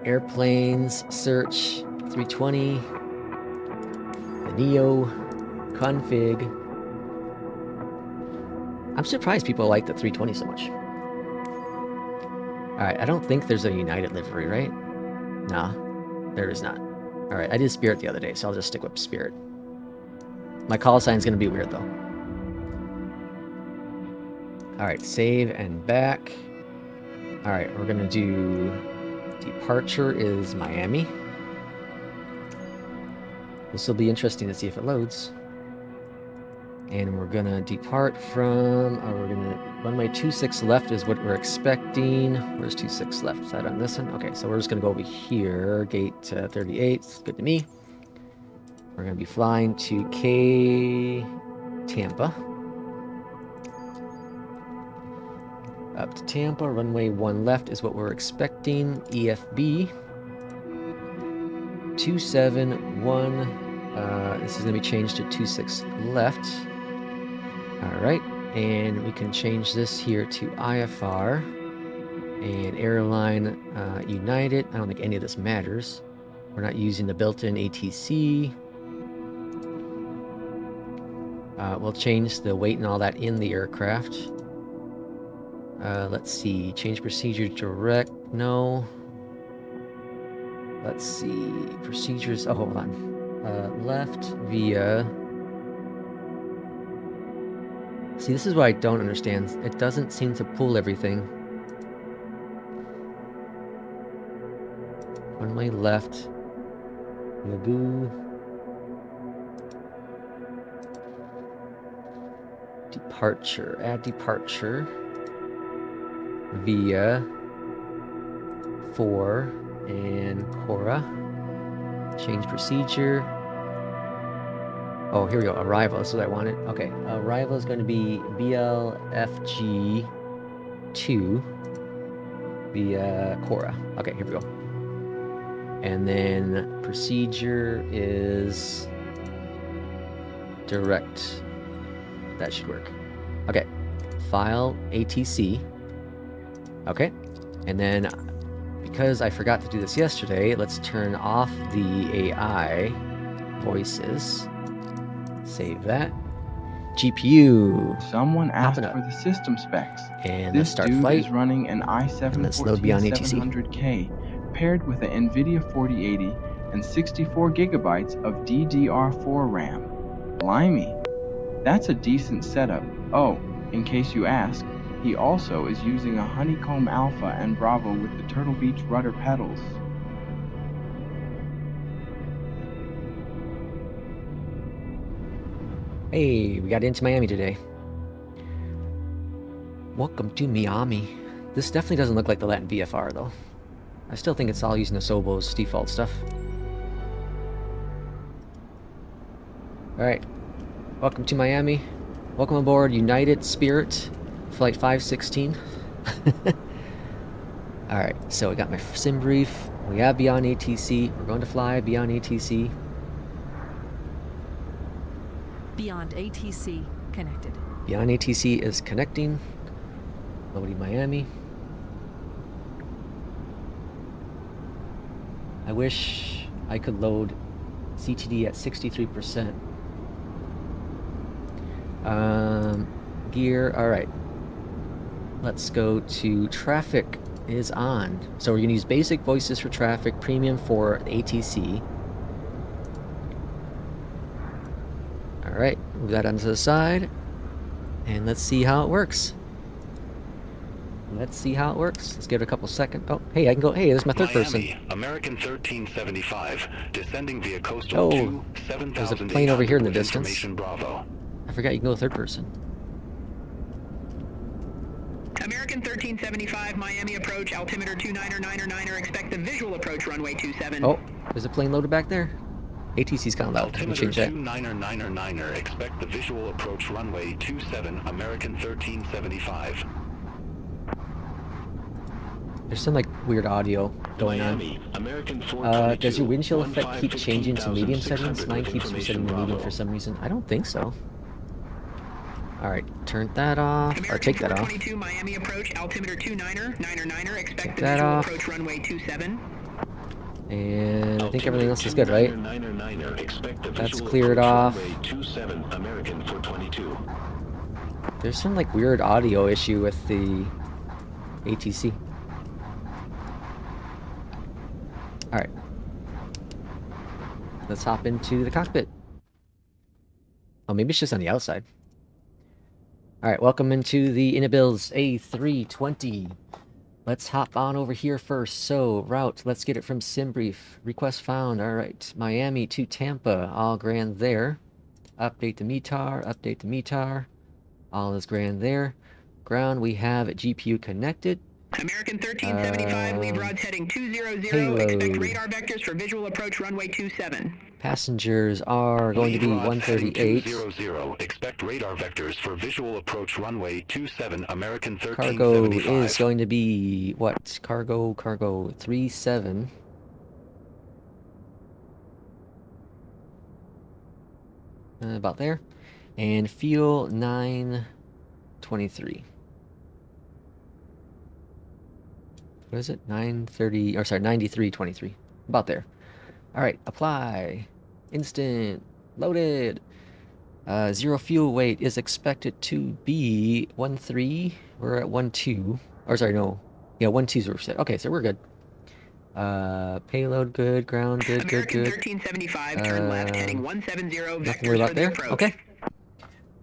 Airplanes, search, 320... The Neo, config... I'm surprised people like the 320 so much. Alright, I don't think there's a United livery, right? Nah, there is not. Alright, I did Spirit the other day, so I'll just stick with Spirit. My call sign's gonna be weird, though. Alright, save and back. Alright, we're gonna do... Departure is Miami. This will be interesting to see if it loads. And we're gonna depart from... we're gonna... Runway 26 left is what we're expecting. Where's 26 left? Is that on this one? Okay, so we're just gonna go over here. Gate 38. It's good to me. We're gonna be flying to Tampa. Up to Tampa. Runway 1 left is what we're expecting. EFB 271. This is gonna be changed to 26 left. All right. And we can change this here to IFR and airline United. I don't think any of this matters. We're not using the built-in ATC. We'll change the weight and all that in the aircraft. Let's see. Change procedure direct. No. Let's see. Procedures. Oh, hold on. Left via... See, this is what I don't understand. It doesn't seem to pull everything. Runway left. Naboo. Departure. Add departure. Via 4 and Cora. Change procedure. Oh, here we go. Arrival. This is what I wanted. Okay. Arrival is going to be BLFG 2 via Cora. Okay, here we go. And then procedure is direct. That should work. Okay. File ATC. Okay. And then because I forgot to do this yesterday, let's turn off the AI voices. Save that. GPU. Someone asked for the system specs. And this start dude flight. is running an i7-14700K paired with an NVIDIA 4080 and 64 gigabytes of DDR4 RAM. Blimey. That's a decent setup. Oh, in case you ask, he also is using a Honeycomb Alpha and Bravo with the Turtle Beach rudder pedals. Hey, we got into Miami today. Welcome to Miami. This definitely doesn't look like the Latin VFR though. I still think it's all using Asobo's default stuff. Alright. Welcome to Miami. Welcome aboard United Spirit Flight 516. Alright, so we got my sim brief. We have beyond ATC. We're going to fly beyond ATC. Beyond ATC connected. Beyond ATC is connecting. Loading Miami. I wish I could load CTD at 63%. Gear, alright. Let's go to traffic is on. So we're going to use basic voices for traffic, premium for ATC. Alright, move that onto the side. And let's see how it works. Let's see how it works. Let's give it a couple seconds. Oh, hey, I can go. Hey, there's my third person. American 1375, descending via coastal 2, 7,000. There's a plane over here in the distance. Bravo. I forgot you can go third person. American 1375, Miami approach, altimeter 29er, expect the visual approach, runway 27. Oh, there's a plane loaded back there. ATC's kind of loud. Let me change that. 29er, expect the visual approach, runway 27, American 1375. There's some like weird audio going Miami, on. American Does your windshield effect keep changing to medium settings? Mine keeps resetting to medium for some reason. I don't think so. Alright, turn that off, or take that off. Miami approach, altimeter 29er, expect the that visual off. approach, runway 27. And I think everything else is good, right? That's cleared off. There's some like weird audio issue with the ATC. Alright. Let's hop into the cockpit. Oh, maybe it's just on the outside. Alright, welcome into the Inabil's A320. Let's hop on over here first. So, route, let's get it from SimBrief. Request found. Alright, Miami to Tampa. All grand there. Update the METAR. All is grand there. Ground, we have GPU connected. American 1375, lead rods heading 200, expect radar vectors for visual approach, runway 27. Passengers are going to be 138. 200, expect radar vectors for visual approach, runway 27, American 1375. Cargo is going to be, what? Cargo 37. About there. And fuel 923. What is it? 930, or sorry, 9323. About there. Alright, apply. Instant. Loaded. Zero fuel weight is expected to be 13. We're at 12. Or sorry, no. Yeah, 12's what we said. Okay, so we're good. Payload good, ground good, American good. 1375, turn left, heading 170, Nothing vectors worry about for the there. approach. Okay.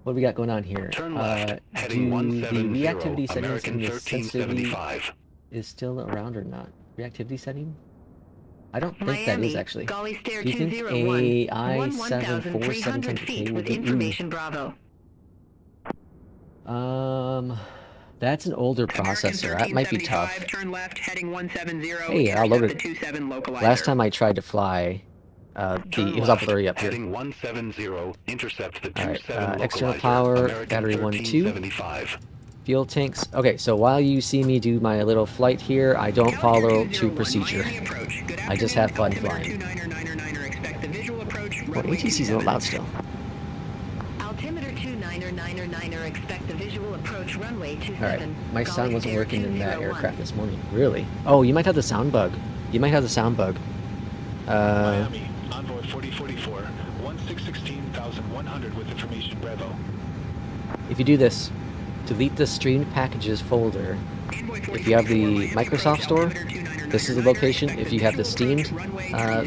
What do we got going on here? Turn left, heading Do 170, the reactivity settings American and the sensitivity 1375. is still around or not? Reactivity setting? I don't think that is actually. Gully Stair Do you think 201, AI74 feet with would be- information Bravo. That's an older processor. That might be tough. Turn left, heading 170. Hey, I'll load it. 27 localizer. Last time I tried to fly, it was already up here. Heading 170, intercept the Alright, 27 external localizer, power, American battery 1, 2. 1375. Fuel tanks. Okay, so while you see me do my little flight here, I don't follow to procedure. I just have fun flying. Well, ATC's a little loud still. Altimeter 29er, expect the visual approach, runway 27. Alright, my sound Gully wasn't Stair working in that 201. aircraft this morning. Really? Oh, you might have the sound bug. Miami, Envoy 4044, 1616,100 with information Bravo. If you do this, delete the streamed packages folder. If you have the Microsoft Store, this is the location. If you have the Steamed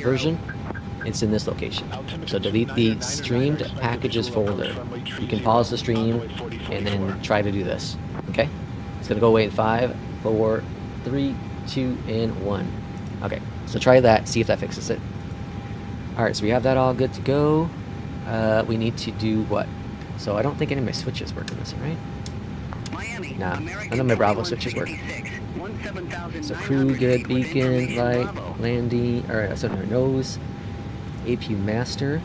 version, it's in this location. So delete the streamed packages folder. You can pause the stream and then try to do this. Okay? It's gonna go away in 5, 4, 3, 2, and 1. Okay, so try that, see if that fixes it. Alright, so we have that all good to go. We need to do what? So I don't think any of my switches work in this, right? Nah, none of my Bravo switches work. So crew good, beacon, light, landing, alright, so our nose, APU master,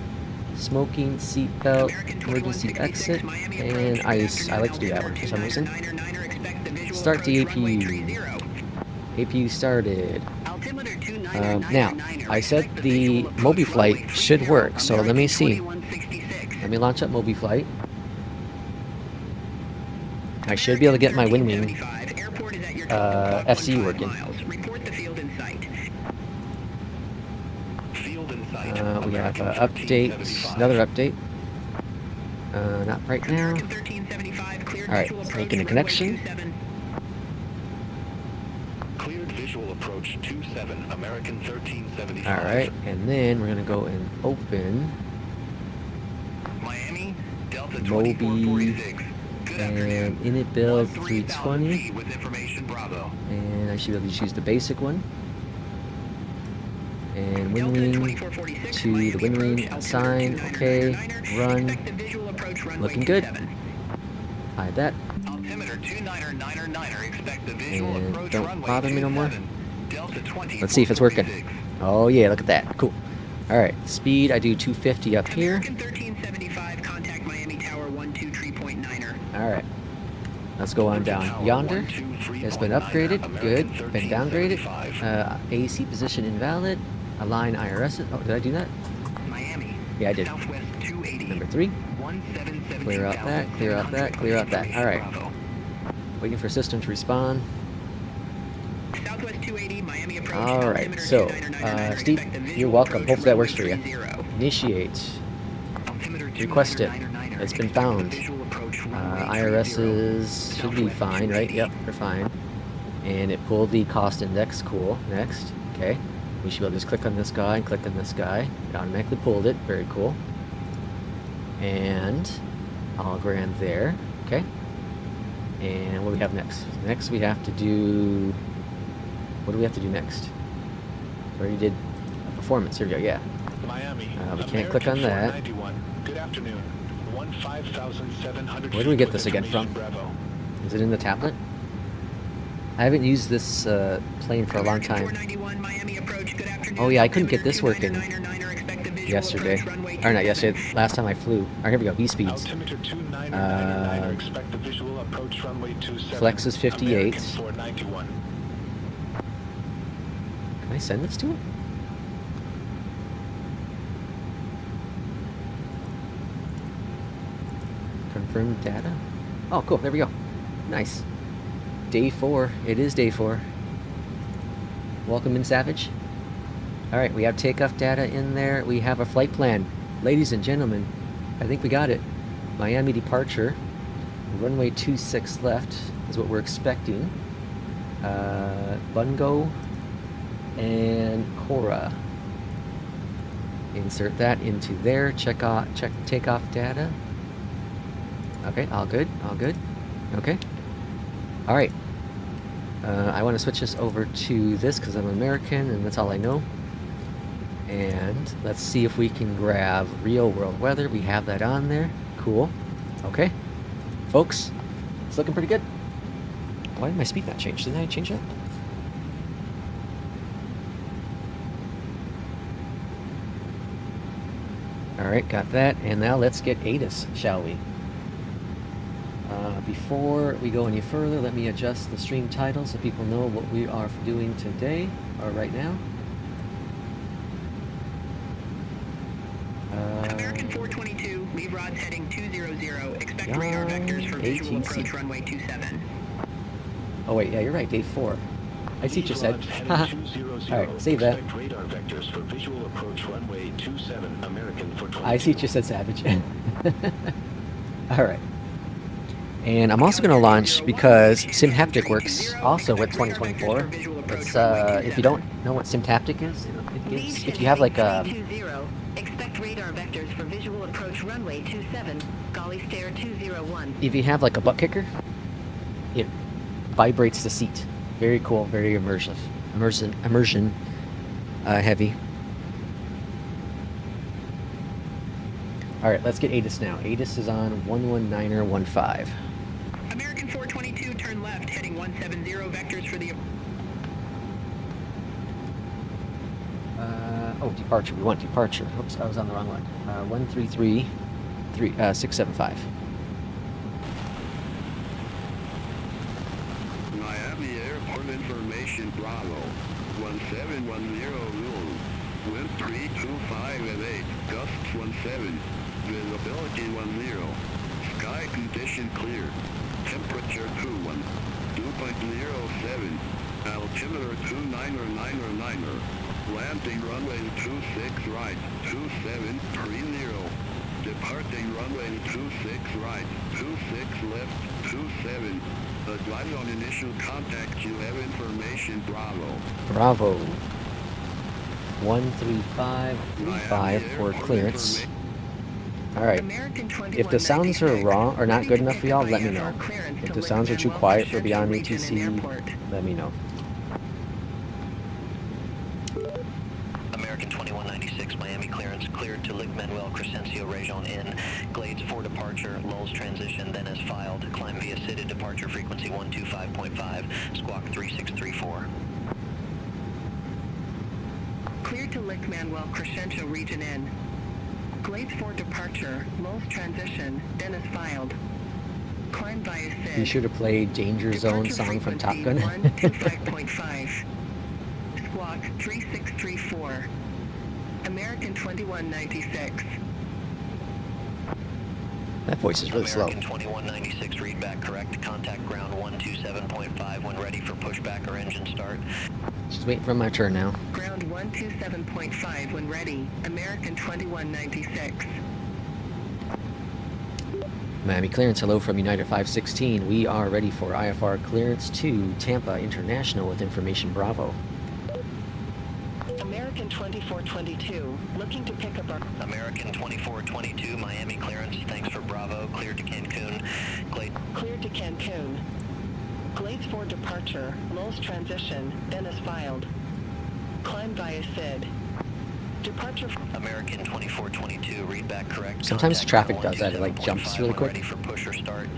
smoking, seatbelt, emergency exit, and ice. I like to do that one for some reason. Start the APU. APU started. Now, I said the MobiFlight should work, so let me see. Let me launch up MobiFlight. I should be able to get my WinWing FC working. We have update, another update. Not right now. Alright, making a connection. Cleared visual approach 27, American 1375. Alright, and then we're gonna go and open Miami, Delta Mobi 2446. and init build 320. With information Bravo. And I should be able to choose the basic one. And wind wing to the wind wing sign. Okay, run. Looking good. Hide that. Altimeter 29999, expect the visual And approach don't runway bother me no more. 27, Delta 20. Let's see if it's working. Oh yeah, look at that. Cool. Alright, speed, I do 250 up here. American 1375, contact Miami Tower 123.9er. Alright. Let's go on down. Yonder has been upgraded. Good. Been downgraded. AC position invalid. Align IRS. Oh, did I do that? Miami. Yeah, I did. Southwest 280. Number 3. 1772. Clear out that, clear out that, clear out that. Alright. Waiting for system to respond. Southwest 280, Miami approach. Alright, so, Steve, you're welcome. Hopefully that works for you. Initiate. Request it. It's been found. IRSs should be fine, right? Yep, they're fine. And it pulled the cost index. Cool. Next. Okay. We should be able to just click on this guy and click on this guy. It automatically pulled it. Very cool. And hologram there. Okay. And what do we have next? Next we have to do... What do we have to do next? We already did a performance. Here we go. Yeah. Miami. We can't click on that. Good afternoon. 15,700. Where do we get this again from? Is it in the tablet? I haven't used this plane for a long time. Oh yeah, I couldn't get this working yesterday. Or not yesterday, last time I flew. Alright, here we go, V-speeds. Flex is 58. Can I send this to it? Confirm data. Oh, cool. There we go. Nice. Day 4. It is day 4. Welcome in, Savage. Alright, we have takeoff data in there. We have a flight plan. Ladies and gentlemen, I think we got it. Miami departure. Runway 26 left is what we're expecting. Bungo and Cora. Insert that into there. Check takeoff data. Okay, all good, all good. Okay. Alright. I want to switch this over to this because I'm American and that's all I know. And let's see if we can grab real world weather. We have that on there. Cool. Okay. Folks, it's looking pretty good. Why did my speed not change? Didn't I change that? Alright, got that. And now let's get ATIS, shall we? Before we go any further, let me adjust the stream title so people know what we are doing today, or right now. American 422, leave rods heading 200, expect radar vectors for visual approach runway 27. Oh wait, yeah, you're right, day 4. I see what you said. Alright, save that. I see what you said, Savage. Alright. And I'm also going to launch, because SimHaptic works also with 2024. It's, if you don't know what SimHaptic is, if you have like a... Expect radar vectors for visual approach runway 27, Golly Stair 201. If you have like a butt kicker, it vibrates the seat. Very cool, very immersive. Immersion heavy. Alright, let's get ATIS now. ATIS is on 119er15. American 422, turn left, heading 170, vectors for the... Oh, departure. We want departure. Oops, I was on the wrong one. 133-675. Miami Airport information, Bravo. 1710 noon. Wind 325 at 8, gusts 17. Visibility 10. Sky condition clear. Temperature 21. 2.07. Altimeter 299er. Landing runway 26 right. 2730. Departing runway 26 right. 26 left. 27. Advise on initial contact. You have information. Bravo. Bravo. 13535 for clearance. Alright. If the sounds are wrong or not good enough for y'all, let me know. If the sounds are too quiet for Beyond ATC, let me know. American 2196, Miami clearance, cleared to Lic Manuel Crescencio Region in, Glades for departure, lulls transition, then as filed, climb via SID departure frequency 125.5, squawk 3634. Cleared to Lic Manuel Crescencio Region N. Glades for departure, lulls transition, then as filed. Climb via SID. You should have played Danger Zone song from Top Gun. 125.5. Squawk 3634. American 2196. That voice is really slow. American 2196, readback correct. Contact ground 127.5 when ready for pushback or engine start. Just waiting for my turn now. Ground 127.5 when ready. American 2196. Miami clearance, hello from United 516. We are ready for IFR clearance to Tampa International with information Bravo. American 2422, looking to pick up our... American 2422, Miami clearance, thanks for Bravo, cleared to Cancun. Cleared to Cancun. Glades for departure, lulls transition, then as filed. Climb via SID. Departure... American 2422, readback correct. Sometimes traffic does that, it like jumps really quick. Ready for push or start.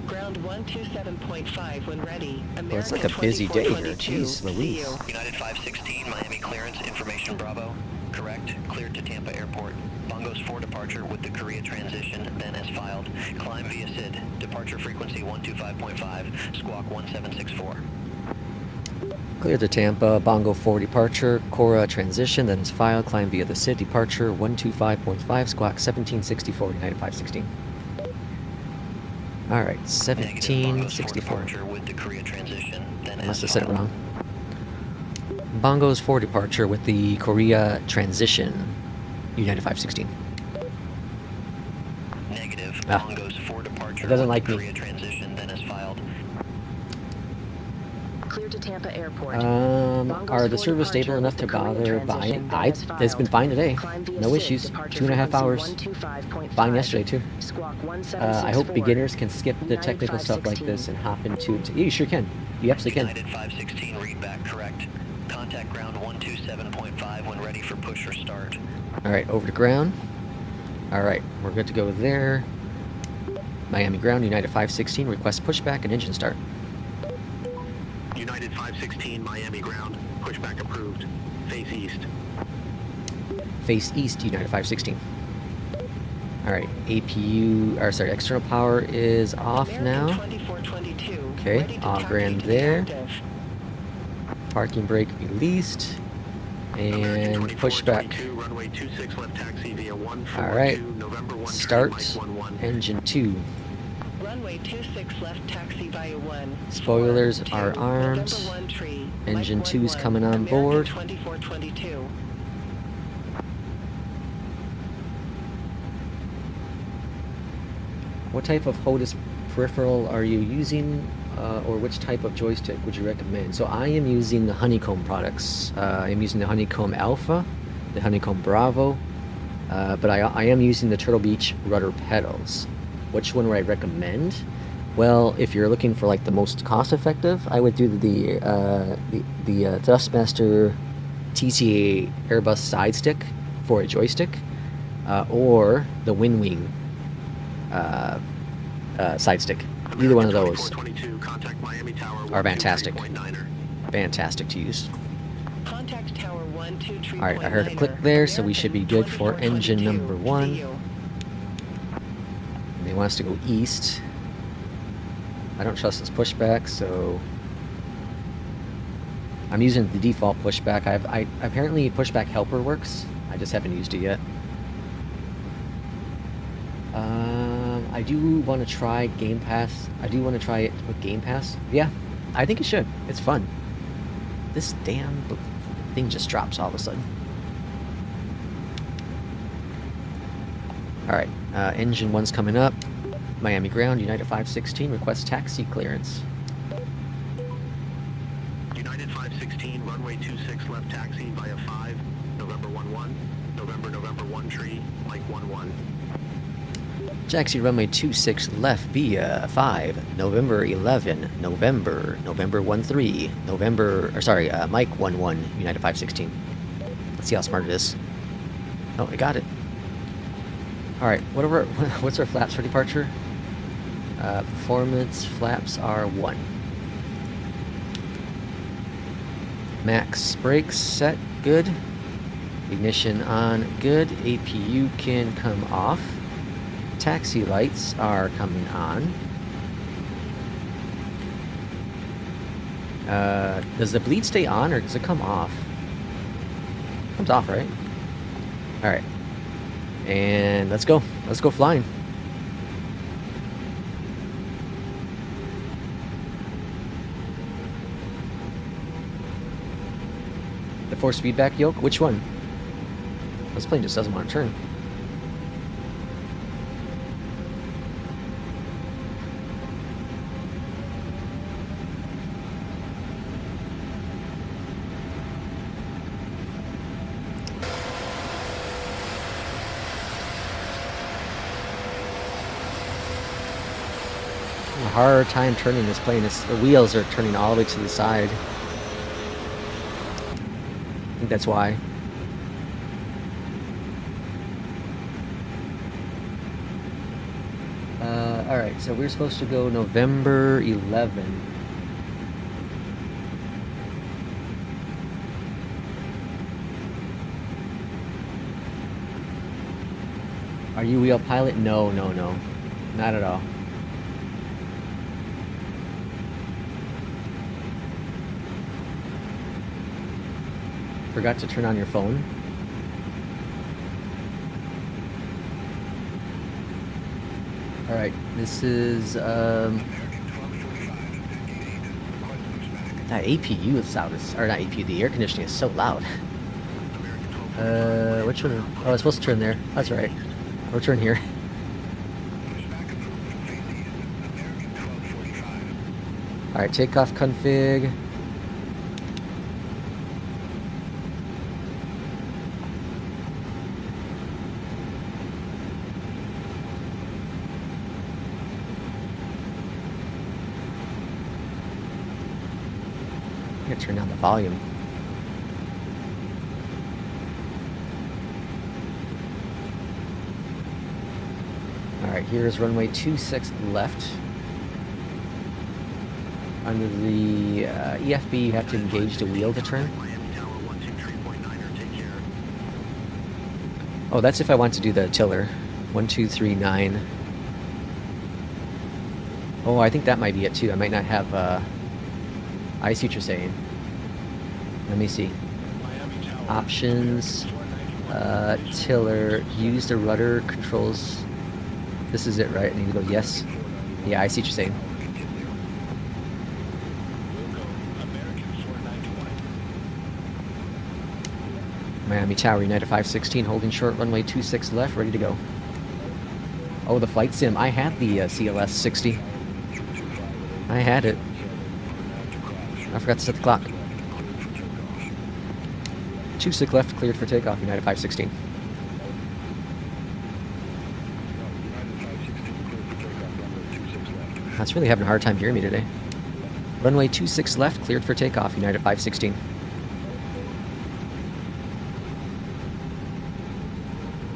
Ground 127.5 when ready. Well, it's like a busy day here. Jeez Louise. United 516, Miami clearance, information Bravo. Correct. Cleared to Tampa Airport. Bongos for departure with the Korea transition, then as filed. Climb via SID. Departure frequency 125.5, squawk 1764. Clear to Tampa, Bongo 4 departure, Cora transition, then is filed, climb via the SID departure, 125.5, squawk 1764, United 516. Alright, 1764. With the Korea transition, then I must have said it wrong. Bongos 4 departure with the Korea transition, United 516. Negative. Bongos 4 departure. It doesn't like Korea me. Transition, then as filed. Clear to Tampa Airport. Are the servers stable enough to bother buying? It's been fine today. No issues. 2.5 hours. Fine yesterday too. I hope beginners can skip the technical stuff like this and hop into it. Yeah, you sure can. You absolutely can. United 516, readback correct. Contact ground 127.5 when ready for push or start. Alright, over to ground. Alright, we're good to go there. Miami ground, United 516, request pushback and engine start. United 516, Miami ground. Pushback approved. Face east. Face east, United 516. Alright, APU, or sorry, external power is off now. Okay, Ogren there. Parking brake released. And pushback. Alright, start. Engine 2. Runway 26 left taxi via 1. Spoilers are armed. Engine 2's coming on board. 2422. What type of HOTAS peripheral are you using, or which type of joystick would you recommend? So I am using the Honeycomb products. I am using the Honeycomb Alpha, the Honeycomb Bravo, but I am using the Turtle Beach rudder pedals. Which one would I recommend? Well, if you're looking for like the most cost-effective, I would do the Thrustmaster TCA Airbus side stick for a joystick, or the Winwing side stick. Either one of those are fantastic. Fantastic to use. Alright, I heard a click there, so we should be good for engine number 1. And they want us to go east. I don't trust this pushback, so I'm using the default pushback. I apparently pushback helper works. I just haven't used it yet. I do want to try Game Pass. I do want to try it with Game Pass. Yeah, I think it should. It's fun. This damn thing just drops all of a sudden. Alright, engine 1's coming up. Miami ground, United 516, request taxi clearance. United 516, runway 26 left taxi via 5, November 11, November 1 tree, Mike 11. Taxi runway 26 left via 5, November 11, November 13, Mike 11, United 516. Let's see how smart it is. Oh, I got it. Alright, what's our flaps for departure? Performance flaps are 1. Max brakes set, good. Ignition on, good. APU can come off. Taxi lights are coming on. Does the bleed stay on or does it come off? It comes off, right? Alright. And let's go. Let's go flying. The force feedback yoke? Which one? This plane just doesn't want to turn. A hard time turning this plane. The wheels are turning all the way to the side. I think that's why. Alright, so we're supposed to go November 11. Are you wheel pilot? No. Not at all. Forgot to turn on your phone. Alright, this is that APU is loud, or not APU, the air conditioning is so loud. Which one? Oh, I was supposed to turn there. That's right. We'll turn here. Alright, takeoff config. I'm gonna turn down the volume. Alright, here's runway 26 left. Under the EFB, you have to engage the wheel to turn. Oh, that's if I want to do the tiller. 1239. Oh, I think that might be it too. I might not have I see what you're saying. Let me see. Options, tiller, use the rudder controls. This is it, right? I need to go yes. Yeah, I see what you're saying. Miami Tower, United 516, holding short, runway 26 left, ready to go. Oh, the flight sim. I had the CLS 60. I had it. I forgot to set the clock. 26 left, cleared for takeoff, United 516. That's really having a hard time hearing me today. Runway 26 left, cleared for takeoff, United 516.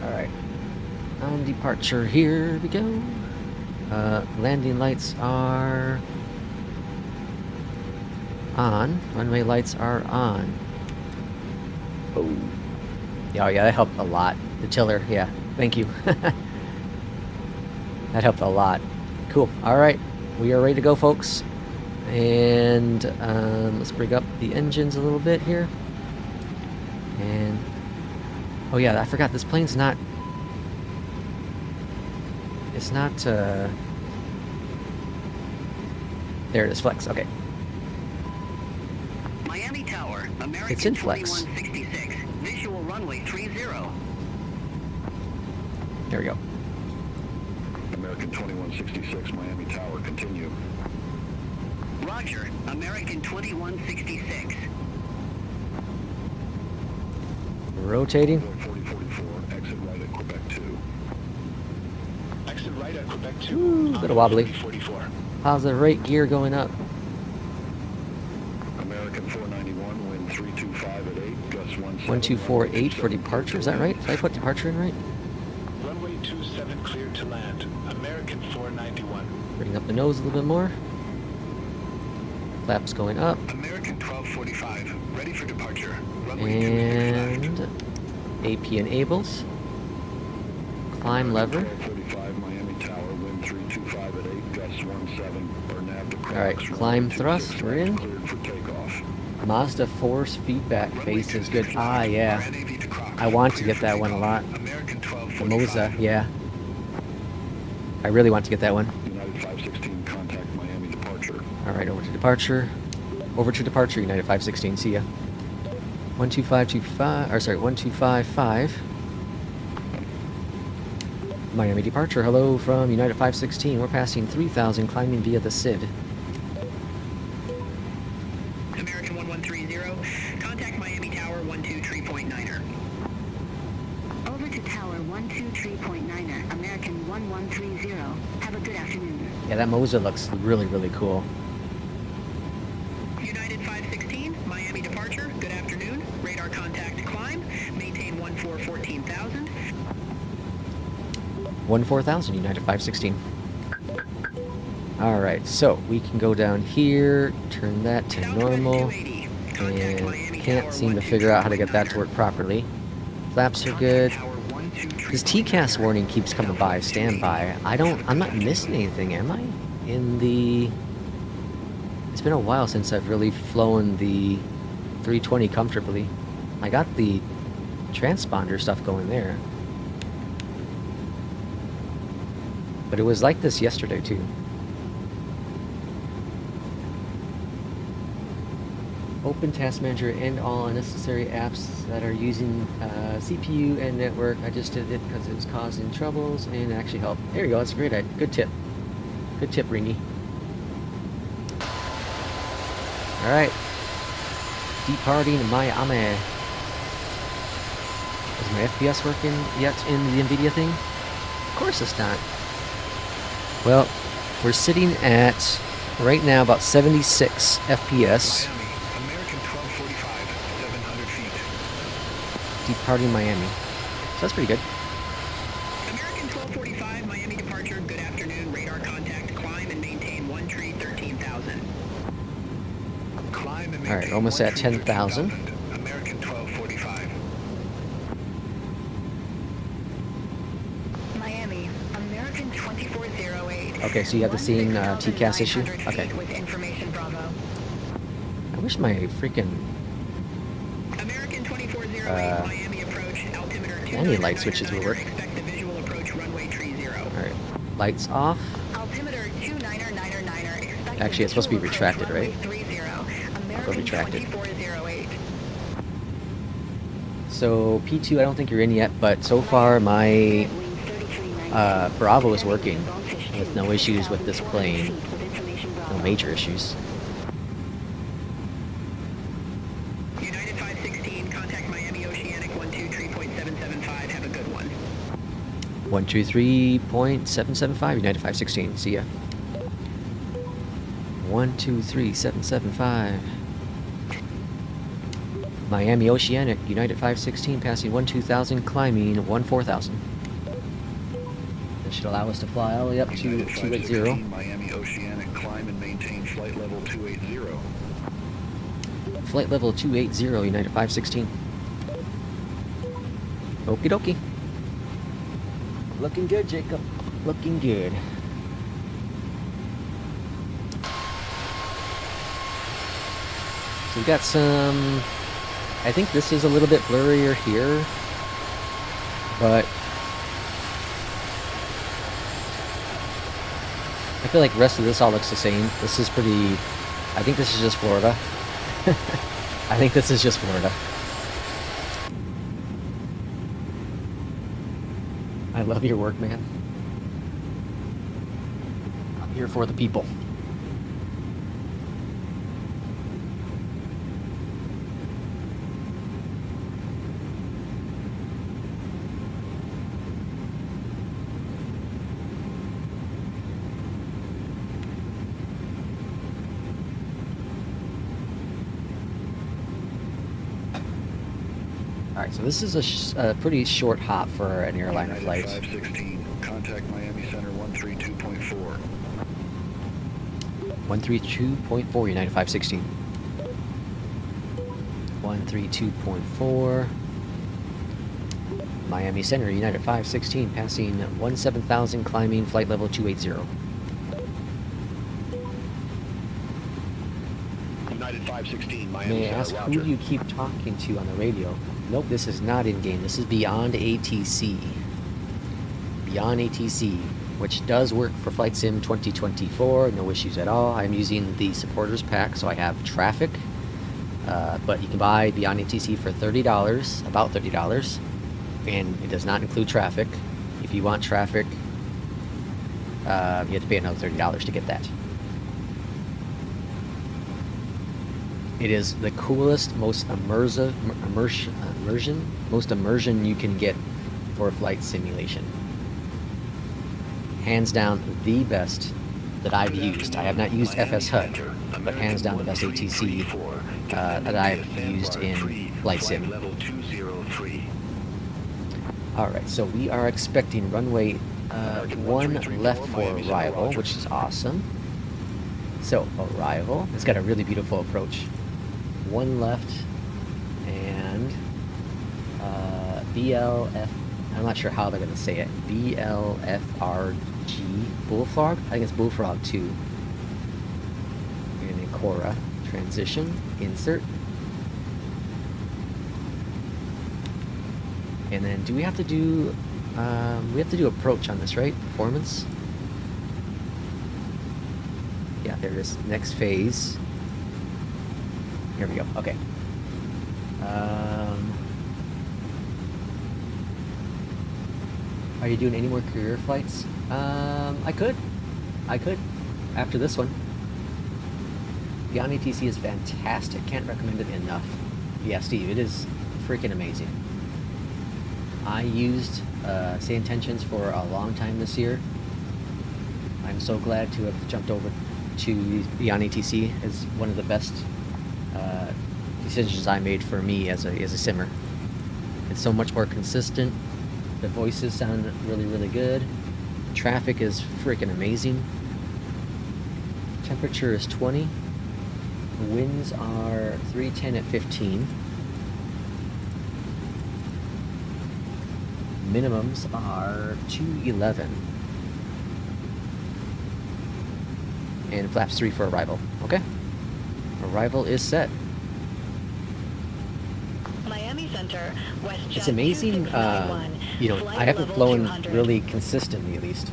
Alright. On departure, here we go. Landing lights are on. Runway lights are on. Oh. Yeah, that helped a lot. The tiller, yeah. Thank you. That helped a lot. Cool. Alright. We are ready to go, folks. And let's bring up the engines a little bit here. And oh yeah, I forgot this plane's not. It's not. There it is, flex. Okay. Miami Tower, American It's in flex. 2166, visual runway 30. There we go. American 2166, Miami Tower, continue. Roger, American 2166. Rotating. 4044, exit right at Quebec 2. exit right at Quebec 2. Ooh, a bit wobbly. 44. How's the right gear going up? American 491, wind 325 at 8, gust 17. 1248 for departure, is that right? Did I put departure in right? Runway 27 cleared to land. American 491. Bring up the nose a little bit more. Flaps going up. American 1245, ready for departure. Runway And AP enables. Climb lever. 1235, Miami Tower, wind 325 at 8, gust 17, or nav to Alright, climb thrust, we're in. cleared for takeoff. Mazda force feedback base is good. Ah, yeah. I want to get that one a lot. The Moza, yeah. I really want to get that one. United 516, contact Miami departure. Alright, over to departure. Over to departure, United 516. See ya. 12525, or sorry, 1255. Miami departure. Hello from United 516. We're passing 3,000, climbing via the SID. American 1130, contact Miami Tower 123.9er. Over to Tower 123.9er, American 1130. Have a good afternoon. Yeah, that Moza looks really, really cool. United 516, Miami departure, good afternoon. Radar contact climb, maintain 14,000. 14,000, United 516. Alright, so we can go down here, turn that to normal, and can't seem to figure out how to get that to work properly. Flaps are good. This TCAS warning keeps coming by, standby. I'm not missing anything, am I? It's been a while since I've really flown the 320 comfortably. I got the transponder stuff going there. But it was like this yesterday too. Open Task Manager and all unnecessary apps that are using CPU and network. I just did it because it was causing troubles and it actually helped. There you go, that's a great idea. Good tip. Good tip, Ringy. Alright. Departing Miami. Is my FPS working yet in the NVIDIA thing? Of course it's not. Well, we're sitting at, right now, about 76 FPS. Miami, American 1245, 700 feet. Departing Miami. So that's pretty good. American 1245, Miami departure, good afternoon. Radar contact climb and maintain 13,000. Climb and maintain Alright, almost at 10,000. American 1245. Miami, American 2408. Okay, so you have the same TCAS issue? Okay. With information Bravo. I wish my freaking American 2408, Miami approach, altimeter any light switches would work. expect the visual approach runway 30. Alright, lights off. Altimeter 2999er. Actually, it's supposed to be retracted, right? I'll go retracted. 2408. So P2, I don't think you're in yet, but so far my Bravo is working with no issues with this plane. No major issues. United 516, contact Miami Oceanic 123.775. Have a good one. 123.775, United 516. See ya. 123.775. Miami Oceanic, United 516, passing 12,000, climbing 14,000. This should allow us to fly all the way up to 280. Miami Oceanic, climb and maintain flight level 280. Flight level 280, United 516. Okie dokie. Looking good, Jacob. Looking good. So we got some... I think this is a little bit blurrier here, but I feel like the rest of this all looks the same. This is pretty... I think this is just Florida. I think this is just Florida. I love your work, man. I'm here for the people. Alright, so this is a pretty short hop for an airliner flight. 516, contact Miami Center 132.4. 132.4, United 516. 132.4. Miami Center, United 516, passing 17,000, climbing flight level 280. United 516, Miami May I Center, ask, Roger. who do you keep talking to on the radio? Nope, this is not in-game. This is beyond ATC. Beyond ATC, which does work for Flight Sim 2024. No issues at all. I'm using the supporters pack, so I have traffic. But you can buy Beyond ATC for $30, about $30. And it does not include traffic. If you want traffic, you have to pay another $30 to get that. It is the coolest, most immersion you can get for flight simulation. Hands down, the best that I've used. I have not used FS HUD, but hands down the best ATC that I've used in flight sim. Alright, so we are expecting runway 1 left for arrival, which is awesome. So, arrival. It's got a really beautiful approach. 1 left, and BLF, I'm not sure how they're going to say it, BLFRG, Bullfrog? I think it's Bullfrog 2. And then Cora, transition, insert. And then do we have to do approach on this, right? Performance? Yeah, there it is. Next phase. Here we go. Okay. Are you doing any more career flights? I could. After this one. Beyond ATC is fantastic. Can't recommend it enough. Yeah, Steve, it is freaking amazing. I used Say Intentions for a long time this year. I'm so glad to have jumped over to Beyond ATC as one of the best decisions I made for me as a simmer. It's so much more consistent. The voices sound really, really good. Traffic is freaking amazing. Temperature is 20. The winds are 310 at 15. Minimums are 211. And flaps 3 for arrival. Okay. Arrival is set. Miami Center, West It's amazing, you know, I haven't flown really consistently, at least,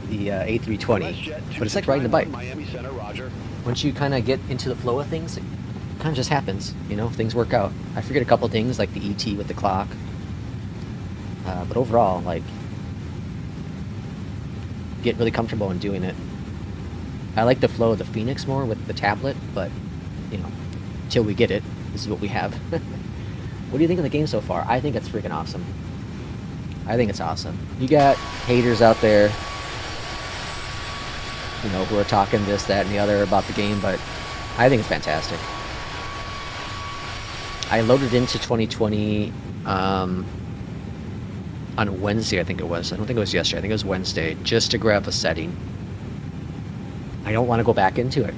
the A320, but it's like riding a bike. Once you kind of get into the flow of things, it kind of just happens, you know, things work out. I forget a couple things, like the ET with the clock, but overall, like, get really comfortable in doing it. I like the flow of the Phoenix more with the tablet, but, you know, till we get it, this is what we have. What do you think of the game so far? I think it's freaking awesome. I think it's awesome. You got haters out there, you know, who are talking this, that, and the other about the game, but I think it's fantastic. I loaded into 2020 on Wednesday, I think it was. I don't think it was yesterday. I think it was Wednesday, just to grab a setting. I don't want to go back into it.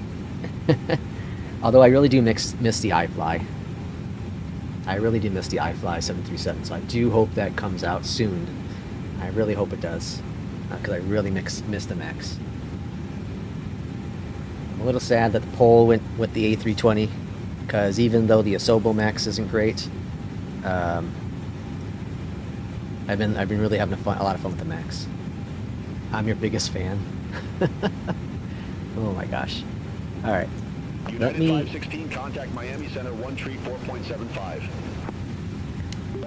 Although I really do miss the iFly. I really do miss the iFly 737, so I do hope that comes out soon. I really hope it does, because I really miss the Max. I'm a little sad that the Pole went with the A320, because even though the Asobo Max isn't great, I've been really having a lot of fun with the Max. I'm your biggest fan. Oh my gosh! All right. Let me. 516, contact Miami Center 134.75.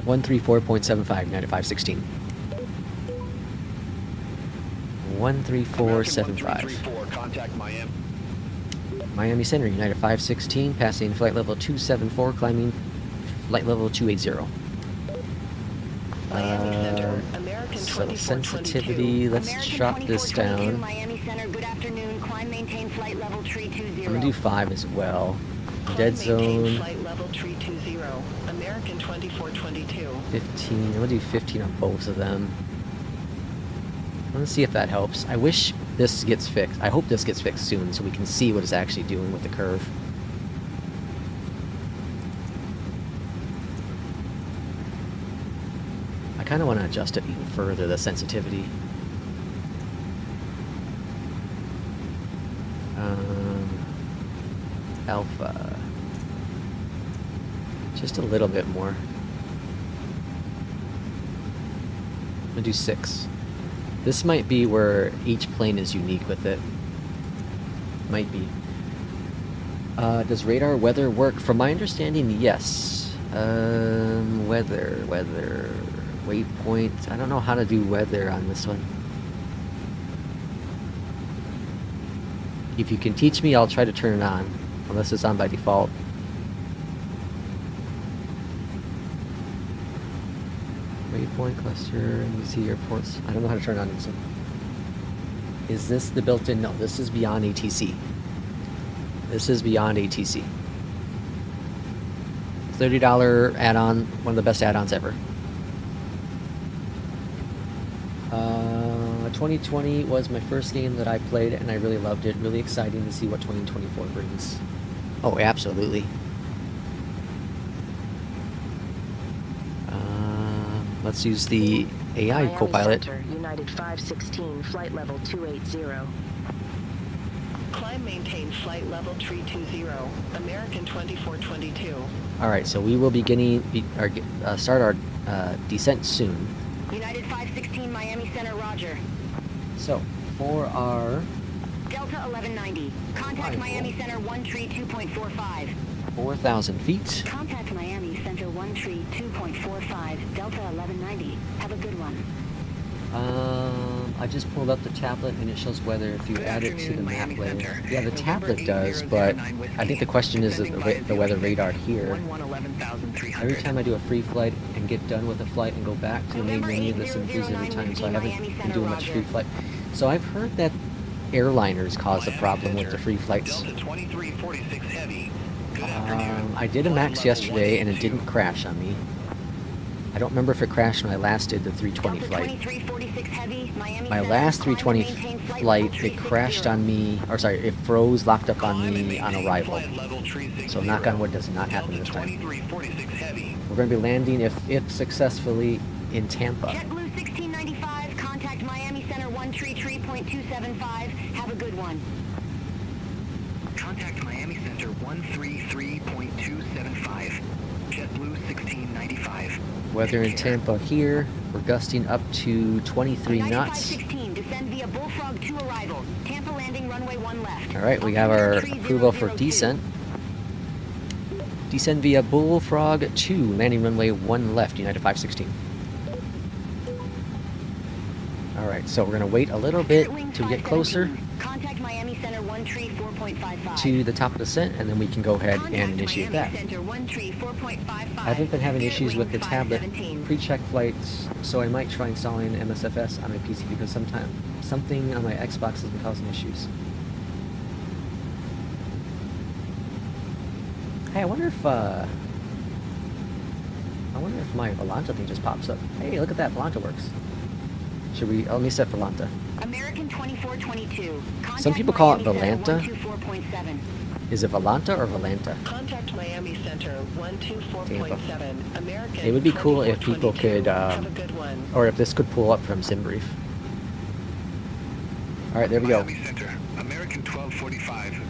134.75, United 516. 13475. Contact Miami. Miami Center, United 516, passing flight level 274, climbing flight level 280. So sensitivity, let's drop this down. Miami Center, good afternoon. Climb, maintain flight level 320. I'm gonna do 5 as well. Dead zone. Flight level 320, American 2422. 15. I'm gonna do 15 on both of them. Let's see if that helps. I wish this gets fixed. I hope this gets fixed soon so we can see what it's actually doing with the curve. I kind of want to adjust it even further, the sensitivity. Alpha. Just a little bit more. I'm gonna do 6. This might be where each plane is unique with it. Might be. Does radar weather work? From my understanding, yes. Weather, waypoint. I don't know how to do weather on this one. If you can teach me, I'll try to turn it on. Unless it's on by default. Waypoint cluster, you see airports. I don't know how to turn it on this one. Is this the built-in? No, this is beyond ATC. This is beyond ATC. $30 add-on, one of the best add-ons ever. 2020 was my first game that I played and I really loved it. Really exciting to see what 2024 brings. Oh, absolutely. Let's use the AI Miami co-pilot. Center, United 516, flight level 280. Climb maintain flight level 320, American 2422. All right, so we will start our descent soon. United 516 Miami Center, roger. So, for our Delta 1190, contact Miami Center 132.45. 4,000 feet. Contact Miami Center 132.45, Delta 1190. Have a good one. I just pulled up the tablet and it shows weather if you add it to the map layer. Yeah, the tablet does, but I think the question is the weather radar here. Every time I do a free flight and get done with a flight and go back to the main menu, this improves every time, so I haven't been doing much free flight. So I've heard that airliners cause a problem with the free flights. I did a max yesterday and it didn't crash on me. I don't remember if it crashed when I last did the 320 flight. My last 320 flight, it crashed on me, or sorry, it froze, locked up on me on arrival. So knock on wood, does not happen this time. We're going to be landing, if successfully, in Tampa. JetBlue 1695, contact Miami Center 133.275. Have a good one. Contact Miami Center 133.275. JetBlue 1695. Weather in Tampa here. We're gusting up to 23 knots. 516, descend via Bullfrog 2 arrival. Tampa landing runway 1 left. All right, we have our approval for descent. Descend via Bullfrog 2, landing runway 1 left, United 516. All right, so we're going to wait a little bit to get closer to the top of the descent, and then we can go ahead and initiate that. I haven't been having issues with the tablet pre-check flights, so I might try installing MSFS on my PC because something on my Xbox has been causing issues. Hey, I wonder if my Volanta thing just pops up. Hey, look at that, Volanta works. Should we? Let me set Volanta. American 2422. Some people call it Volanta. Is it Volanta or Volanta? Contact Miami Center 124.7. American. It would be cool if people could, Have a good one. or if this could pull up from SimBrief. All right, there we go. Miami Center, American 1245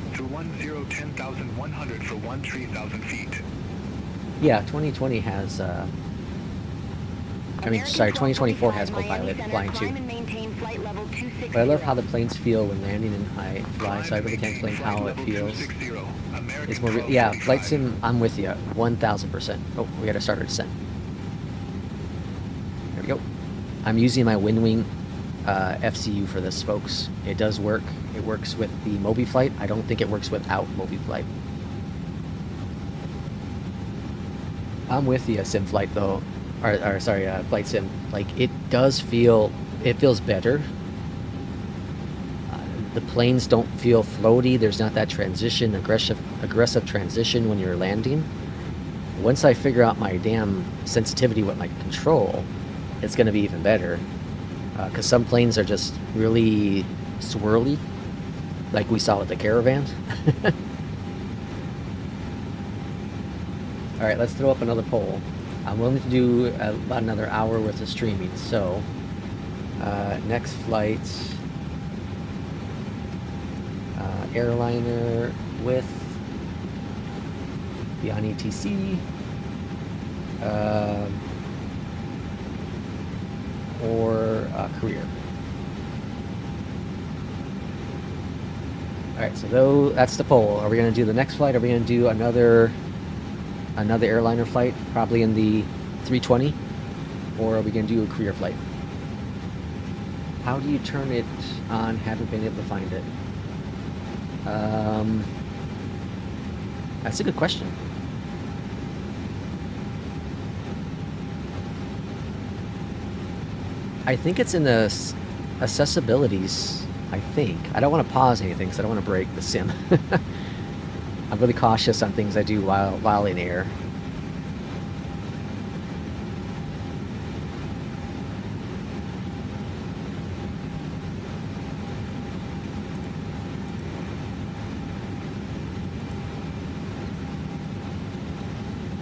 through 10,100 for 13,000 feet. Yeah, 2020 has. I mean, sorry, 2024 has co-pilot flying too. But I love how the planes feel when landing in high fly, so I really can't explain how it feels. It's more, yeah, flight sim, I'm with you, 1,000%. Oh, we gotta start our descent. There we go. I'm using my WinWing FCU for this, folks. It does work. It works with the MobiFlight. I don't think it works without MobiFlight. I'm with you, SimFlight though. Or sorry, flight sim. Like, it does feel, it feels better. the planes don't feel floaty. There's not that transition, aggressive transition when you're landing. Once I figure out my damn sensitivity with my control, it's going to be even better. Because some planes are just really swirly, like we saw with the Caravan. All right, let's throw up another poll. I'm willing to do about another hour worth of streaming. So, next flight, airliner with beyond ETC, or career. All right, so that's the poll. Are we going to do the next flight? Are we going to do another airliner flight, probably in the 320, or are we going to do a career flight? How do you turn it on? Haven't been able to find it. That's a good question. I think it's in the accessibilities, I think. I don't want to pause anything because I don't want to break the sim. I'm really cautious on things I do while in air.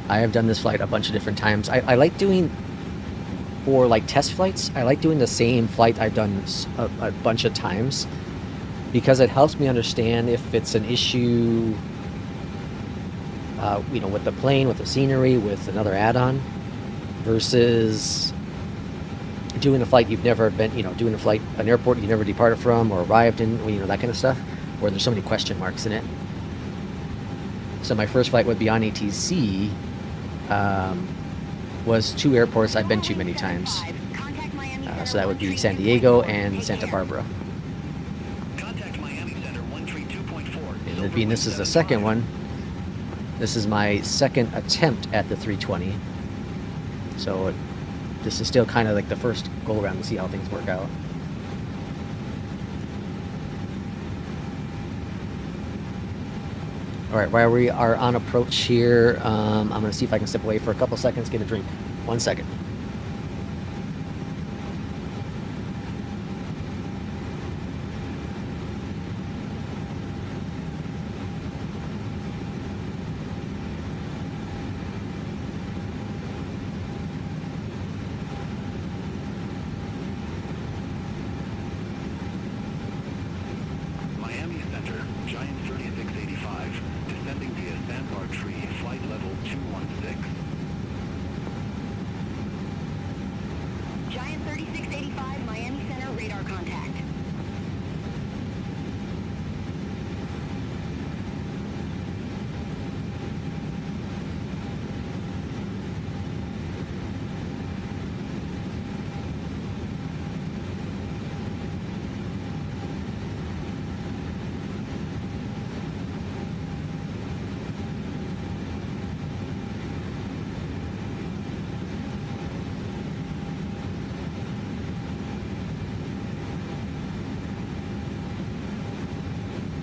I have done this flight a bunch of different times. I like doing, for like test flights, I like doing the same flight I've done a bunch of times, because it helps me understand if it's an issue, you know, with the plane, with the scenery, with another add-on, versus doing a flight you've never been, you know, doing a flight, an airport you never departed from or arrived in, you know, that kind of stuff, where there's so many question marks in it. So my first flight with Beyond ATC was 2 airports I've been to many times. So that would be San Diego and Santa Barbara. And being this is the second one, this is my second attempt at the 320. So this is still kind of like the first go around to see how things work out. All right, while we are on approach here, I'm going to see if I can step away for a couple seconds, get a drink. 1 second. Miami Center, Giant 3685, descending via Sandbar Tree, flight level 216. Giant 3685, Miami Center, radar contact.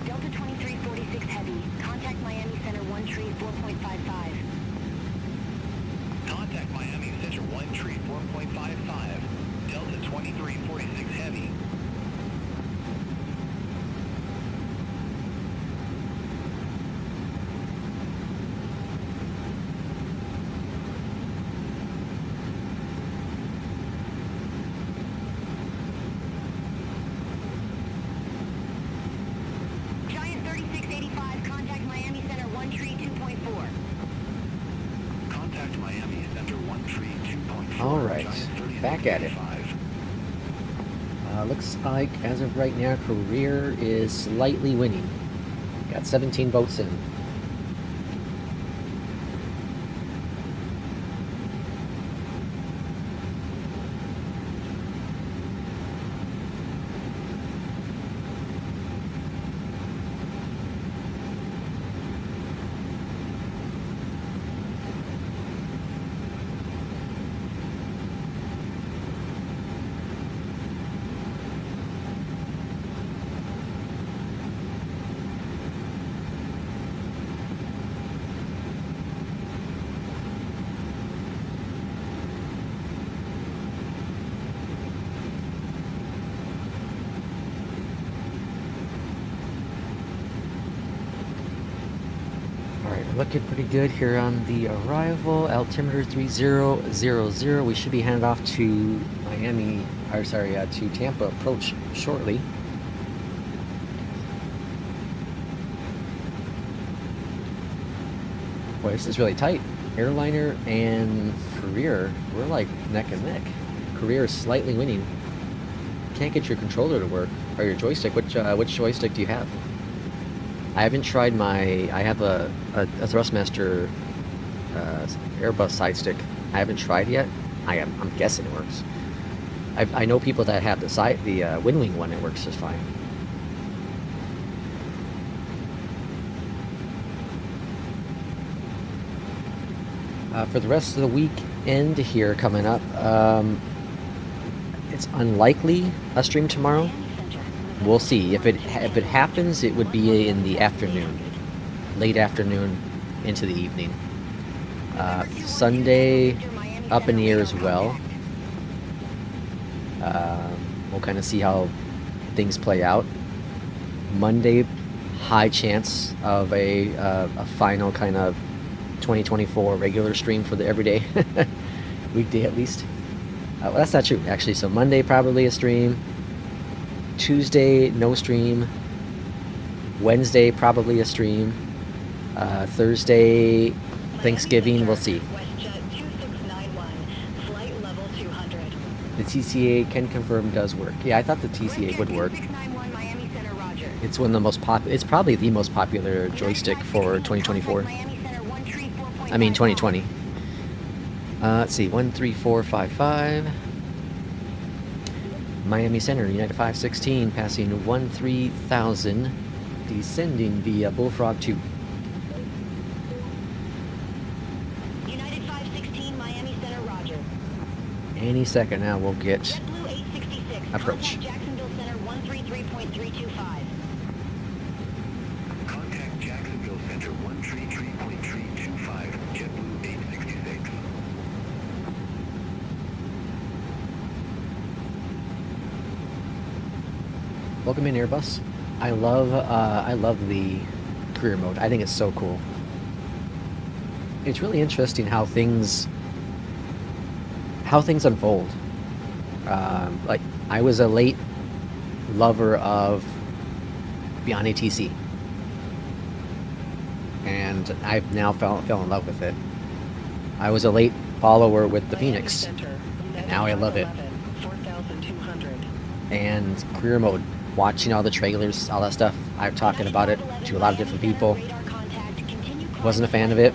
Delta 2346 Heavy, contact Miami Center 1 tree 4.55. Contact Miami Center 1 tree 4.55. Delta 2346 Heavy. Giant 3685, contact Miami Center 1 tree 2.4. Contact Miami Center 1 tree 2.4. All right, back at it. Looks like, as of right now, career is slightly winning. Got 17 votes in. Alright, looking pretty good here on the arrival. Altimeter 3000. We should be handed off to Miami, or sorry, to Tampa approach shortly. Boy, this is really tight. Airliner and Career, we're like neck and neck. Career is slightly winning. Can't get your controller to work, or your joystick. Which joystick do you have? I haven't tried I have a Thrustmaster Airbus side stick. I haven't tried yet. I'm guessing it works. I know people that have the Windwing one. It works just fine. For the rest of the weekend here coming up, it's unlikely a stream tomorrow. We'll see. If it happens, it would be in the afternoon, late afternoon into the evening. Sunday, up in the air as well. We'll kind of see how things play out. Monday, high chance of a final kind of 2024 regular stream for the everyday weekday at least. Well, that's not true actually. So Monday probably a stream. Tuesday no stream. Wednesday probably a stream. Thursday Thanksgiving, we'll see. The TCA can confirm does work. Yeah, I thought the TCA would work. It's one of the most it's probably the most popular joystick for 2024. I mean 2020. Let's see, 13455. Miami Center, United 516, passing 13,000, descending via Bullfrog 2. United 516, Miami Center, roger. Any second now we'll get approach. Jacksonville Center 133.325. Contact Jacksonville Center 133.325, JetBlue 866. Welcome in, Airbus. I love the career mode. I think it's so cool. It's really interesting how things unfold. Like, I was a late lover of Beyond ATC, and I've now fell in love with it. I was a late follower with the Phoenix, and now I love it. And career mode, watching all the trailers, all that stuff, I'm talking about it to a lot of different people. Wasn't a fan of it.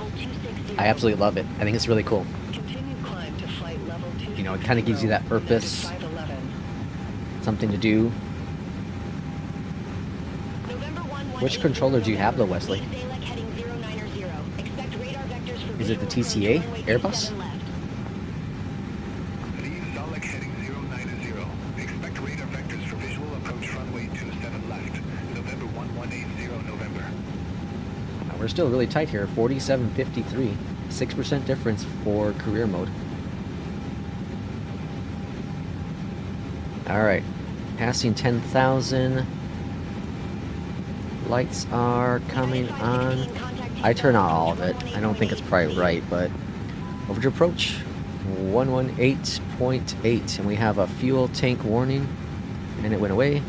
I absolutely love it. I think it's really cool. You know, it kind of gives you that purpose, something to do. Which controller do you have though, Wesley? Is it the TCA Airbus? We're still really tight here, 47.53, 6% difference for career mode. All right, passing 10,000. Lights are coming on. I turn on all of it. I don't think it's probably right, but over to approach 118.8, and we have a fuel tank warning, and it went away.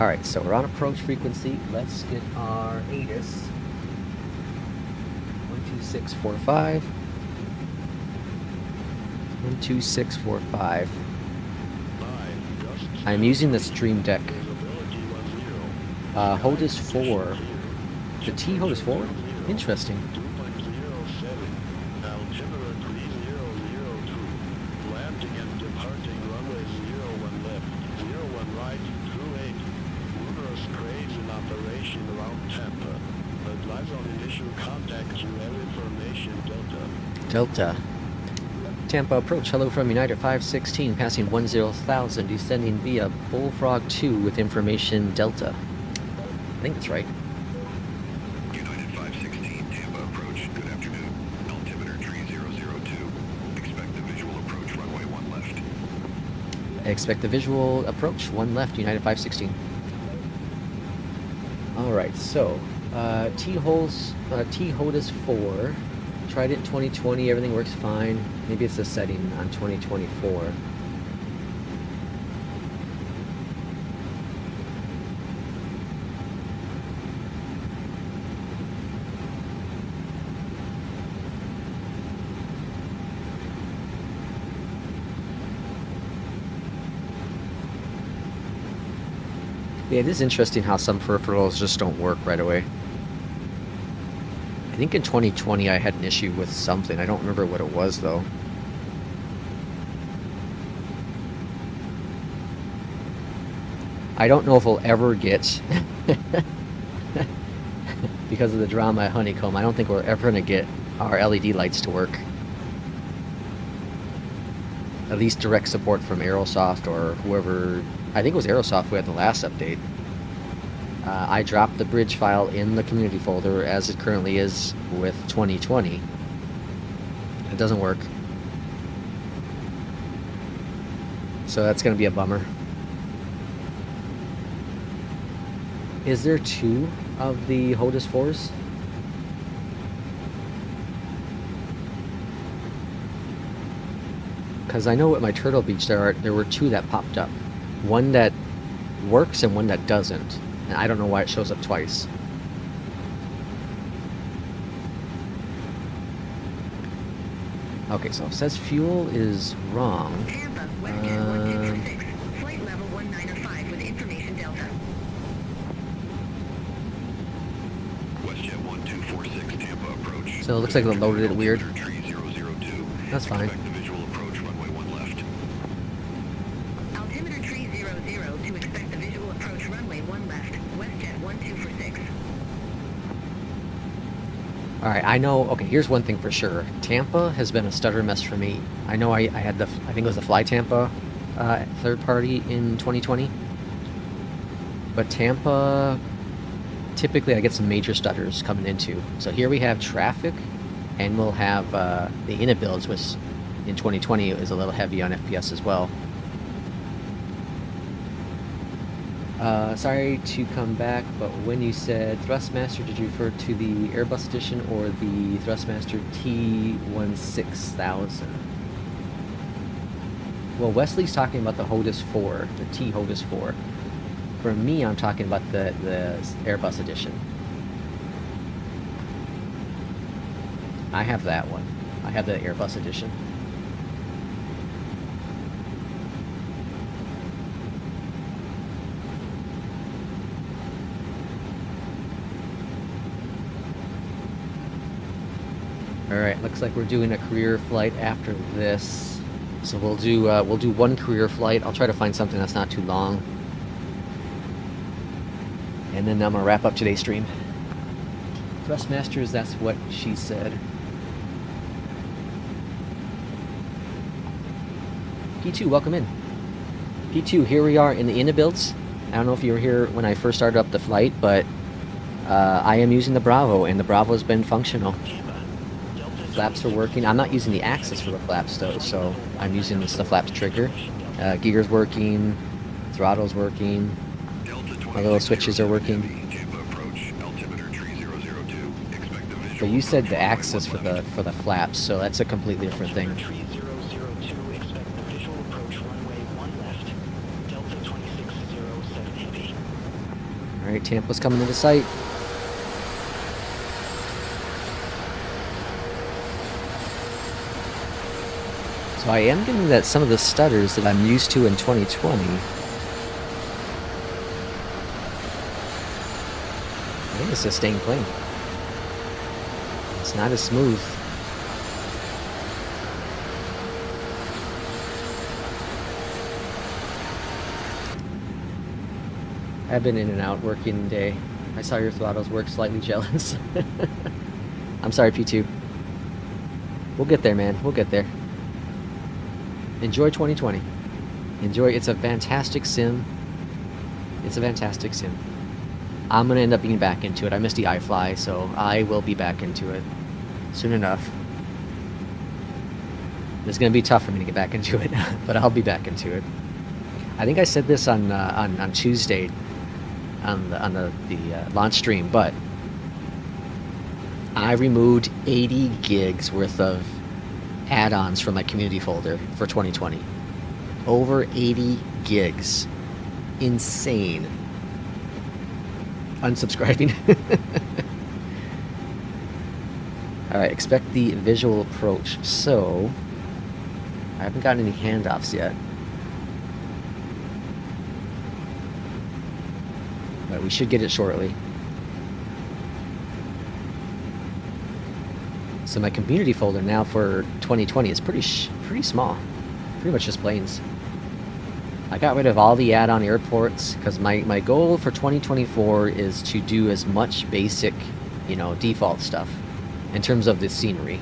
All right, so we're on approach frequency. Let's get our ATIS. 12645. 12645. I'm using the Stream Deck. Hold is 4. The T hold is 4? Interesting. Delta. Tampa approach, hello from United 516, passing 10,000, descending via Bullfrog 2 with information Delta. I think that's right. United 516, Tampa approach, good afternoon. Altimeter 3002. Expect the visual approach, runway 1 left. Expect the visual approach, 1 left, United 516. Alright, so, T-HOTAS 4. Tried it in 2020, everything works fine. Maybe it's a setting on 2024. Yeah, it is interesting how some peripherals just don't work right away. I think in 2020 I had an issue with something. I don't remember what it was though. I don't know if we'll ever get, because of the drama at Honeycomb, I don't think we're ever going to get our LED lights to work. At least direct support from Aerosoft or whoever. I think it was Aerosoft who had the last update. I dropped the bridge file in the community folder as it currently is with 2020. It doesn't work. So that's going to be a bummer. Is there 2 of the HOTAS 4s? Because I know at my Turtle Beach there were 2 that popped up. One that works and one that doesn't. And I don't know why it shows up twice. Okay, so it says fuel is wrong. Flight level 195 with information Delta. WestJet 1246 Tampa approach. So it looks like it loaded it weird. That's fine. Visual approach runway 1 left. Altimeter 300 to expect the visual approach runway 1 left. WestJet 1246. Alright, I know, okay, here's one thing for sure. Tampa has been a stutter mess for me. I know I had I think it was the Fly Tampa third party in 2020. But Tampa, typically I get some major stutters coming into. So here we have traffic, and we'll have the init builds, which in 2020 is a little heavy on FPS as well. Sorry to come back, but when you said Thrustmaster, did you refer to the Airbus edition or the Thrustmaster T16000? Well, Wesley's talking about the HOTAS 4, the T-HOTAS 4. For me, I'm talking about the Airbus edition. I have that one. I have the Airbus edition. Alright, looks like we're doing a career flight after this. So we'll do one career flight. I'll try to find something that's not too long. And then I'm gonna wrap up today's stream. Thrustmasters, that's what she said. P2, welcome in. P2, here we are in the init builds. I don't know if you were here when I first started up the flight, but I am using the Bravo, and the Bravo's been functional. Flaps are working. I'm not using the axis for the flaps though, so I'm using the flaps trigger. Gear's working, throttle's working, my little switches are working. But you said the axis for the flaps, so that's a completely different thing. Alright, Tampa's coming into sight. So I am getting that some of the stutters that I'm used to in 2020. I think it's a staying plane. It's not as smooth. I've been in and out working day. I saw your throttles work, slightly jealous. I'm sorry, P2. We'll get there, man. We'll get there. Enjoy 2020. Enjoy. It's a fantastic sim. It's a fantastic sim. I'm going to end up being back into it. I missed the iFly, so I will be back into it soon enough. It's going to be tough for me to get back into it, but I'll be back into it. I think I said this on Tuesday on the launch stream, but I removed 80 gigs worth of add-ons from my community folder for 2020. Over 80 gigs. Insane. Unsubscribing. Alright, expect the visual approach. So, I haven't gotten any handoffs yet. But we should get it shortly. So my community folder now for 2020 is pretty small. Pretty much just planes. I got rid of all the add-on airports because my goal for 2024 is to do as much basic, you know, default stuff in terms of the scenery.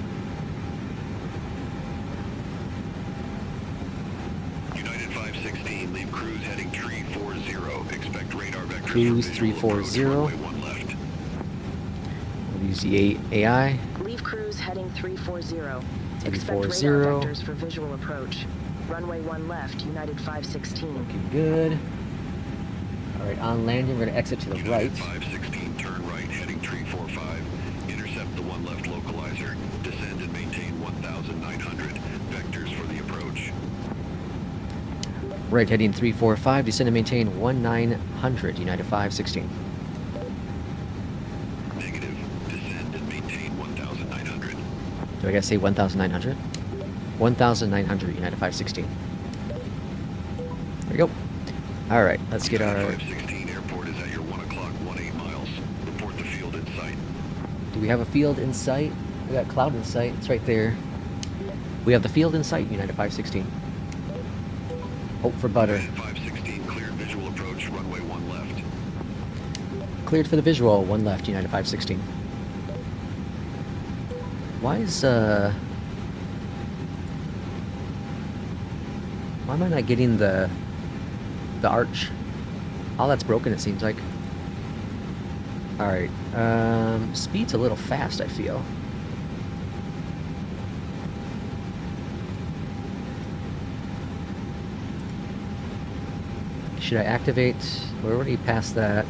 United 516, leave cruise heading 340. Expect radar vectors. Cruise 340. We'll use the AI. Leave cruise heading 340. 340. Expect radar vectors for visual approach. Runway 1 left, United 516. Looking good. Alright, on landing, we're going to exit to the right. 516, turn right, heading 345. Intercept the 1 left localizer. Descend and maintain 1,900. Vectors for the approach. Right, heading 345. Descend and maintain 1,900. United 516. Negative. Descend and maintain 1,900. Do I gotta say 1,900? 1,900, United 516. There we go. Alright, let's get our... 516 airport is at your 1 o'clock, 18 miles. Report the field in sight. Do we have a field in sight? We got cloud in sight. It's right there. We have the field in sight, United 516. Hope for butter. United 516, cleared visual approach, runway 1 left. Cleared for the visual, 1 left, United 516. Why is, why am I not getting the arch? All that's broken, it seems like. Alright, speed's a little fast, I feel. Should I activate? We're already past that.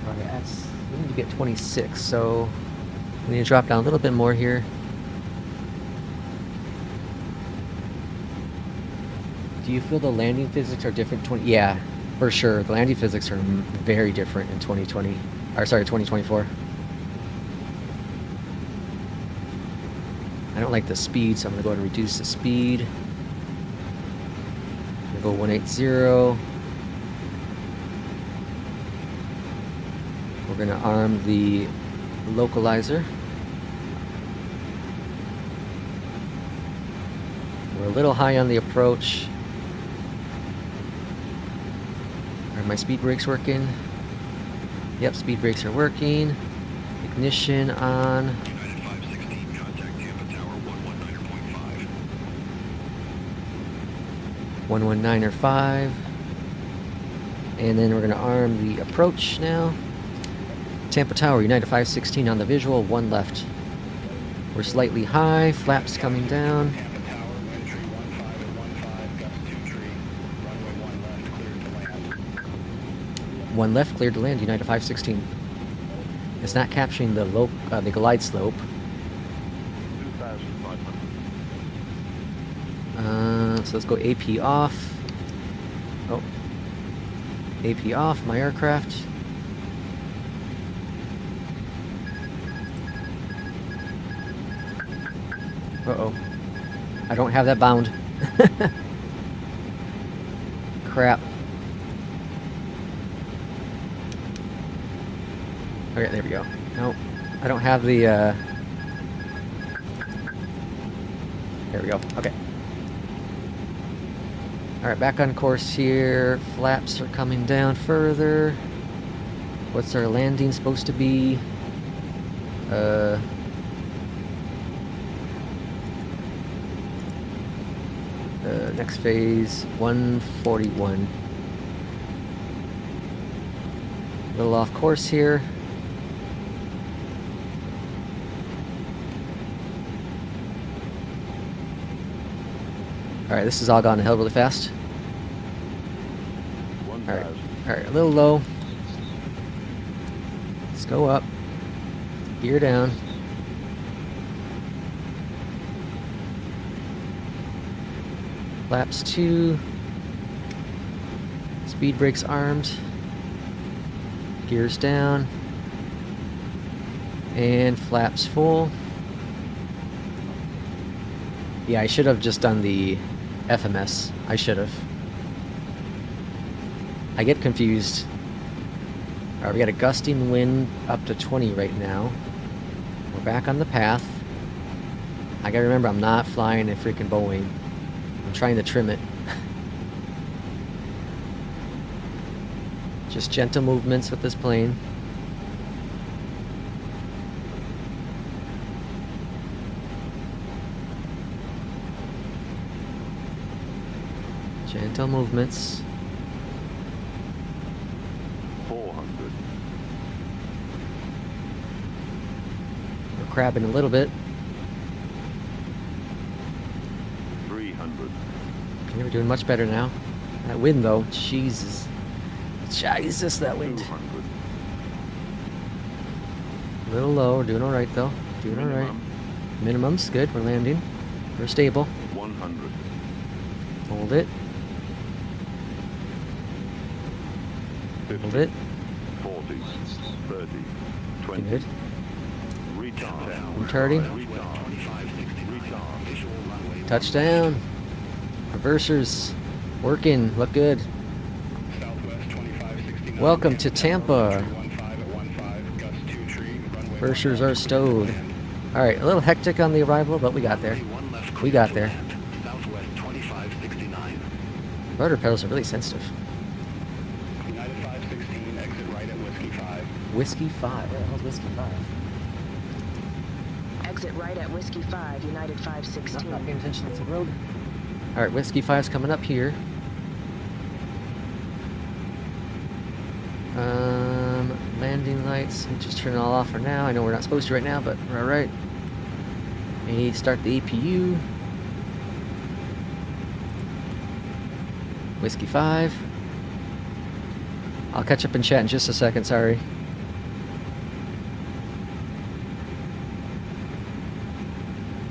Okay, we need to get 26, so we need to drop down a little bit more here. Do you feel the landing physics are different? Yeah, for sure. The landing physics are very different in 2020. Or sorry, 2024. I don't like the speed, so I'm gonna go ahead and reduce the speed. I'm gonna go 180. We're gonna arm the localizer. We're a little high on the approach. Are my speed brakes working? Yep, speed brakes are working. Ignition on. United 516, contact Tampa Tower 119.5. 119.5. And then we're going to arm the approach now. Tampa Tower, United 516 on the visual, 1 left. We're slightly high, flaps coming down. Tampa Tower, wind tree 15 at 15, gust 2 tree, runway 1 left, cleared to land. 1 left, cleared to land, United 516. It's not capturing the the glide slope. 2,500. So let's go AP off. Oh. AP off, my aircraft. Uh-oh. I don't have that bound. Crap. Okay, there we go. Nope. I don't have the, There we go. Okay. Alright, back on course here. Flaps are coming down further. What's our landing supposed to be? Next phase, 141. A little off course here. Alright, this has all gone to hell really fast. Alright, a little low. Let's go up. Gear down. Flaps 2. Speed brakes armed. Gears down. And flaps full. Yeah, I should have just done the FMS. I should have. I get confused. Alright, we got a gusting wind up to 20 right now. We're back on the path. I gotta remember I'm not flying a freaking Boeing. I'm trying to trim it. Just gentle movements with this plane. Gentle movements. 400. We're crabbing a little bit. 300. Okay, we're doing much better now. That wind though, Jesus. Jesus, that wind. 200. A little low, we're doing alright though. Doing alright. Minimum's good, we're landing. We're stable. 100. Hold it. 50. Hold it. 40. 30. 20. Good. Retard. Retarding. Retard. Touchdown. Reversers. Working. Look good. Welcome to Tampa. Reversers are stowed. Alright, a little hectic on the arrival, but we got there. We got there. Rudder pedals are really sensitive. United 516, exit right at Whiskey 5. Whiskey 5. Where the hell's Whiskey 5? Exit right at Whiskey 5, United 516. Not paying attention to the road. Alright, Whiskey 5's coming up here. Landing lights. We just turn it all off for now. I know we're not supposed to right now, but we're alright. And start the APU. Whiskey 5. I'll catch up in chat in just a second, sorry.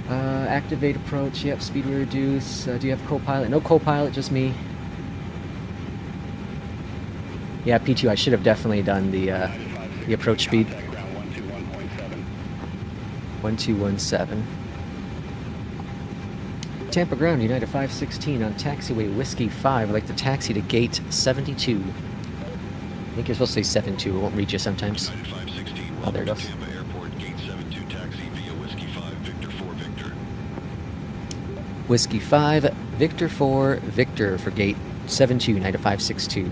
Activate approach, yep, speed reduce. Do you have co-pilot? No co-pilot, just me. Yeah, P2, I should have definitely done the approach speed. 1217. Tampa ground, United 516 on taxiway Whiskey 5. I'd like to taxi to gate 72. I think you're supposed to say 72. It won't read you sometimes. Oh, there it goes. Tampa Airport, gate 72, taxi via Whiskey 5, Victor 4, Victor. Whiskey 5, Victor 4, Victor for gate 72, United 562.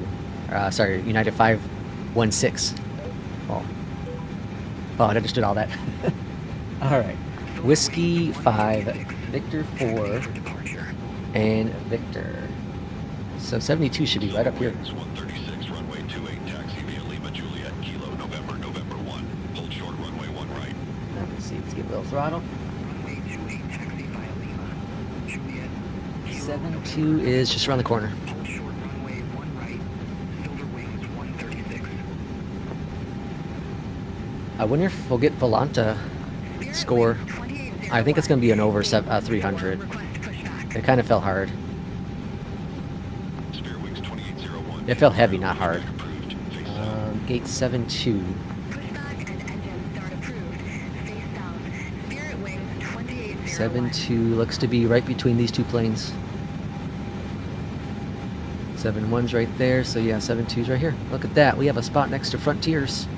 Sorry, United 516. Oh, I understood all that. Alright. Whiskey 5, Victor 4, and Victor. So 72 should be right up here. 136, runway 28, taxi via Lima, Juliet, Kilo, November 1. Hold short, runway 1 right. Let's see, let's give a little throttle. 72 is just around the corner. I wonder if we'll get Volanta score. I think it's going to be an over 300. It kind of felt hard. It felt heavy, not hard. Gate 72. 72 looks to be right between these two planes. 71's right there, so yeah, 72's right here. Look at that, we have a spot next to Frontiers.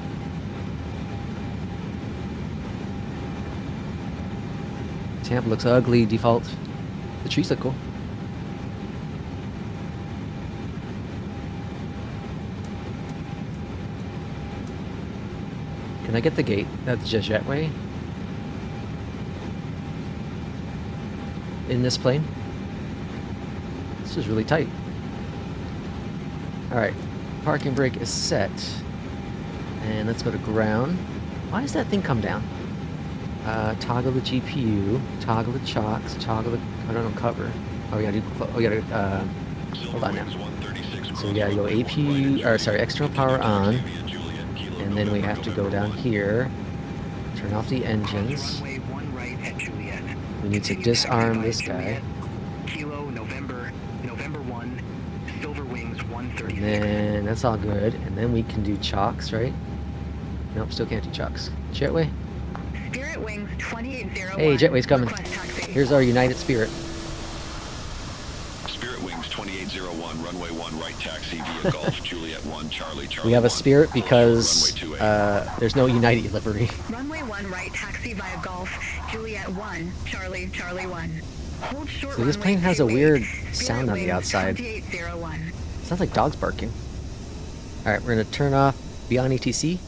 Tampa looks ugly, default. The trees look cool. Can I get the gate? That's just jetway. In this plane. This is really tight. Alright, parking brake is set. And let's go to ground. Why does that thing come down? Toggle the GPU, toggle the chocks, toggle the, I don't know, cover. Oh, we gotta do, hold on now. So we gotta go AP, or sorry, external power on, and then we have to go down here, turn off the engines. We need to disarm this guy. Kilo November 1, Silver Wings 136. And then that's all good. And then we can do chocks, right? Nope, still can't do chocks. Jetway. Spirit Wings 2801. Hey, Jetway's coming. Here's our United Spirit. Spirit Wings 2801, runway 1 right taxi via Golf, Juliet 1, Charlie, Charlie. We have a Spirit because Runway there's no United livery. Runway 1 right taxi via Golf, Juliet 1, Charlie, Charlie 1. Hold short. So this plane has a weird sound on the outside. 2801. Sounds like dogs barking. Alright, we're gonna turn off Beyond ETC.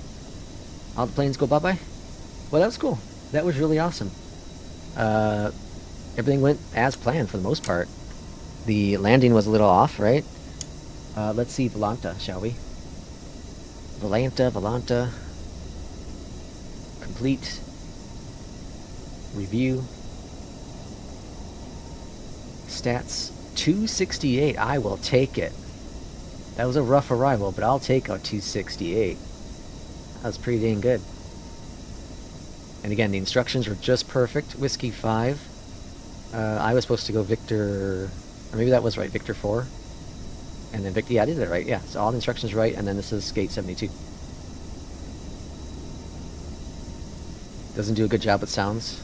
All the planes go bye-bye. Well, that was cool. That was really awesome. Everything went as planned for the most part. The landing was a little off, right? Let's see Volanta, shall we? Volanta. Complete. Review. Stats 268. I will take it. That was a rough arrival, but I'll take a 268. That was pretty dang good. And again, the instructions were just perfect. Whiskey 5. I was supposed to go Victor, or maybe that was right, Victor 4. And then Victor, yeah, I did it right, yeah. So all the instructions right, and then this is Gate 72. Doesn't do a good job with sounds.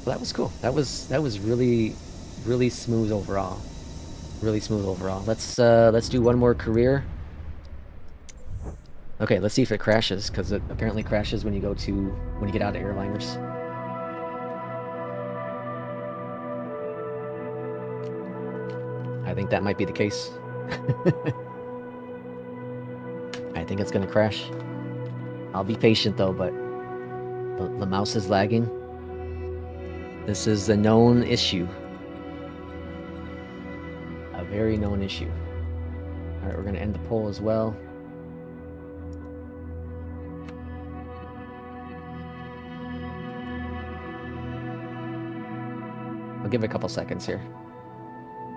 Well, that was cool. That was really, really smooth overall. Really smooth overall. Let's do one more career. Okay, let's see if it crashes, because it apparently crashes when you get out of Airliners. I think that might be the case. I think it's gonna crash. I'll be patient though, but the mouse is lagging. This is a known issue. A very known issue. Alright, we're gonna end the poll as well. I'll give it a couple seconds here.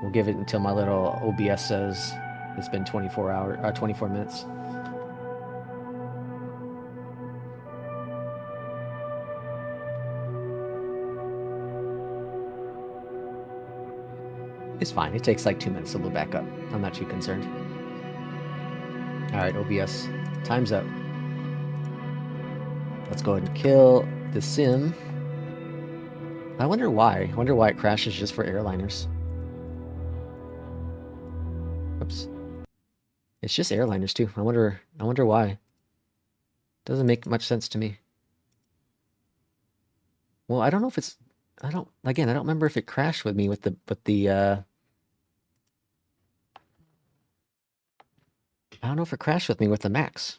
We'll give it until my little OBS says it's been 24 minutes. It's fine. It takes like 2 minutes to load back up. I'm not too concerned. Alright, OBS. Time's up. Let's go ahead and kill the sim. I wonder why. I wonder why it crashes just for Airliners. Oops. It's just Airliners too. I wonder why. Doesn't make much sense to me. Well, I don't know if it's I don't remember if it crashed with me with the I don't know if it crashed with me with the Max.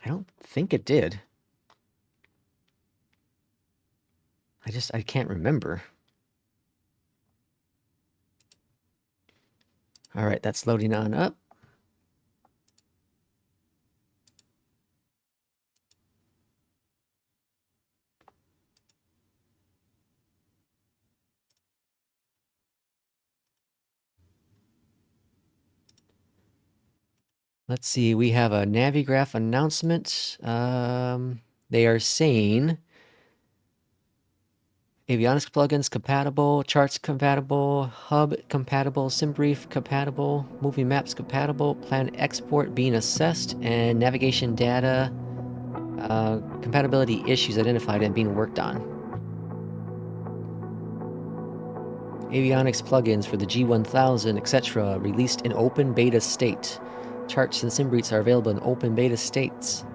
I don't think it did. I can't remember. All right, that's loading on up. Let's see, we have a Navigraph announcement. They are saying avionics plugins compatible, charts compatible, hub compatible, SimBrief compatible, movie maps compatible, plan export being assessed, and navigation data compatibility issues identified and being worked on. Avionics plugins for the G1000, etc. released in open beta state. Charts and SimBriefs are available in open beta states.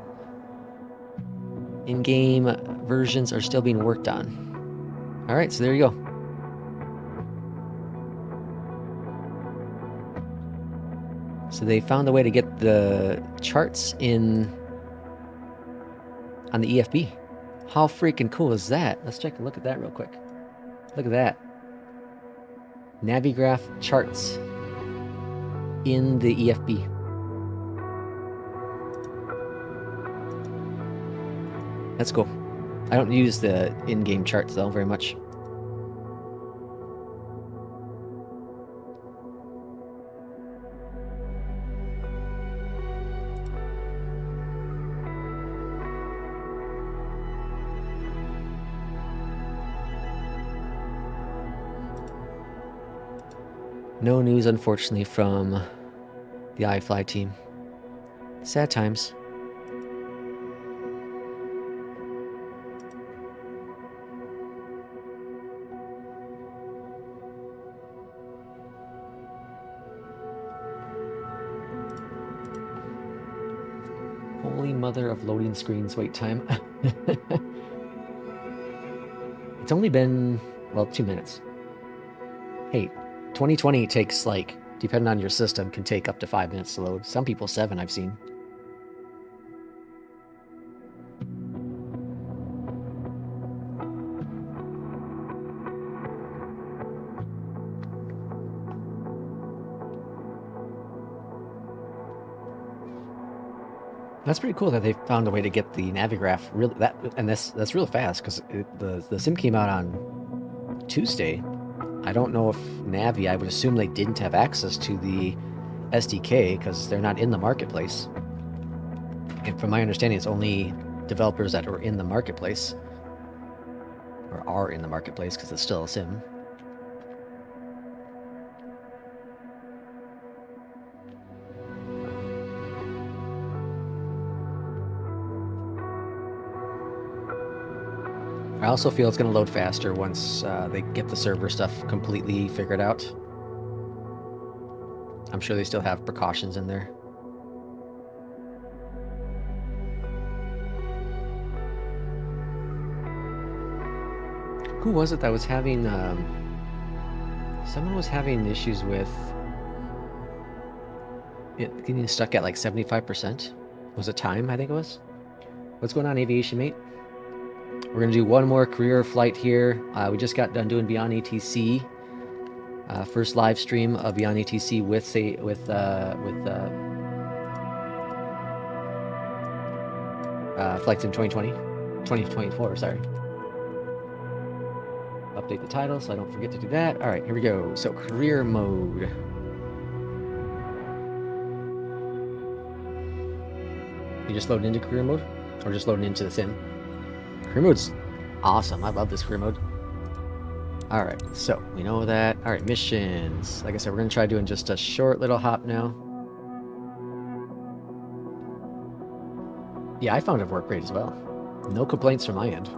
In-game versions are still being worked on. Alright, so there you go. So they found a way to get the charts on the EFB. How freaking cool is that? Let's take a look at that real quick. Look at that. Navigraph charts in the EFB. That's cool. I don't use the in-game charts though very much. No news, unfortunately, from the iFly team. Sad times. Holy mother of loading screens wait time. It's only been, well, 2 minutes. Hey, 2020 takes, like, depending on your system, can take up to 5 minutes to load. Some people 7, I've seen. That's pretty cool that they found a way to get the Navigraph really that's real fast because the sim came out on Tuesday. I don't know if Navi, I would assume they didn't have access to the SDK because they're not in the marketplace. And from my understanding, it's only developers that are in the marketplace, or are in the marketplace because it's still a sim. I also feel it's going to load faster once they get the server stuff completely figured out. I'm sure they still have precautions in there. Who was it that was having... someone was having issues with it getting stuck at like 75%? Was it time, I think it was? What's going on, Aviation Mate? We're going to do one more career flight here. We just got done doing Beyond ATC. First live stream of Beyond ATC with flights in 2024, sorry. Update the title so I don't forget to do that. All right, here we go. So career mode. You just loading into career mode? Or just loading into the sim? Career mode's awesome. I love this career mode. Alright, so we know that. Alright, missions. Like I said, we're going to try doing just a short little hop now. Yeah, I found it worked great as well. No complaints from my end.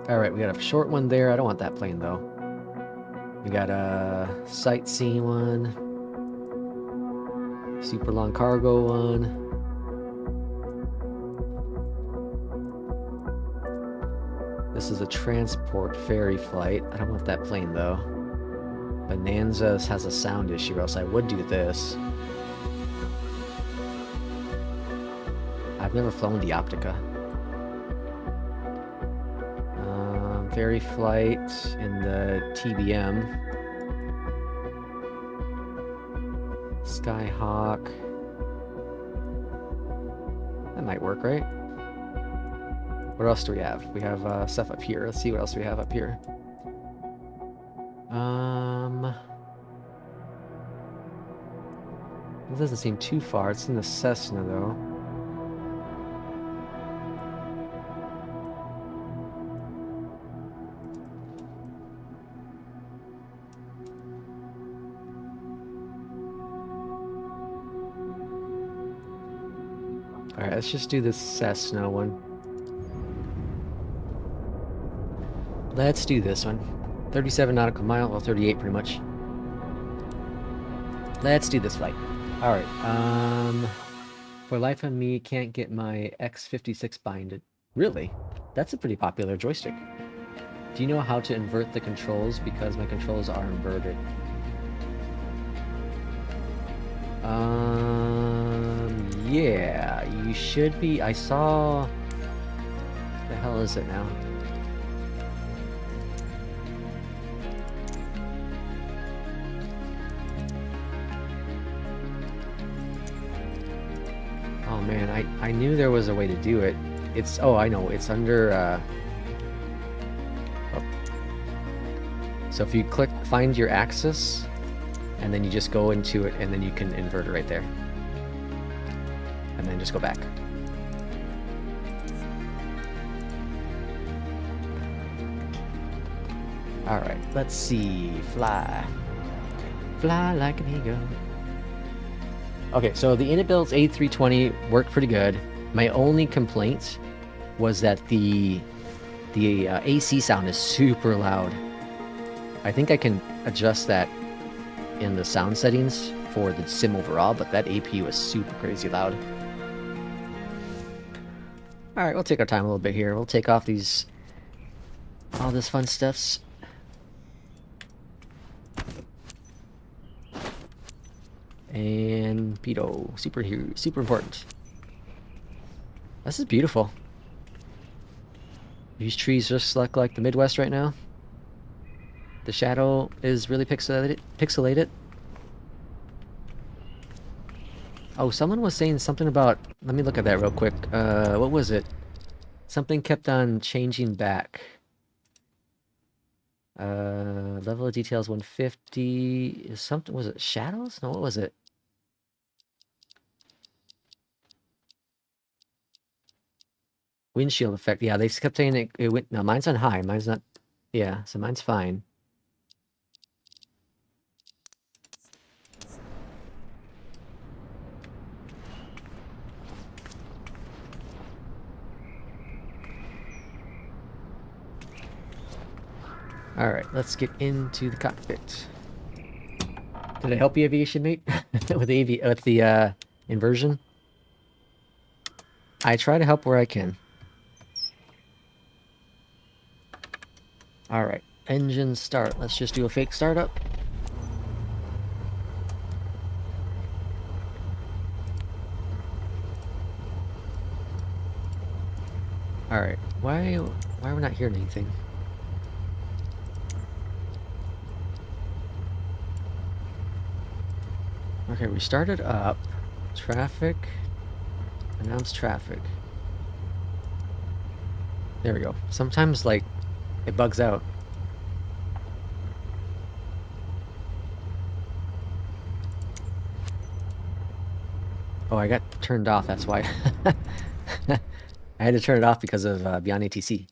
Alright, we got a short one there. I don't want that plane though. We got a sightseeing one. Super long cargo one. This is a transport ferry flight. I don't want that plane though. Bonanza has a sound issue, or else I would do this. I've never flown the Optica. Ferry flight in the TBM. Skyhawk. That might work, right? What else do we have? We have stuff up here. Let's see what else we have up here. It doesn't seem too far. It's in the Cessna, though. Alright, let's just do this Cessna one. Let's do this one. 37 nautical mile, well 38 pretty much. Let's do this flight. Alright, for life of me, can't get my X56 binded. Really? That's a pretty popular joystick. Do you know how to invert the controls? Because my controls are inverted. Yeah, you should be. I saw... What the hell is it now? Oh man, I knew there was a way to do it. It's, oh, I know, it's under, oh. So if you click, find your axis, and then you just go into it, and then you can invert it right there. And then just go back. Alright, let's see, fly. Fly like an eagle. Okay, so the init-built A320 worked pretty good. My only complaint was that the AC sound is super loud. I think I can adjust that in the sound settings for the sim overall, but that AP was super crazy loud. Alright, we'll take our time a little bit here. We'll take off all this fun stuffs. And pedo, super important. This is beautiful. These trees just look like the Midwest right now. The shadow is really pixelated. Oh, someone was saying something about... Let me look at that real quick. What was it? Something kept on changing back. Level of details 150. Something... Was it shadows? No, what was it? Windshield effect. Yeah, they kept saying it went... No, mine's on high. Mine's not... Yeah, so mine's fine. Alright, let's get into the cockpit. Did I help you, Aviation mate? with the inversion? I try to help where I can. Alright, engine start. Let's just do a fake startup. Alright, why are we not hearing anything? Okay, we started up. Traffic. Announce traffic. There we go. Sometimes, like, it bugs out. Oh, I got turned off, that's why. I had to turn it off because of Beyond ATC.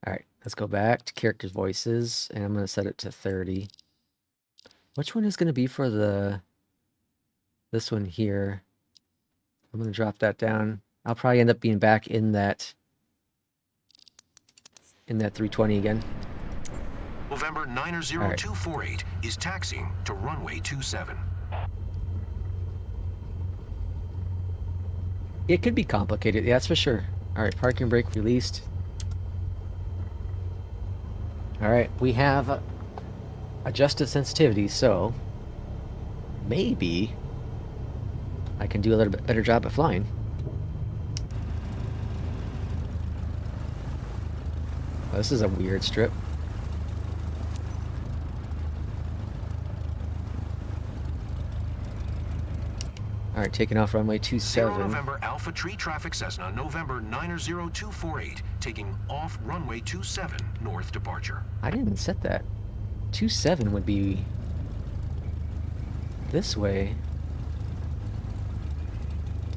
Alright, let's go back to characters' voices, and I'm going to set it to 30. Which one is going to be for this one here? I'm going to drop that down. I'll probably end up being back in that 320 again. November 90248 is taxiing to runway 27. It could be complicated, yeah, that's for sure. Alright, parking brake released. Alright, we have adjusted sensitivity, so maybe I can do a little bit better job at flying. Oh, this is a weird strip. Alright, taking off runway 27. November Alpha Tree Traffic Cessna, November 90248, taking off runway 27, north departure. I didn't set that. 27 would be this way.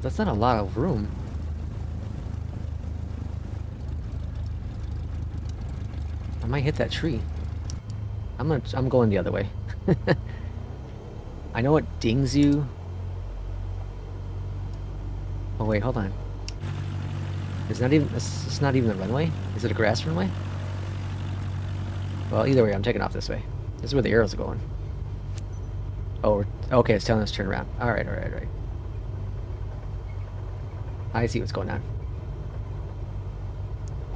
That's not a lot of room. I might hit that tree. I'm going the other way. I know it dings you. Oh wait, hold on. It's not even the runway? Is it a grass runway? Well, either way, I'm taking off this way. This is where the arrows are going. Oh, okay, it's telling us to turn around. Alright. I see what's going on.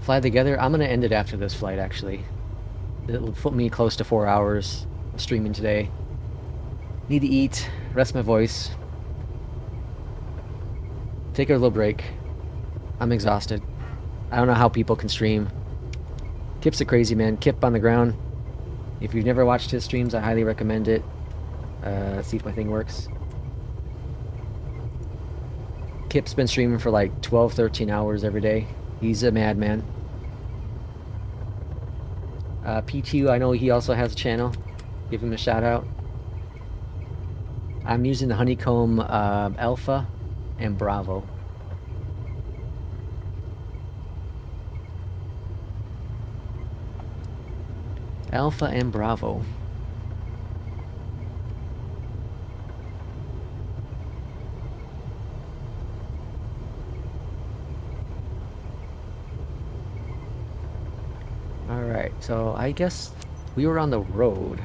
Fly together. I'm going to end it after this flight, actually. It'll put me close to 4 hours of streaming today. Need to eat, rest my voice. Take a little break. I'm exhausted. I don't know how people can stream. Kip's a crazy man. Kip on the ground. If you've never watched his streams, I highly recommend it. Let's see if my thing works. Kip's been streaming for like 12, 13 hours every day. He's a madman. P2, I know he also has a channel. Give him a shout out. I'm using the Honeycomb Alpha and Bravo. Alpha and Bravo. Alright, so I guess we were on the road.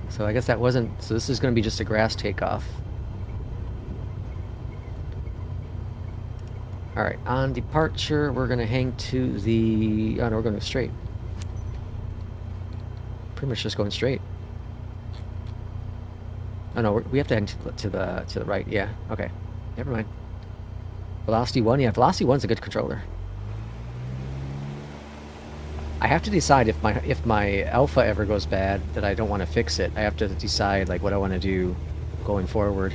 So I guess that wasn't... So this is going to be just a grass takeoff. Alright, on departure, we're going to hang to the... Oh no, we're going to go straight. Pretty much just going straight. Oh no, we have to hang to the right. Yeah, okay. Never mind. Velocity 1, yeah, Velocity 1's a good controller. I have to decide if my alpha ever goes bad that I don't want to fix it. I have to decide like what I want to do going forward.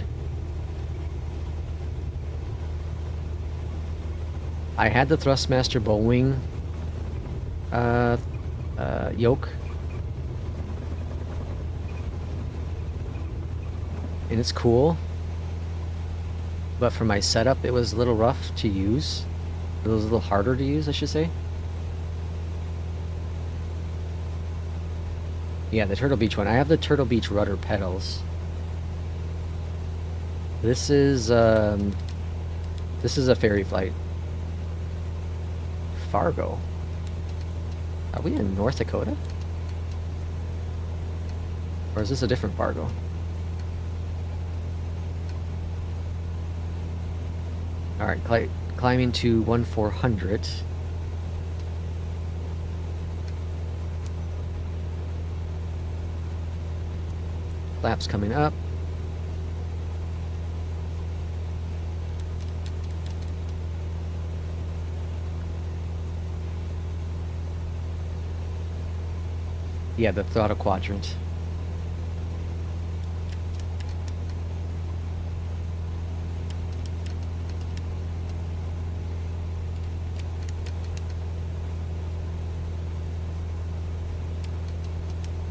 I had the Thrustmaster Bowwing yoke, and it's cool, but for my setup it was a little rough to use. It was a little harder to use, I should say. Yeah, the Turtle Beach one. I have the Turtle Beach rudder pedals. This is a ferry flight. Fargo. Are we in North Dakota? Or is this a different Fargo? Alright, climbing to 1400. Flaps coming up. Yeah, the throttle quadrant.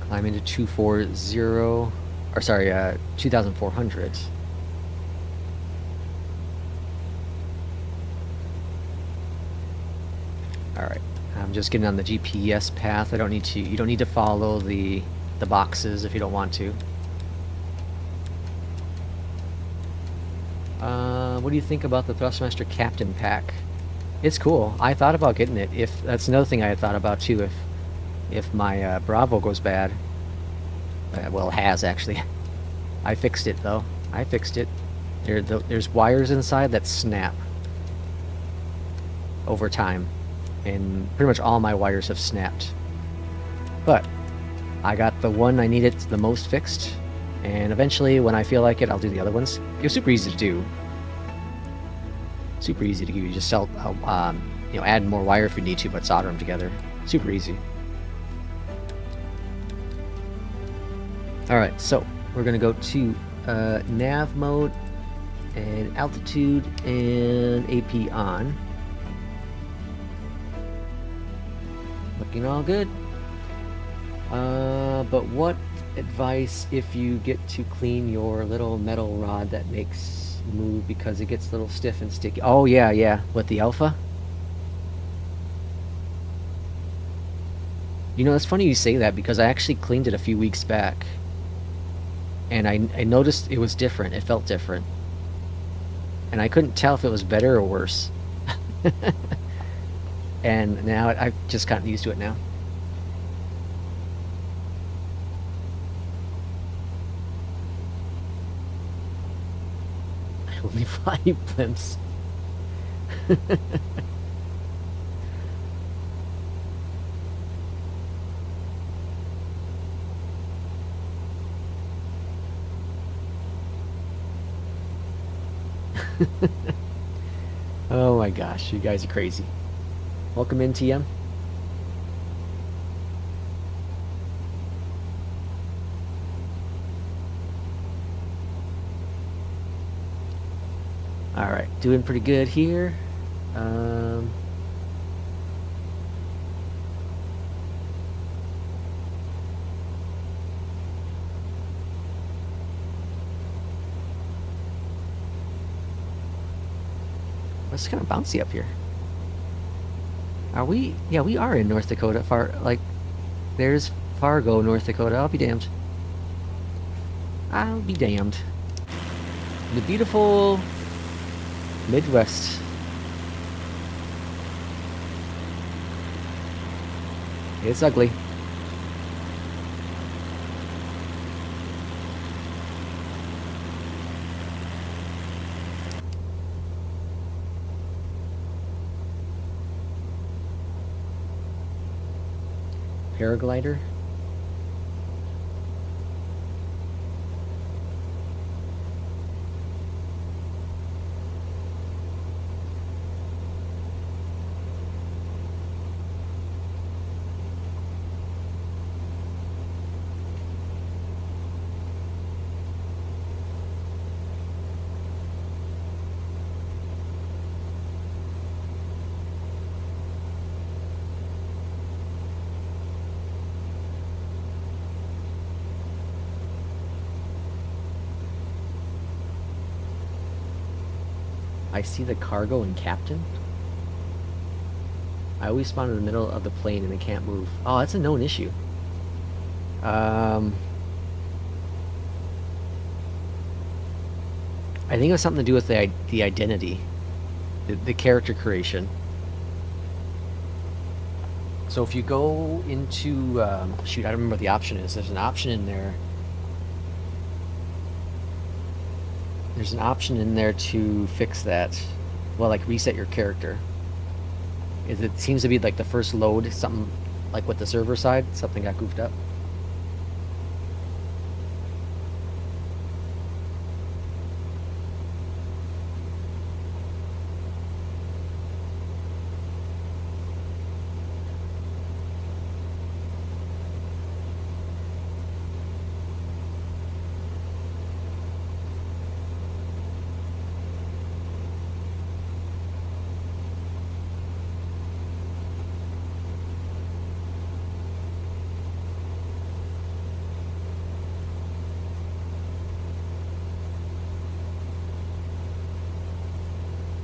Climbing to 240, or sorry, 2,400. All right. I'm just getting on the GPS path. I don't need to. You don't need to follow the boxes if you don't want to. What do you think about the Thrustmaster Captain Pack? It's cool. I thought about getting it. If that's another thing I had thought about too. If my Bravo goes bad, well, it has actually. I fixed it though. I fixed it. There's wires inside that snap over time. And pretty much all my wires have snapped. But I got the one I needed the most fixed, and eventually when I feel like it, I'll do the other ones. It was super easy to do. Super easy to do. You just add more wire if you need to, but solder them together. Super easy. Alright, so we're gonna go to nav mode and altitude and AP on. Looking all good. But what advice if you get to clean your little metal rod that makes move because it gets a little stiff and sticky? Oh yeah, with the Alpha. You know, it's funny you say that because I actually cleaned it a few weeks back. And I noticed it was different. It felt different. And I couldn't tell if it was better or worse. And now I've just gotten used to it now. I only fly blimps. Oh my gosh, you guys are crazy. Welcome in, TM. Alright, doing pretty good here. It's kind of bouncy up here. Are we? Yeah, we are in North Dakota. There's Fargo, North Dakota. I'll be damned. I'll be damned. The beautiful Midwest It's ugly. Paraglider. I see the cargo and captain. I always spawn in the middle of the plane and they can't move. Oh, that's a known issue. I think it was something to do with the identity, the character creation. So if you go into, shoot, I don't remember what the option is. There's an option in there. There's an option in there to fix that. Well, like reset your character. It seems to be like the first load, something like with the server side, something got goofed up.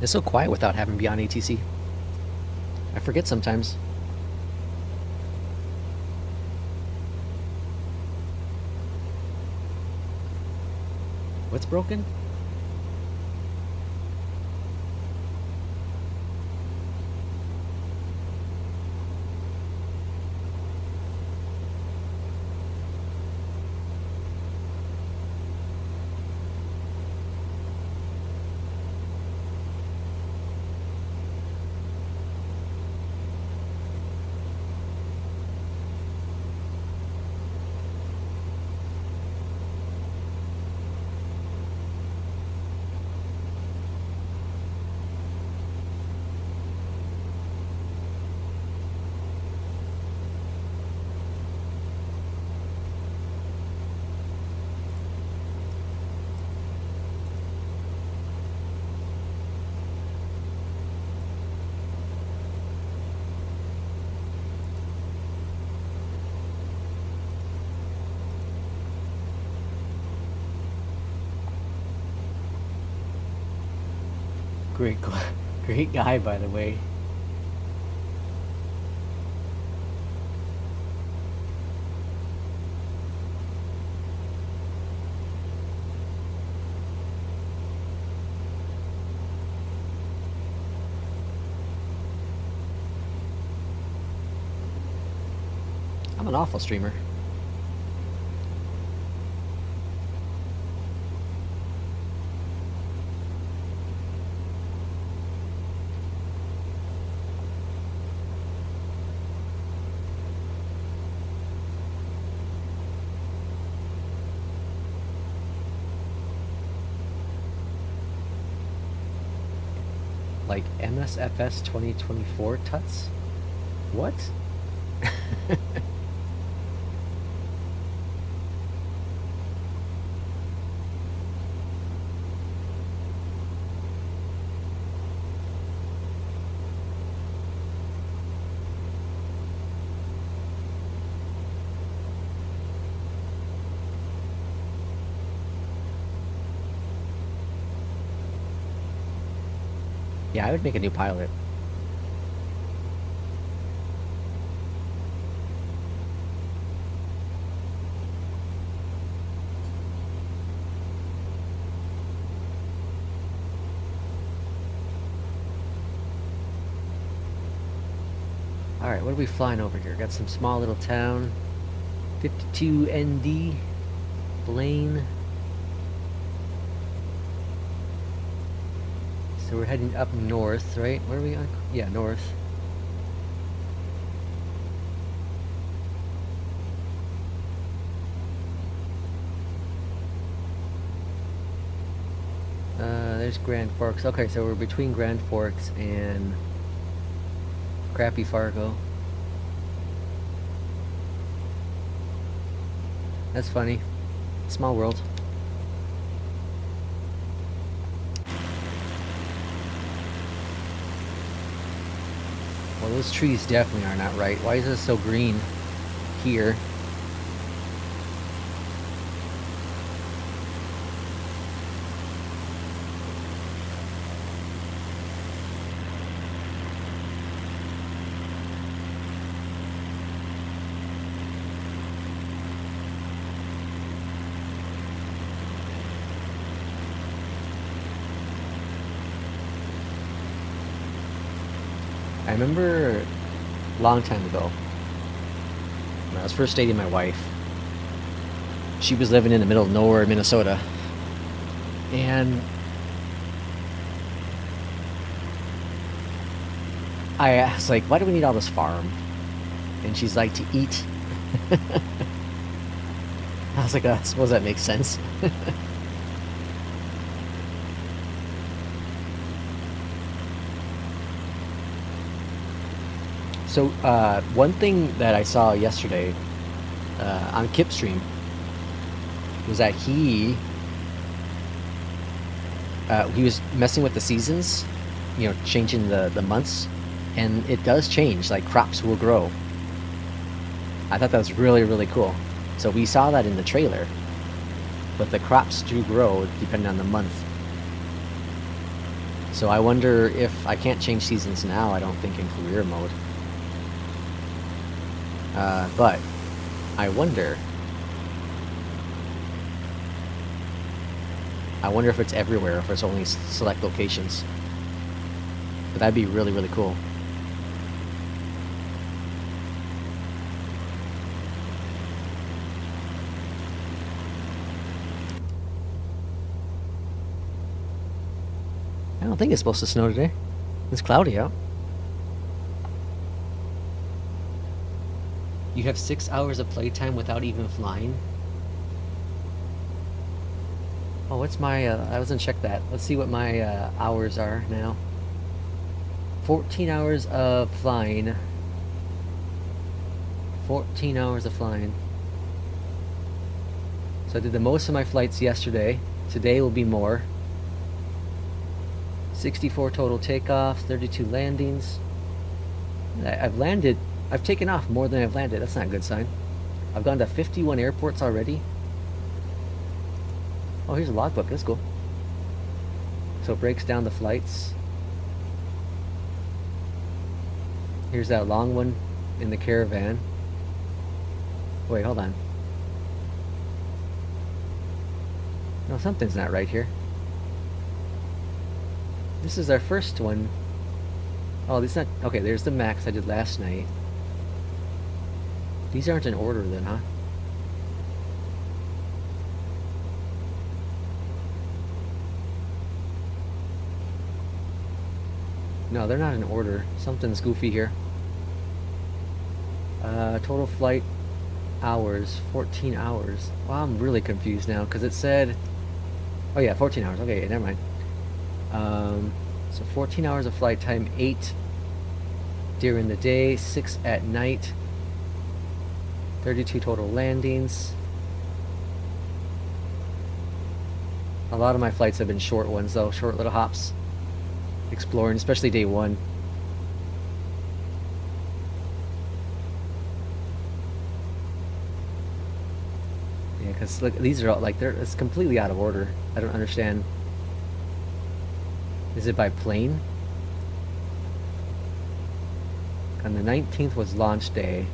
It's so quiet without having to be on ATC. I forget sometimes. What's broken? Great guy, by the way. I'm an awful streamer. Like MSFS 2024 tuts? What? Yeah, I would make a new pilot. Alright, what are we flying over here? Got some small little town. 52 ND. Blaine. So we're heading up north, right? Where are we on? Yeah, north. There's Grand Forks. Okay, so we're between Grand Forks and crappy Fargo. That's funny. Small world. Well, those trees definitely are not right. Why is it so green here? I remember a long time ago, when I was first dating my wife, she was living in the middle of nowhere, Minnesota, and I asked, like, why do we need all this farm? And she's like, to eat. I was like, I suppose that makes sense. So, one thing that I saw yesterday on Kip's stream was that he was messing with the seasons, you know, changing the months, and it does change, like crops will grow. I thought that was really, really cool. So we saw that in the trailer, but the crops do grow depending on the month. So I wonder if I can't change seasons now, I don't think in career mode. But I wonder if it's everywhere, if it's only select locations. But that'd be really, really cool. I don't think it's supposed to snow today. It's cloudy out. You have 6 hours of playtime without even flying? Oh, what's my, I wasn't check that. Let's see what my hours are now. 14 hours of flying. 14 hours of flying. So I did the most of my flights yesterday. Today will be more. 64 total takeoffs, 32 landings. I've taken off more than I've landed. That's not a good sign. I've gone to 51 airports already. Oh, here's a logbook. That's cool. So it breaks down the flights. Here's that long one in the Caravan. Wait, hold on. No, something's not right here. This is our first one. Oh, this is not... Okay, there's the max I did last night. These aren't in order then, huh? No, they're not in order. Something's goofy here. Total flight hours, 14 hours. Well, I'm really confused now, because it said... Oh yeah, 14 hours. Okay, never mind. So 14 hours of flight time, 8 during the day, 6 at night. 32 total landings. A lot of my flights have been short ones though, short little hops. Exploring, especially day one. Yeah, because look, these are all like, it's completely out of order. I don't understand. Is it by plane? On the 19th was launch day.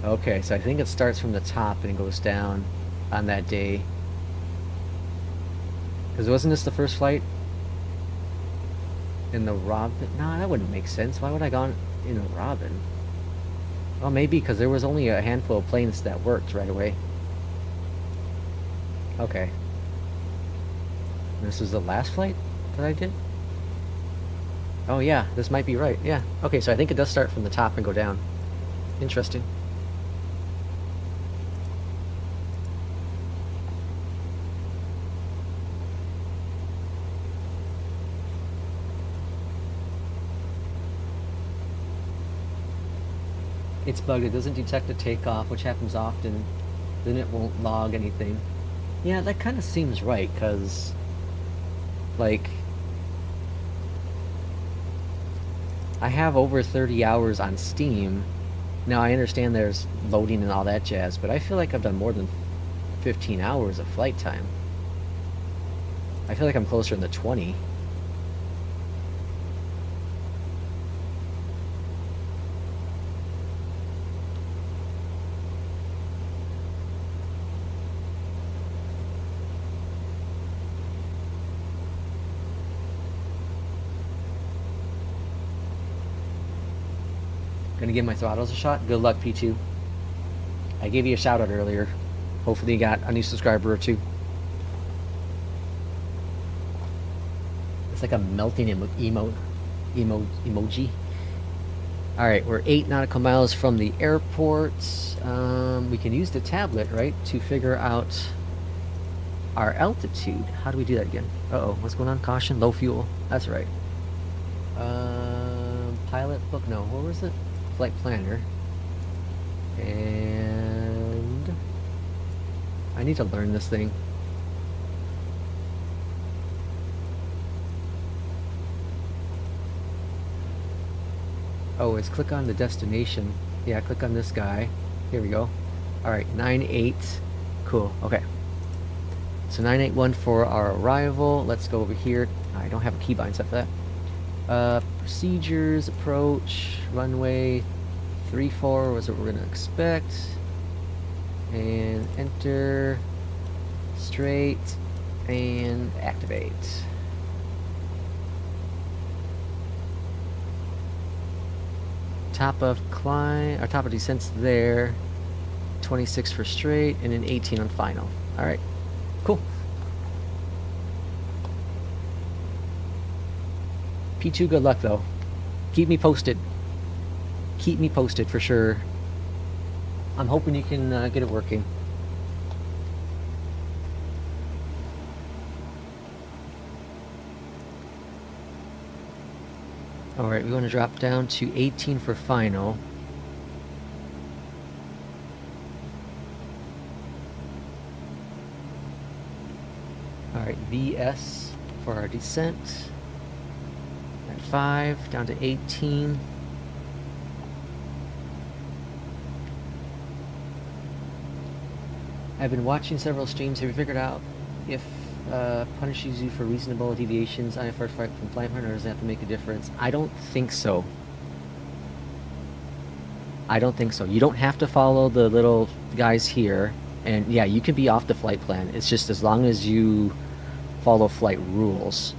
Okay, so I think it starts from the top and goes down on that day. Because wasn't this the first flight? In the Robin? Nah, that wouldn't make sense. Why would I gone in a Robin? Well, maybe because there was only a handful of planes that worked right away. Okay. This is the last flight that I did? Oh yeah, this might be right. Yeah. Okay, so I think it does start from the top and go down. Interesting. It's bugged. It doesn't detect a takeoff, which happens often. Then it won't log anything. Yeah, that kind of seems right, because, like, I have over 30 hours on Steam. Now, I understand there's loading and all that jazz, but I feel like I've done more than 15 hours of flight time. I feel like I'm closer in the 20. Gonna give my throttles a shot. Good luck, P2. I gave you a shout out earlier. Hopefully you got a new subscriber or two. It's like a melting emoji. Alright, we're 8 nautical miles from the airport. We can use the tablet, right, to figure out our altitude. How do we do that again? Uh-oh, what's going on? Caution, low fuel. That's right. Pilot book, no, what was it? Flight planner. And I need to learn this thing. Oh, it's click on the destination. Yeah, click on this guy. Here we go. Alright, 98. Cool, okay. So 981 for our arrival. Let's go over here. I don't have a keybind set for that. Procedures, approach, runway 34 was what we're going to expect. And enter, straight, and activate. Top of climb, or top of descent's there. 26 for straight, and then 18 on final. Alright, cool. P2, good luck though. Keep me posted. Keep me posted for sure. I'm hoping you can get it working. Alright, we want to drop down to 18 for final. Alright, VS for our descent. At 5, down to 18. I've been watching several streams. Have you figured out if punishes you for reasonable deviations on your first flight from flight plan, or does it have to make a difference? I don't think so. I don't think so. You don't have to follow the little guys here. And yeah, you can be off the flight plan. It's just as long as you follow flight rules.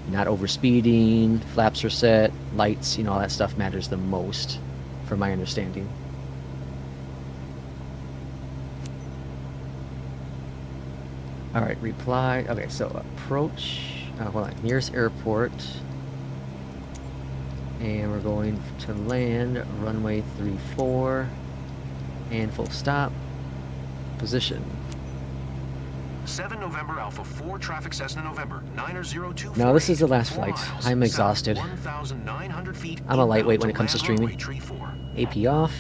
Not overspeeding, flaps are set, lights, you know, all that stuff matters the most, from my understanding. Alright, reply. Okay, so approach. Hold on. Nearest airport. And we're going to land runway 34. And full stop. Position. 7 November Alpha 4 traffic Cessna November 902. No, this is the last flight. I'm exhausted. 1,900 feet. I'm a lightweight when it comes to streaming. AP off.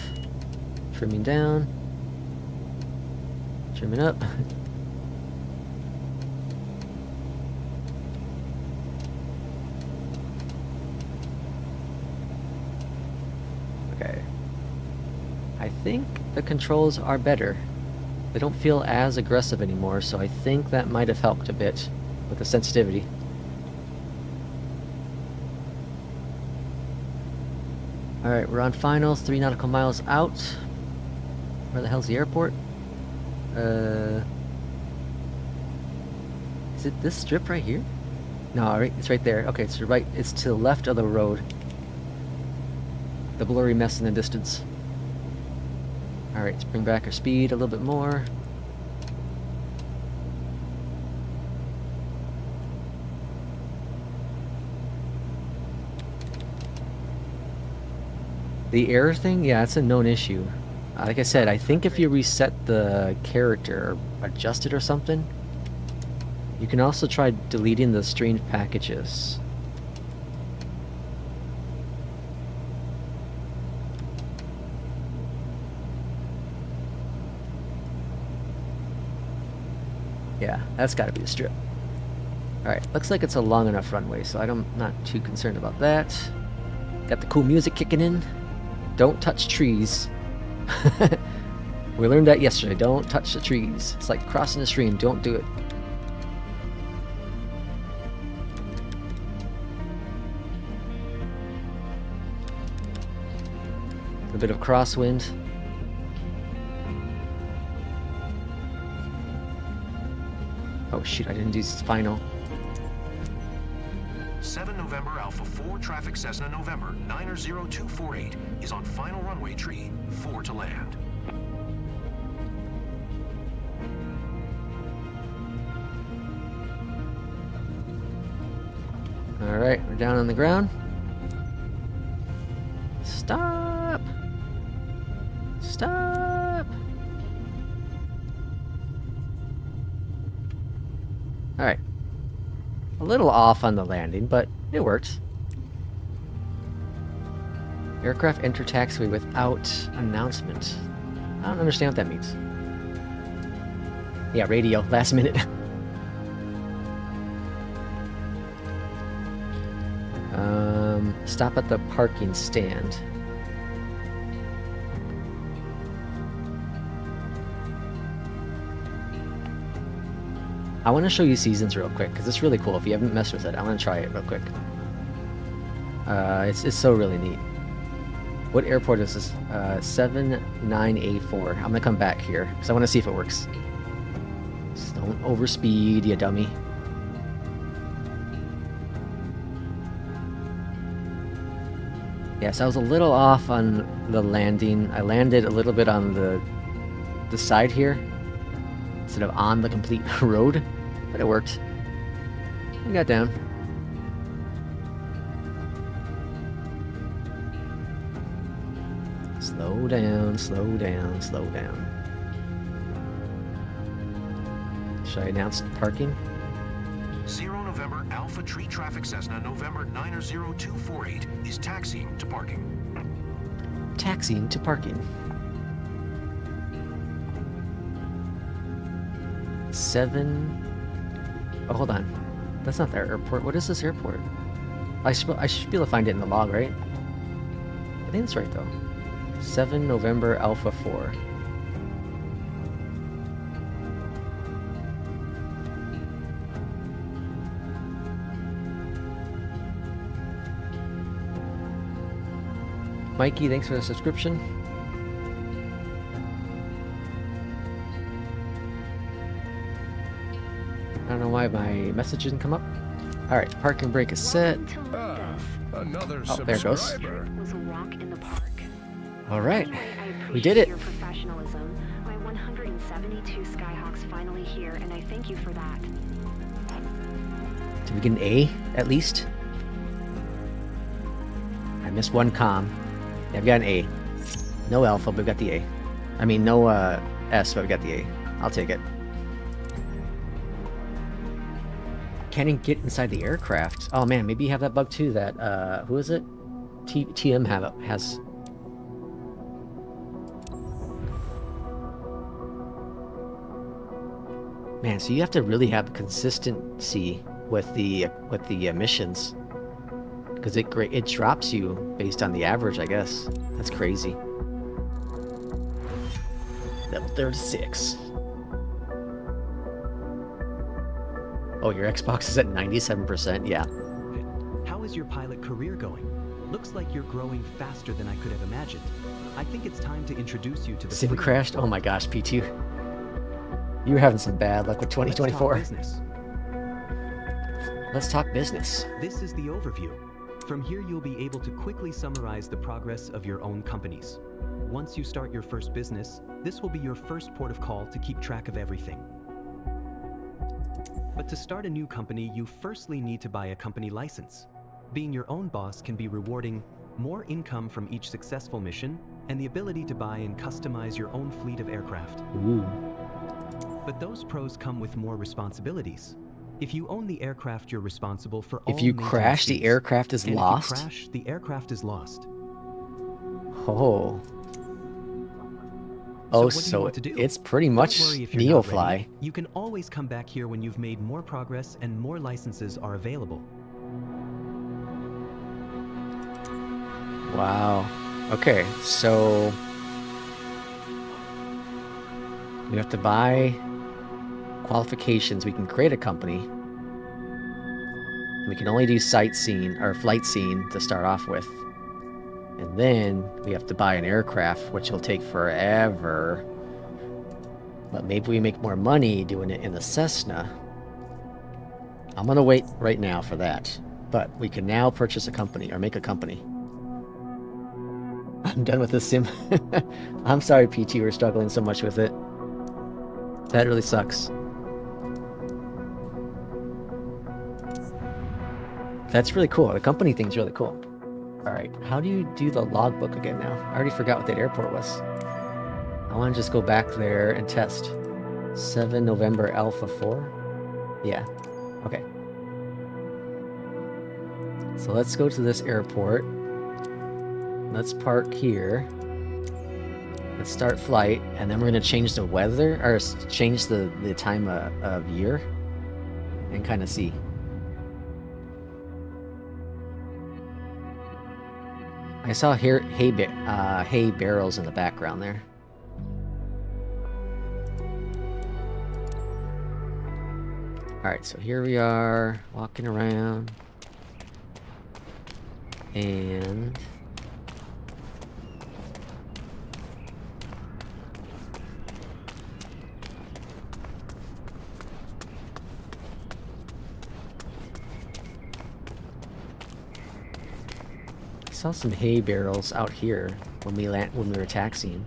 Trimming down. Trimming up. Okay. I think the controls are better. They don't feel as aggressive anymore, so I think that might have helped a bit with the sensitivity. Alright, we're on finals, 3 nautical miles out. Where the hell's the airport? Is it this strip right here? No, right, it's right there. Okay, it's right. It's to the left of the road. The blurry mess in the distance. All right, let's bring back our speed a little bit more. The error thing, yeah, it's a known issue. Like I said, I think if you reset the character or adjust it or something, you can also try deleting the strange packages. Yeah, that's got to be the strip. Alright, looks like it's a long enough runway, so I'm not too concerned about that. Got the cool music kicking in. Don't touch trees. We learned that yesterday. Don't touch the trees. It's like crossing a stream. Don't do it. A bit of crosswind. Oh shoot, I didn't do final. 7 November Alpha 4 traffic Cessna November 90248 is on final runway tree 4 to land. Alright, we're down on the ground. Stop! Stop! Alright. A little off on the landing, but it worked. Aircraft enter taxiway without announcement. I don't understand what that means. Yeah, radio, last minute. Stop at the parking stand. I want to show you Seasons real quick, because it's really cool. If you haven't messed with it, I want to try it real quick. It's so really neat. What airport is this? 7984. I'm going to come back here, because I want to see if it works. Just don't overspeed, you dummy. Yes, I was a little off on the landing. I landed a little bit on the side here, instead of on the complete road, but it worked. We got down. Slow down, slow down, slow down. Should I announce parking? 0 November Alpha Tree Traffic Cessna November 90248 is taxiing to parking. Taxiing to parking. 7... Oh, hold on. That's not the airport. What is this airport? I should be able to find it in the log, right? I think that's right, though. 7 November Alpha 4. Mikey, thanks for the subscription. I don't know why my message didn't come up. Alright, park and brake is set. Another oh, there it goes. Was a walk in the park. Alright, Anyway, we did it. Your professionalism. My 172 Skyhawks finally here, and I thank you for that. Did we get an A, at least? I missed one comm. Yeah, we got an A. No alpha, but we got the A. I mean, no S, but we got the A. I'll take it. Can't even get inside the aircraft. Oh man, maybe you have that bug too. That who is it? TM has. Man, so you have to really have consistency with the emissions, because it drops you based on the average, I guess. That's crazy. Level 36. Oh, your Xbox is at 97%? Yeah. How is your pilot career going? Looks like you're growing faster than I could have imagined. I think it's time to introduce you to the Sim crashed? Oh my gosh, P2. You're having some bad luck with 2024. Let's talk business. This is the overview. From here, you'll be able to quickly summarize the progress of your own companies. Once you start your first business, this will be your first port of call to keep track of everything. But to start a new company, you firstly need to buy a company license. Being your own boss can be rewarding, more income from each successful mission, and the ability to buy and customize your own fleet of aircraft. Ooh. But those pros come with more responsibilities. If you own the aircraft, you're responsible for all If you maintenance crash, the fees. aircraft is And lost? If you crash, the aircraft is lost. Oh. So Oh, what do you so want to do? it's pretty Don't much worry if you're not Neofly. ready. You can always come back here when you've made more progress and more licenses are available. Wow. Okay, so we have to buy qualifications. We can create a company. We can only do sightseeing or flight scene to start off with. And then we have to buy an aircraft, which will take forever. But maybe we make more money doing it in the Cessna. I'm gonna wait right now for that. But we can now purchase a company or make a company. I'm done with this sim. I'm sorry, PT, we're struggling so much with it. That really sucks. That's really cool. The company thing's really cool. Alright, how do you do the logbook again now? I already forgot what that airport was. I want to just go back there and test. 7 November Alpha 4? Yeah. Okay. So let's go to this airport. Let's park here. Let's start flight, and then we're going to change the weather, or change the time of year, and kind of see. I saw here hay barrels in the background there. Alright, so here we are, walking around. And I saw some hay barrels out here when we were taxiing.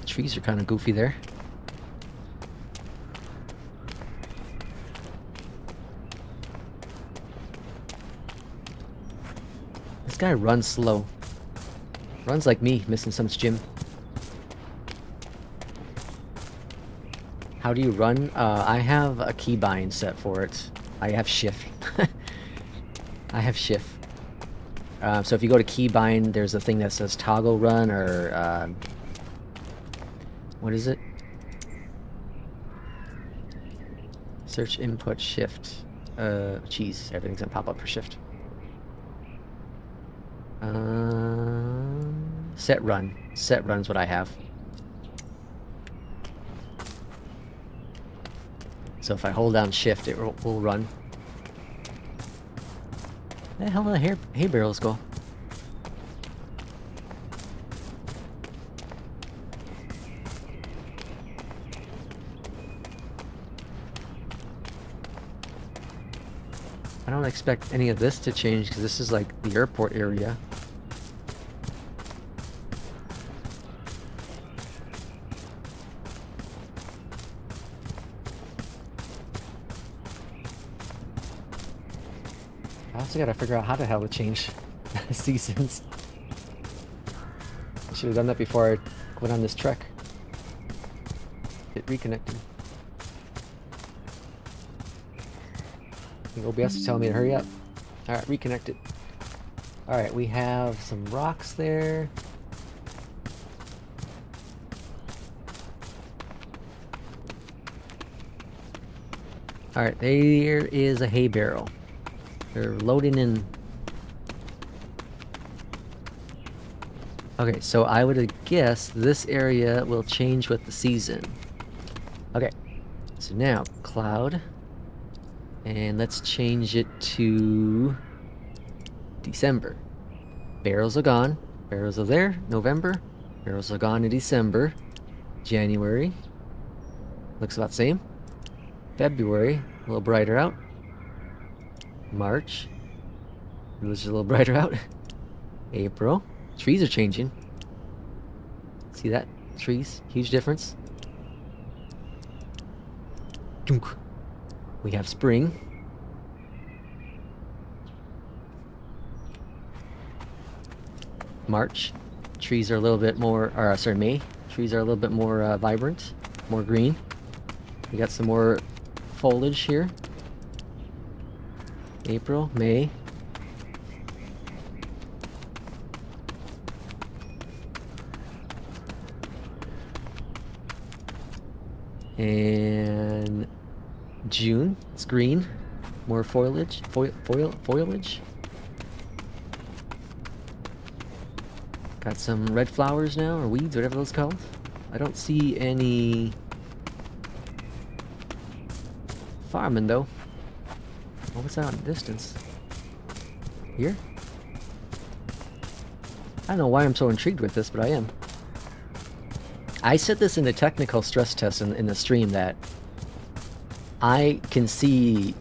The trees are kind of goofy there. This guy runs slow. Runs like me, missing some gym. How do you run? I have a keybind set for it. I have shift. I have shift. So if you go to keybind, there's a thing that says toggle run, or what is it? Search input shift. Geez, everything's gonna pop up for shift. Set run. Set run's what I have. So if I hold down shift, it will run. Where the hell did the hay barrels go? I don't expect any of this to change because this is like the airport area. I also gotta figure out how the hell to change seasons. I should have done that before I went on this trek. It reconnected. I think OBS is telling me to hurry up. Alright, reconnected. Alright, we have some rocks there. Alright, there is a hay barrel. They're loading in. Okay, so I would guess this area will change with the season. Okay, so now cloud, and let's change it to December. Barrels are gone. Barrels are there. November. Barrels are gone in December. January. Looks about the same. February. A little brighter out. March. It looks a little brighter out. April. Trees are changing. See that? Trees. Huge difference. We have spring. March. Trees are a little bit more, or sorry, May. Trees are a little bit more vibrant, more green. We got some more foliage here. April, May. And June, it's green. More foliage, foliage. Got some red flowers now, or weeds, whatever those called. I don't see any farming though. Oh, what's that in the distance? Here? I don't know why I'm so intrigued with this, but I am. I said this in the technical stress test in the stream that I can see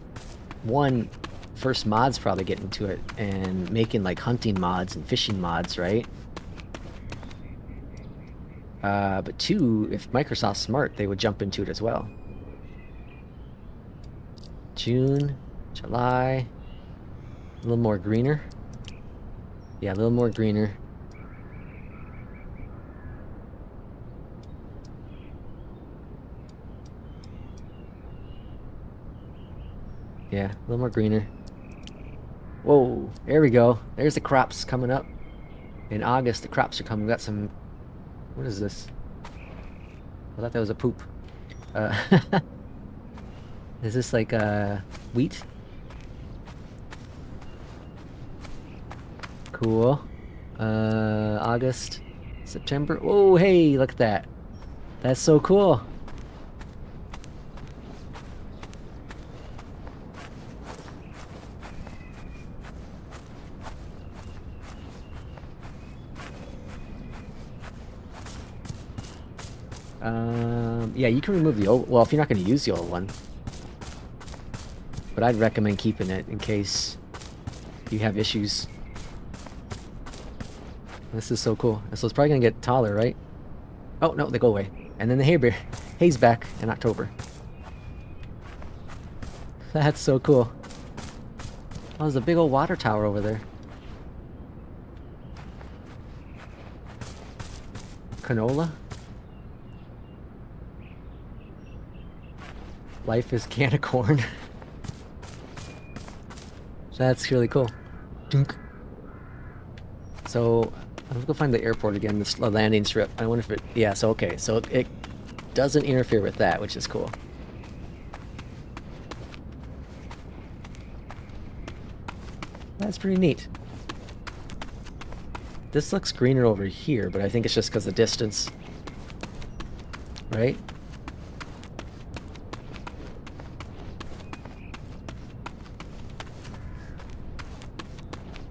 first mods probably getting to it and making like hunting mods and fishing mods, right? But two, if Microsoft's smart, they would jump into it as well. June, July, a little more greener. Yeah, a little more greener. Yeah, a little more greener. Whoa, there we go. There's the crops coming up. In August, the crops are coming. We got some... What is this? I thought that was a poop. Is this like wheat? Cool. August, September. Oh, hey, look at that. That's so cool. Yeah, you can remove the old... Well, if you're not going to use the old one. But I'd recommend keeping it in case you have issues. This is so cool. So it's probably going to get taller, right? Oh, no, they go away. And then the hay's back in October. That's so cool. Oh, there's a big old water tower over there. Canola? Life is can of corn. That's really cool. Dunk. So, let's go find the airport again, this landing strip. I wonder if it... Yeah, so okay. So it doesn't interfere with that, which is cool. That's pretty neat. This looks greener over here, but I think it's just because of the distance. Right?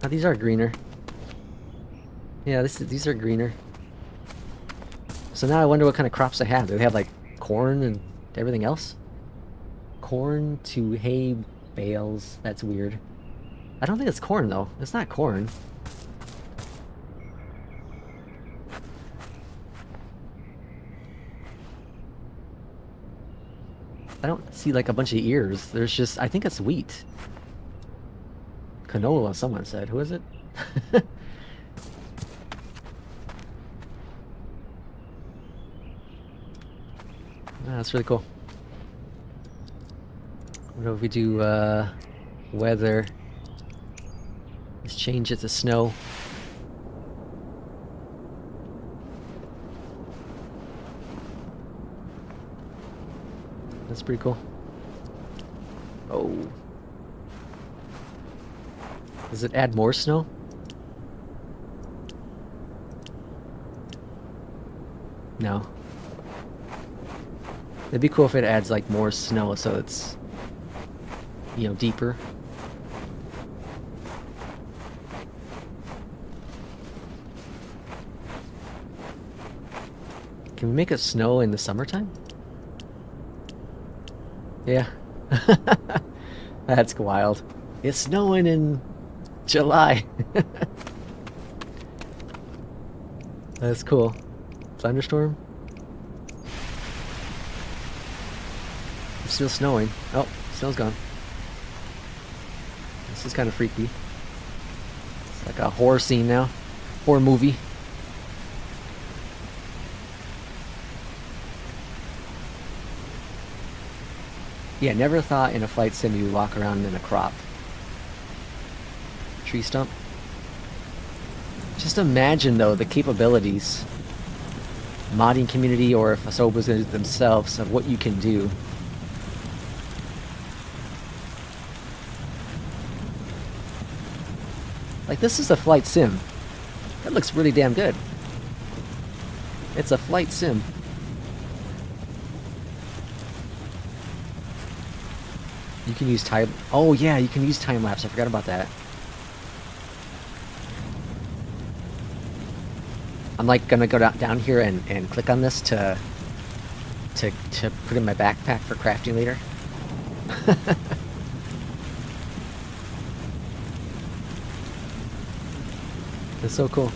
Oh, these are greener. Yeah, these are greener. So now I wonder what kind of crops they have. Do they have like corn and everything else? Corn to hay bales. That's weird. I don't think it's corn though. It's not corn. I don't see like a bunch of ears. There's just... I think it's wheat. Canola, someone said. Who is it? That's really cool. What if we do weather? Let's change it to snow. That's pretty cool. Oh. Does it add more snow? No. It'd be cool if it adds like more snow so it's, you know, deeper. Can we make it snow in the summertime? Yeah. That's wild. It's snowing in July. That's cool. Thunderstorm? It's still snowing. Oh, snow's gone. This is kind of freaky. It's like a horror scene now. Horror movie. Yeah, never thought in a flight sim you walk around in a crop. Tree stump. Just imagine though the capabilities, modding community or if Asobas themselves, of what you can do. Like, this is a flight sim. That looks really damn good. It's a flight sim. You can use time. Oh yeah, you can use time lapse. I forgot about that. I'm like gonna go down here and click on this to put in my backpack for crafting later. It's so cool.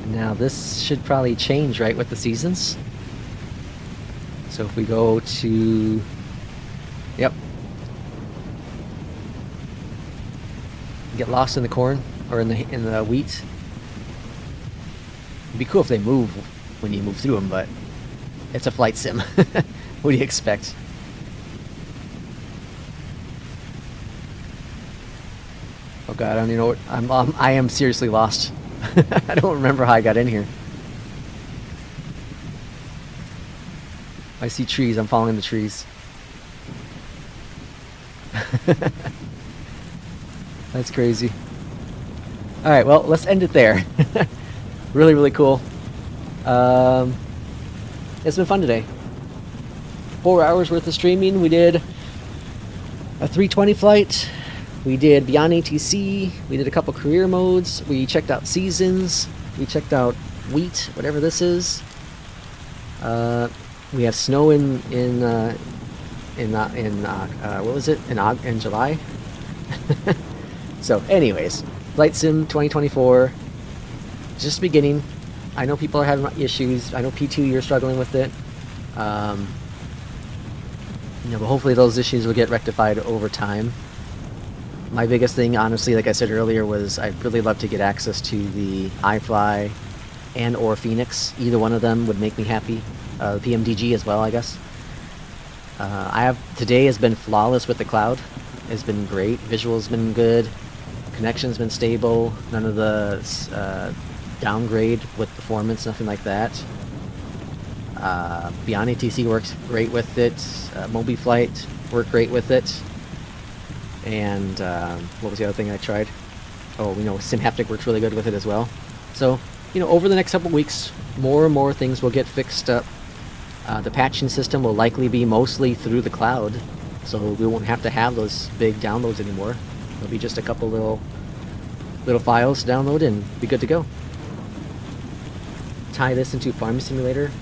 Now this should probably change, right, with the seasons. So if we go to, yep, get lost in the corn or in the wheat. It'd be cool if they move when you move through them, but it's a flight sim. What do you expect? Oh god, I don't even know what I am seriously lost. I don't remember how I got in here. I see trees, I'm following the trees. That's crazy. Alright, well, let's end it there. Really, really cool. It's been fun today. 4 hours worth of streaming. We did a 320 flight. We did Beyond ATC. We did a couple career modes. We checked out seasons. We checked out wheat, whatever this is. We have snow in what was it? In July. So, anyways, Flight Sim 2024. Just beginning. I know people are having issues. I know P2, you're struggling with it. You know, but hopefully those issues will get rectified over time. My biggest thing, honestly, like I said earlier, was I'd really love to get access to the iFly and or Phoenix. Either one of them would make me happy. PMDG as well, I guess. Today has been flawless with the cloud. It's been great. Visual's been good. Connection's been stable. None of the downgrade with performance, nothing like that. Beyond ATC works great with it. Mobi Flight worked great with it. And what was the other thing I tried? Oh, you know, SimHaptic works really good with it as well. So, you know, over the next couple weeks, more and more things will get fixed up. The patching system will likely be mostly through the cloud, so we won't have to have those big downloads anymore. It'll be just a couple little files to download and be good to go. Tie this into Farming Simulator,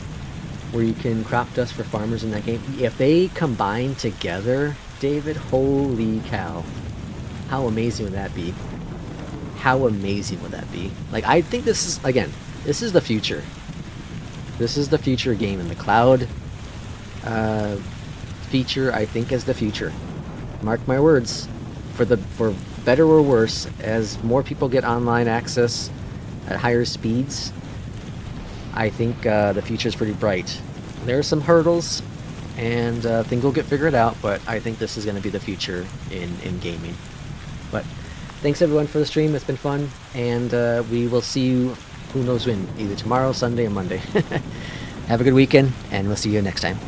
where you can crop dust for farmers in that game. If they combine together, David, holy cow. How amazing would that be? How amazing would that be? Like, I think this is, again, this is the future. This is the future game, and the cloud feature, I think, is the future. Mark my words. For better or worse, as more people get online access at higher speeds, I think the future is pretty bright. There are some hurdles, and things will get figured out, but I think this is going to be the future in gaming. But thanks everyone for the stream. It's been fun, and we will see you, who knows when, either tomorrow, Sunday, or Monday. Have a good weekend, and we'll see you next time.